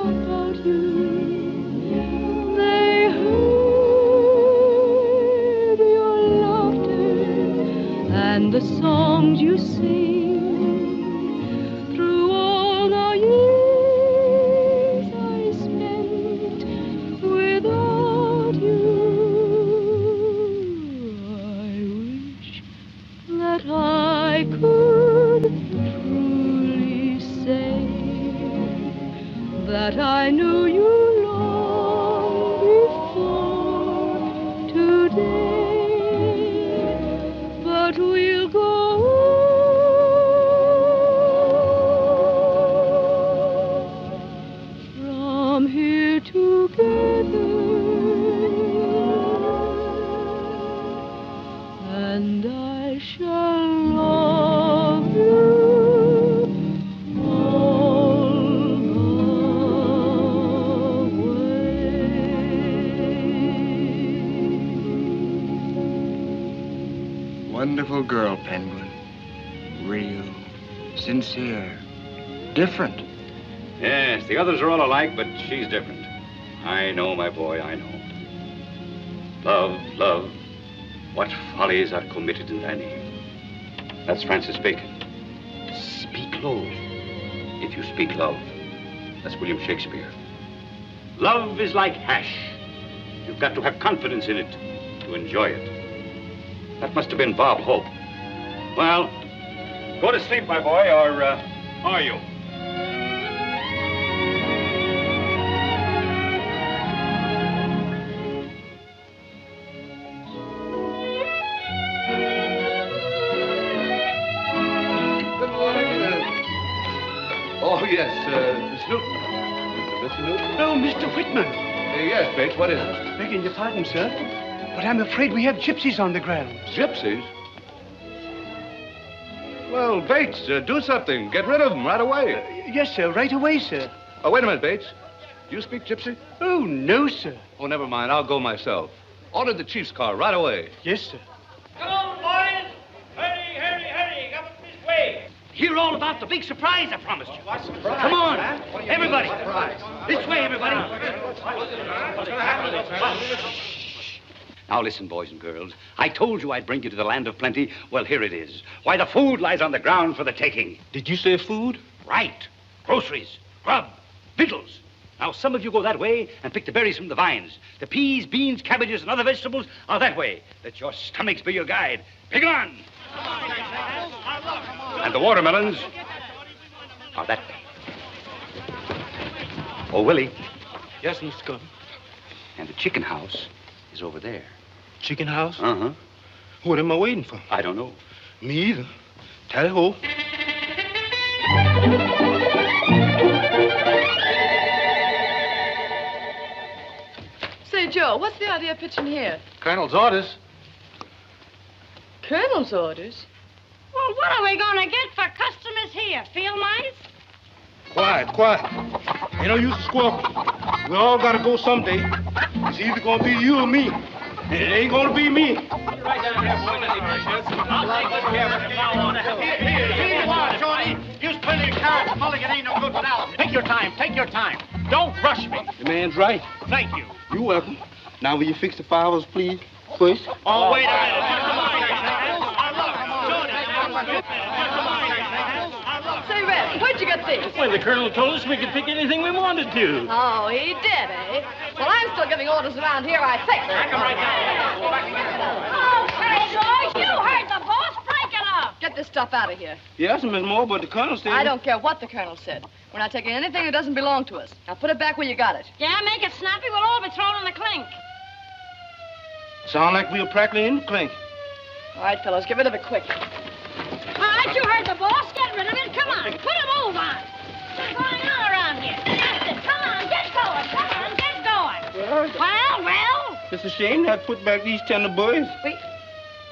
about you. They heard your laughter and the songs you sing through all the years I spent without you. That I could truly say that I knew you long before today. But we'll go from here together, and I shall love you all the way. Wonderful girl, Penguin. Real, sincere, different. Yes, the others are all alike, but she's different. I know, my boy, I know. Love, love, what follies are committed in thy name. That's Francis Bacon. Speak low. If you speak love, that's William Shakespeare. Love is like hash. You've got to have confidence in it to enjoy it. That must have been Bob Hope. Well, go to sleep, my boy, or are you? Oh, yes, Miss Newton. Mr. Newton? Oh, Mr. Whitman. Yes, Bates, what is it? Begging your pardon, sir. But I'm afraid we have gypsies on the ground. Gypsies? Well, Bates, do something. Get rid of them right away. Yes, sir. Right away, sir. Oh, wait a minute, Bates. Do you speak gypsy? Oh, no, sir. Oh, never mind. I'll go myself. Order the chief's car right away. Yes, sir. Come on, boys. Hurry, hurry, hurry. Come up this way. Hear all about the big surprise I promised you. What surprise? Come on, everybody. This way, everybody. Now listen, boys and girls. I told you I'd bring you to the land of plenty. Well, here it is. Why, the food lies on the ground for the taking. Did you say food? Right. Groceries, grub, victuals. Now, some of you go that way and pick the berries from the vines. The peas, beans, cabbages, and other vegetables are that way. Let your stomachs be your guide. Pick on! And the watermelons are that way. Oh, Willie. Yes, Mr. Gunn. And the chicken house is over there. Chicken house? Uh-huh. What am I waiting for? I don't know. Me either. Tally-ho. Say, Joe, what's the idea of pitching here? Colonel's orders. Colonel's orders? Well, what are we going to get for customers here? Field mice? Quiet, quiet. Ain't no use to squawk. We all gotta go someday. It's either gonna be you or me. And it ain't gonna be me. Right down here, boys. I'll take good care of it if I want to help. Here you are, Shorty. Use plenty of carrots. Mulligan ain't no good without them. Take your time. Take your time. Don't rush me. The man's right. Thank you. You're welcome. Now, will you fix the flowers, please? First? Oh, wait a minute. Say, Red, where'd you get these? Well, the Colonel told us we could pick anything we wanted to. Oh, he did, eh? Well, I'm still giving orders around here, I think. Come right down. Oh, say, boys, you heard the boss. Break it up. Get this stuff out of here. Yes, Miss Moore, but the Colonel said... I don't care what the Colonel said. We're not taking anything that doesn't belong to us. Now, put it back where you got it. Yeah, make it snappy. We'll all be thrown in the clink. Sound like we were practically in the clink. All right, fellows, get rid of it quick. All right, you heard the boss. Get rid of it. Come on, put a move on. What's going on around here? That's it. Come on, get going. Come on, get going. Well. It's a shame not put back these tender boys. Wait.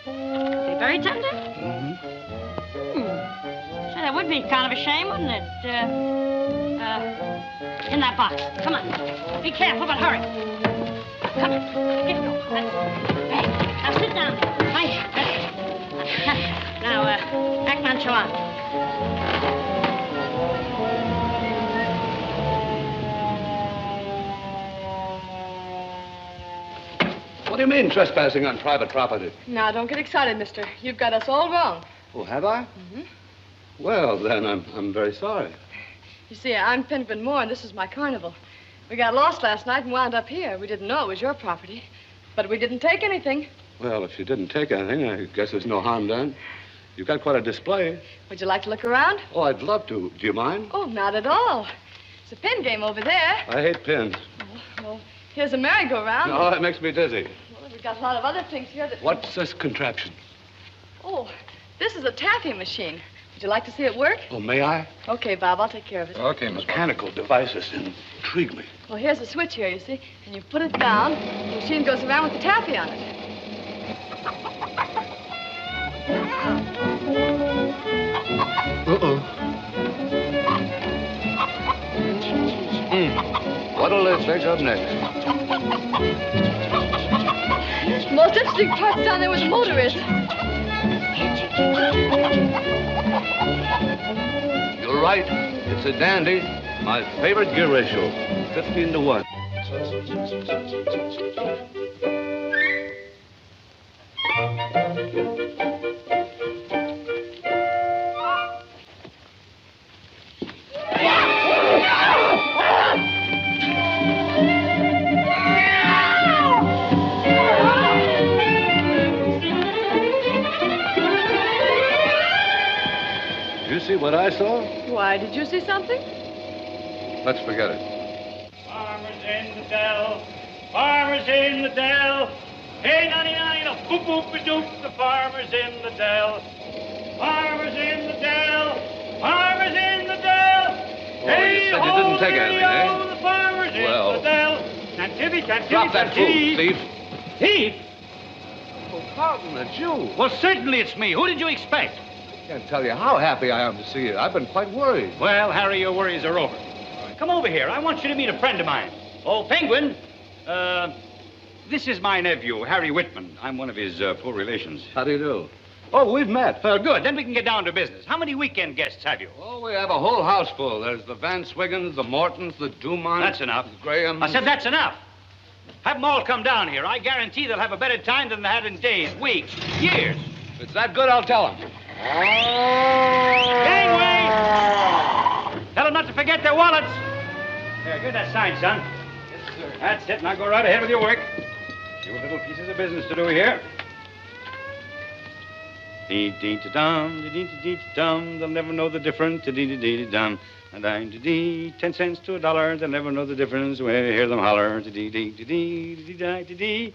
They very tender? Say, that would be kind of a shame, wouldn't it? In that box. Come on. Be careful, but hurry. Come on. Get going. Hey, now sit down there. Right. Now, act nonchalant. What do you mean, trespassing on private property? Now, don't get excited, mister. You've got us all wrong. Oh, have I? Mm-hmm. Well, then, I'm very sorry. You see, I'm Penguin Moore, and this is my carnival. We got lost last night and wound up here. We didn't know it was your property, but we didn't take anything. Well, if you didn't take anything, I guess there's no harm done. You've got quite a display. Would you like to look around? Oh, I'd love to. Do you mind? Oh, not at all. It's a pin game over there. I hate pins. Well, here's a merry-go-round. No, that makes me dizzy. Well, we've got a lot of other things here that... What's this contraption? Oh, this is a taffy machine. Would you like to see it work? Oh, may I? Okay, Bob, I'll take care of it. Okay, mechanical devices intrigue me. Well, here's a switch here, you see, and you put it down, the machine goes around with the taffy on it. Uh-oh. What'll they take up next? The most interesting part's down there where the motor is. You're right. It's a dandy. My favorite gear ratio, 15 to 1. See what I saw? Why, did you see something? Let's forget it. Farmers in the dell. Farmers in the dell. Hey, nanny, no, boop, boop, doop. The farmers in the dell. Farmers in the dell. Farmers in the dell. Oh, hey, you said you didn't take anything, eh? The farmers in the dell. Cantivy, drop that fool, thief. Thief? Carlton, it's you. Well, certainly it's me. Who did you expect? I can't tell you how happy I am to see you. I've been quite worried. Well, Harry, your worries are over. Come over here. I want you to meet a friend of mine. Oh, Penguin. This is my nephew, Harry Whitman. I'm one of his poor relations. How do you do? Oh, we've met. Well, good. Then we can get down to business. How many weekend guests have you? Oh, we have a whole house full. There's the Van Swiggins, the Mortons, the Dumonts. That's enough. The Grahams. I said that's enough. Have them all come down here. I guarantee they'll have a better time than they had in days, weeks, years. If it's that good, I'll tell them. Gangway! Tell them not to forget their wallets. Here, give that sign, son. Yes, sir. That's it. Now go right ahead with your work. Few little pieces of business to do here. Dee-dee-da-dum, dee-dee-dee-dum, they'll never know the difference, dee-dee-dee-dum. And I'm 10 cents to $1, they'll never know the difference when you hear them holler, dee-dee-dee-dee-dee-dee-dee.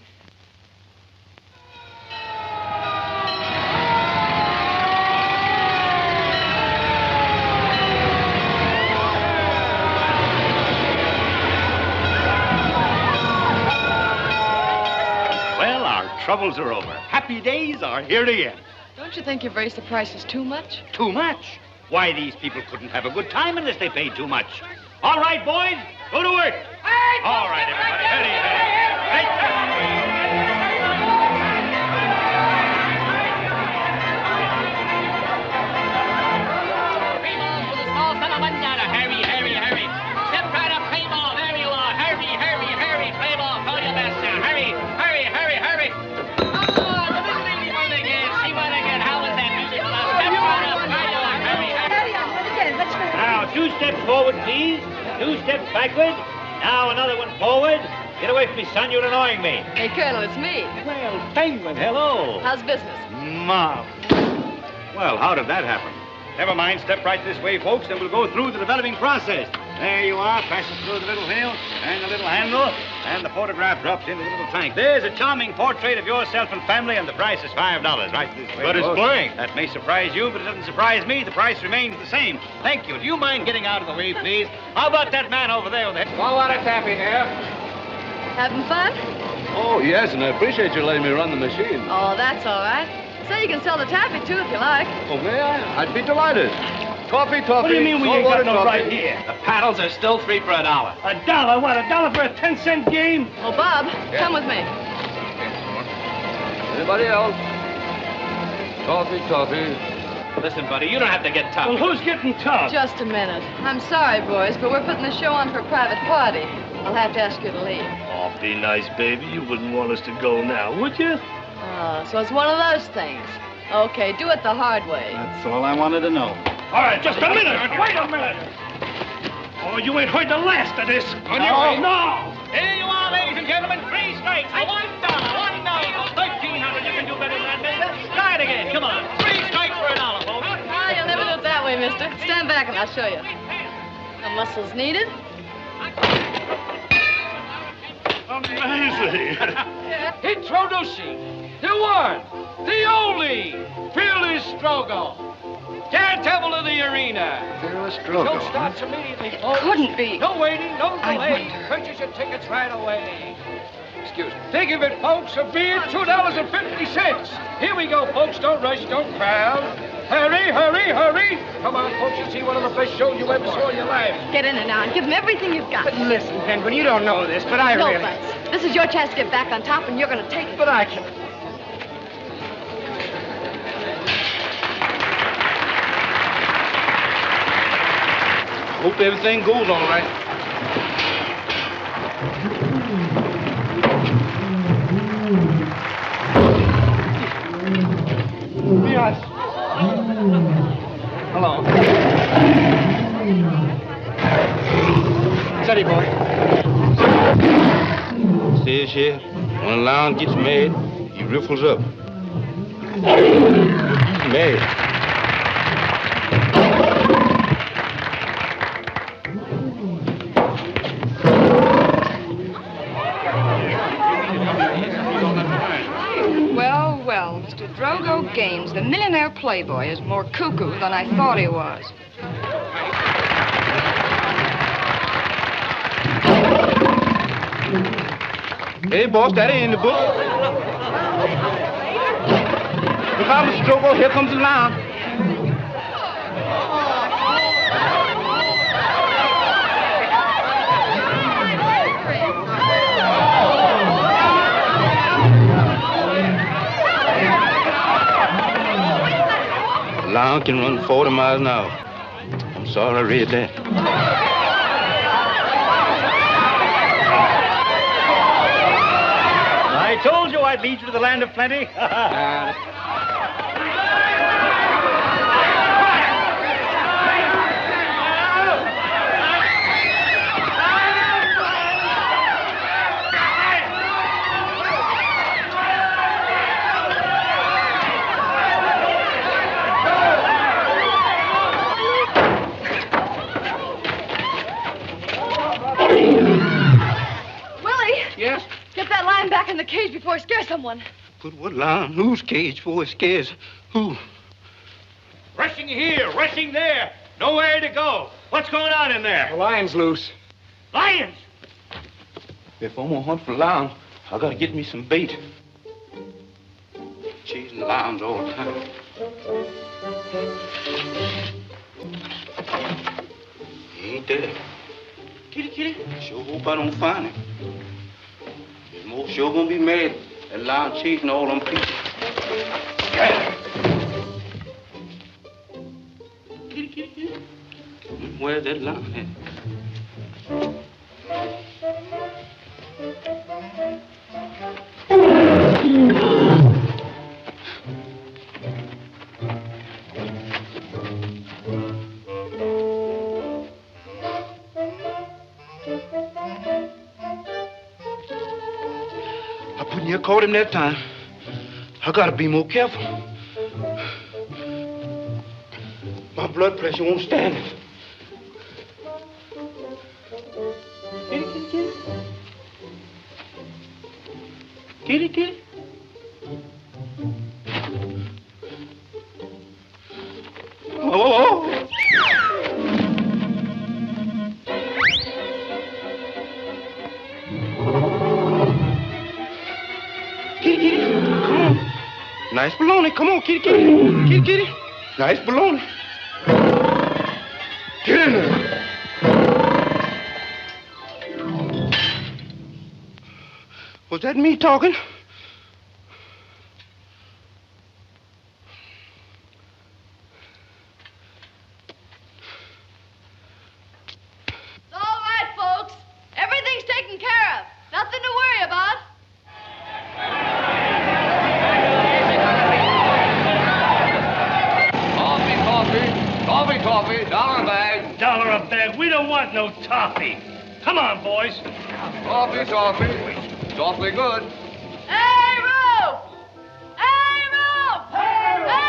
Well, our troubles are over. Happy days are here again. Don't you think you've raised the prices too much? Too much? Why, these people couldn't have a good time unless they paid too much. All right, boys, go to work. All right, everybody, hurry. Hurry. Step right up, play ball. There you are. Hurry. Play ball. Call your master. Hurry. See what again. How was that music? Step right up. There you are. Hurry. Now, 2 steps forward, please. 2 steps backward. Now, another one forward. Get away from me, son. You're annoying me. Hey, Colonel, it's me. Well, Penguin, hello. How's business? Mom. Well, how did that happen? Never mind. Step right this way, folks, and we'll go through the developing process. There you are. Pass it through the little wheel and the little handle, and the photograph drops into the little tank. There's a charming portrait of yourself and family, and the price is $5. Right this way. But it's folks. blank. That may surprise you, but it doesn't surprise me. The price remains the same. Thank you. Do you mind getting out of the way, please? How about that man over there with the... Well, what a tappy here. Having fun? Oh, yes, and I appreciate you letting me run the machine. Oh, that's all right. Say you can sell the taffy, too, if you like. Oh, may I? I'd be delighted. Coffee. What do you mean we ain't got no right here? The paddles are still 3 for $1. $1? What, $1 for a 10-cent game? Oh, Bob, come with me. Anybody else? Coffee. Listen, buddy, you don't have to get tough. Well, who's getting tough? Just a minute. I'm sorry, boys, but we're putting the show on for a private party. I'll have to ask you to leave. Oh, be nice, baby. You wouldn't want us to go now, would you? Oh, so it's one of those things. Okay, do it the hard way. That's all I wanted to know. All right, just a minute. Wait a minute. Oh, you ain't heard the last of this. On your way. No. Here you are, ladies and gentlemen. 3 strikes for $1. $1. 1,300. You can do better than that. Try it again. Come on. 3 strikes for $1, folks. Ah, you'll never do it that way, mister. Stand back and I'll show you. No muscles needed. Amazing. Introducing the one, the only, fearless Drogo. Daredevil of the arena. Fearless Show Drogo. starts immediately, folks. Couldn't be. No waiting, no delay. Purchase your tickets right away. Excuse me. Think of it, folks. A beer, $2.50. Here we go, folks. Don't rush, don't crowd. Hurry. Come on, folks. You see one of the best shows you ever saw in your life. Get in there now and give them everything you've got. But listen, Penguin, you don't know this, but I no, really... Butts. This is your chance to get back on top, and you're going to take it. But I can... Hope everything goes all right. Yes. Hello. Steady, boy. Stays here. When the lion gets mad, he riffles up. Mad. Well, Mr. Drogo Gaines, the millionaire playboy, is more cuckoo than I thought he was. Hey, boss, that ain't in the book. Look out, Mr. Drogo. Here comes the line. The line can run 40 miles an hour. I'm sorry I read that. I told you I'd lead you to the land of plenty. Yes? Get that lion back in the cage before it scares someone. Put what lion? Whose cage before it scares? Who? Rushing here, rushing there. Nowhere to go. What's going on in there? The lion's loose. Lions! If I'm gonna hunt for lions, I gotta get me some bait. Chasing the lions all the time. He ain't there. Kitty, kitty. Sure hope I don't find him. His most sure gonna be mad. That lion chasing all them people. Kitty, kitty, kitty. Where's that lion at? You caught him that time. I gotta be more careful. My blood pressure won't stand it. Kitty, kitty, kitty. Kitty, kitty. Oh. Nice baloney. Come on, kitty, kitty. Kitty, kitty. Nice baloney. Get in there. Was that me talking? It's all right, folks. Everything's taken care of. Nothing to worry about. Toffee, $1 a bag. $1 a bag. We don't want no toffee. Come on, boys. Toffee. It's awfully good. Hey, Roo! Hey, Roo! Hey, Roo!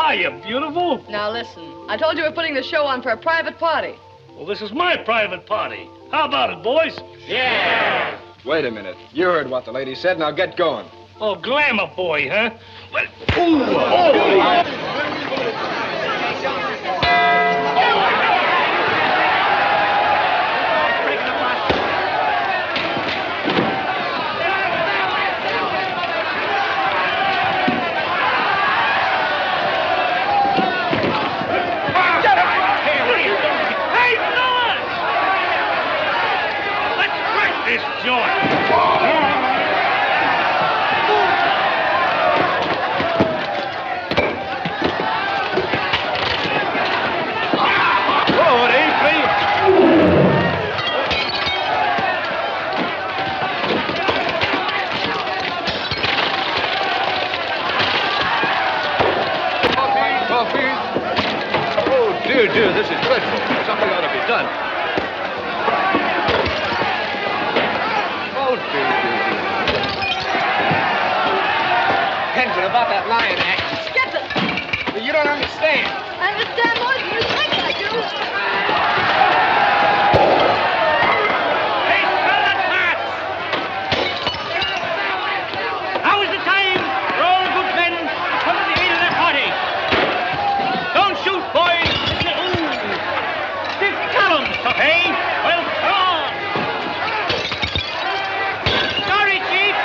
Hiya, beautiful. Now listen, I told you we're putting the show on for a private party. Well, this is my private party. How about it, boys? Yeah! Wait a minute. You heard what the lady said. Now get going. Oh, glamour boy, huh? Well, this joint. Oh, it ain't playing. Coffee. Oh, dear, this is dreadful. Something ought to be done. Henson, about that lion act. Skip it! You don't understand. I understand more than you think I do. Hey, Scarlet Hearts! Now is the time for all good men to come to the aid of their party. Don't shoot, boys. Ooh. Stiff columns, eh? Well, come on. Sorry, Chief.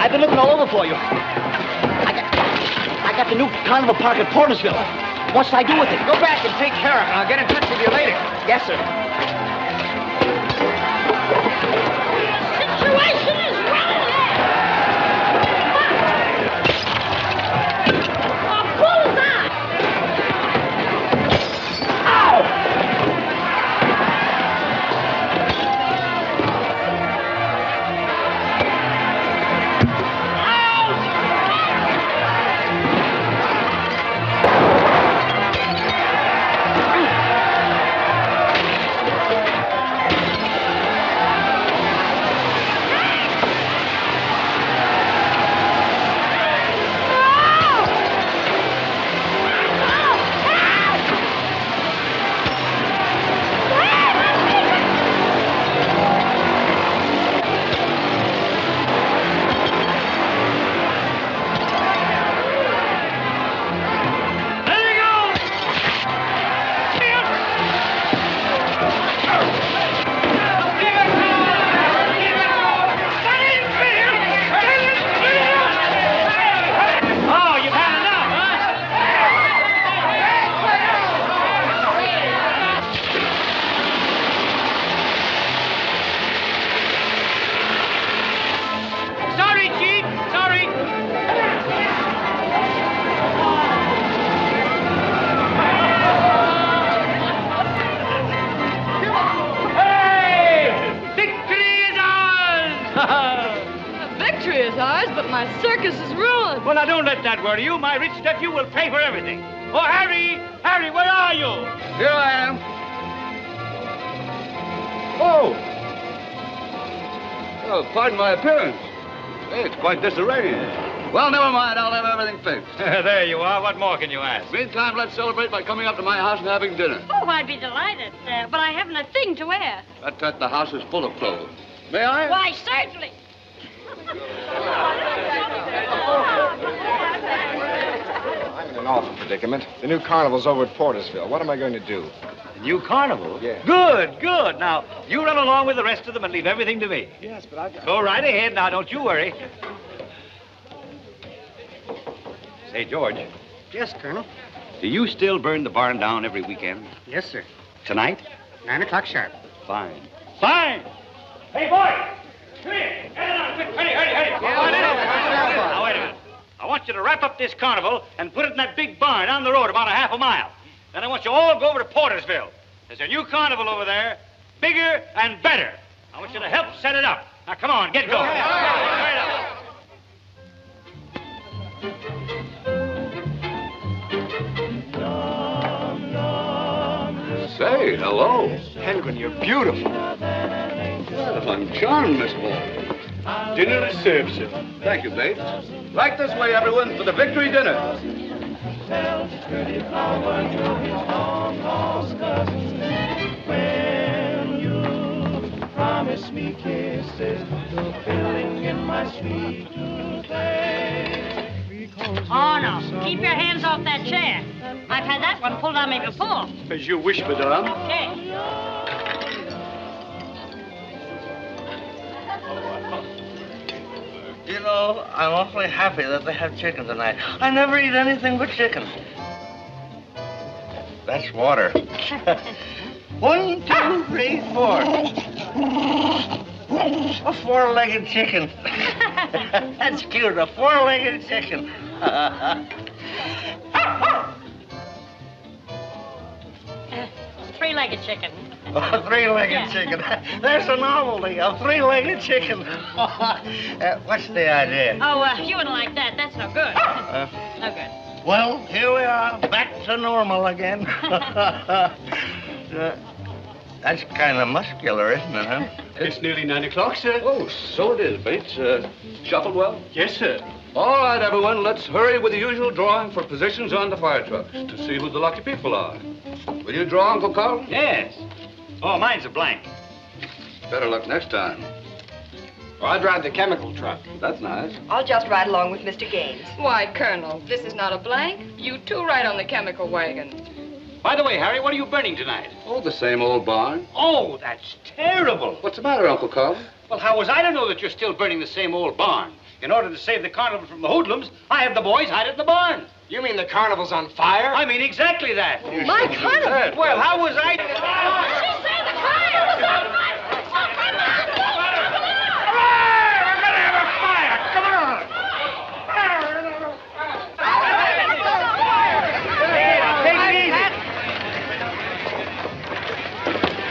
I've been looking all over for you. I got the new carnival park at Portersville. What should I do with it? Go back and take care of it. I'll get in touch with you later. Yes, sir. Situation is running there. Oh, bullseye! My circus is ruined. Well, now, don't let that worry you. My rich nephew will pay for everything. Oh, Harry! Harry, where are you? Here I am. Oh! Oh, pardon my appearance. Hey, it's quite disarranged. Well, never mind. I'll have everything fixed. There you are. What more can you ask? Meantime, let's celebrate by coming up to my house and having dinner. Oh, I'd be delighted, but I haven't a thing to wear. That the house is full of clothes. May I? Why, certainly. I'm in an awful predicament. The new carnival's over at Portersville. What am I going to do? The new carnival? Yeah. Good, good. Now, you run along with the rest of them and leave everything to me. Yes, but I've got... Go right ahead now. Don't you worry. Say, George. Yes, Colonel. Do you still burn the barn down every weekend? Yes, sir. Tonight? 9 o'clock sharp. Fine. Fine! Hey, boy! Come here! Get it on! Quick, hurry! Now, wait a minute. I want you to wrap up this carnival and put it in that big barn down the road about a half a mile. Then I want you all to go over to Portersville. There's a new carnival over there, bigger and better. I want you to help set it up. Now, come on, get going. Hurry up. Say, hello. Penguin, you're beautiful. Well, I'm charmed, Miss Ball. Dinner is served, sir. Thank you, Bates. Right this way, everyone, for the victory dinner. When you promise me kisses, the feeling in my sweet toothpaste. Oh, no. Keep your hands off that chair. I've had that one pulled on me before. As you wish, madame. Okay. You know, I'm awfully happy that they have chicken tonight. I never eat anything but chicken. That's water. 1, 2, 3, 4. A four-legged chicken. That's cute, a four-legged chicken. Three-legged chicken. A three-legged chicken. There's a novelty, a three-legged chicken. What's the idea? Oh, you wouldn't like that. That's no good. No good. Well, here we are, back to normal again. That's kind of muscular, isn't it, huh? It's nearly 9 o'clock, sir. Oh, so it is, Bates. Shuffled well? Yes, sir. All right, everyone, let's hurry with the usual drawing for positions on the fire trucks to see who the lucky people are. Will you draw, Uncle Carl? Yes. Oh, mine's a blank. Better luck next time. Well, I'd ride the chemical truck. That's nice. I'll just ride along with Mr. Gaines. Why, Colonel, this is not a blank. You too ride on the chemical wagon. By the way, Harry, what are you burning tonight? Oh, the same old barn. Oh, that's terrible. What's the matter, Uncle Carl? Well, how was I to know that you're still burning the same old barn? In order to save the carnival from the hoodlums, I have the boys hide it in the barn. You mean the carnival's on fire? I mean exactly that. My carnival? Well, how was I... She said the carnival was on fire.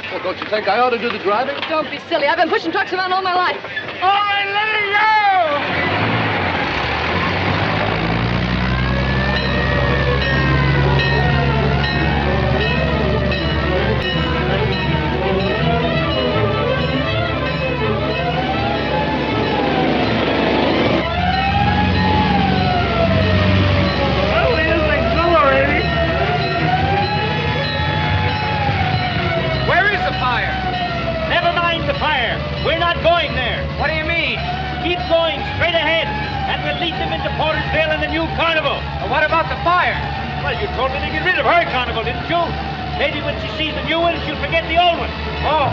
Well, don't you think I ought to do the driving? Don't be silly. I've been pushing trucks around all my life. All right, let it go! Never mind the fire. We're not going there. What do you mean? Keep going straight ahead, and we'll lead them into Portersville and the new carnival. Well, what about the fire? Well, you told me to get rid of her carnival, didn't you? Maybe when she sees the new one, she'll forget the old one. Oh.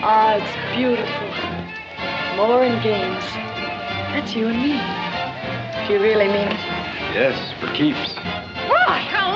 Ah, it's beautiful. More in games. That's you and me. If you really mean it. Yes, for keeps. Oh, hell,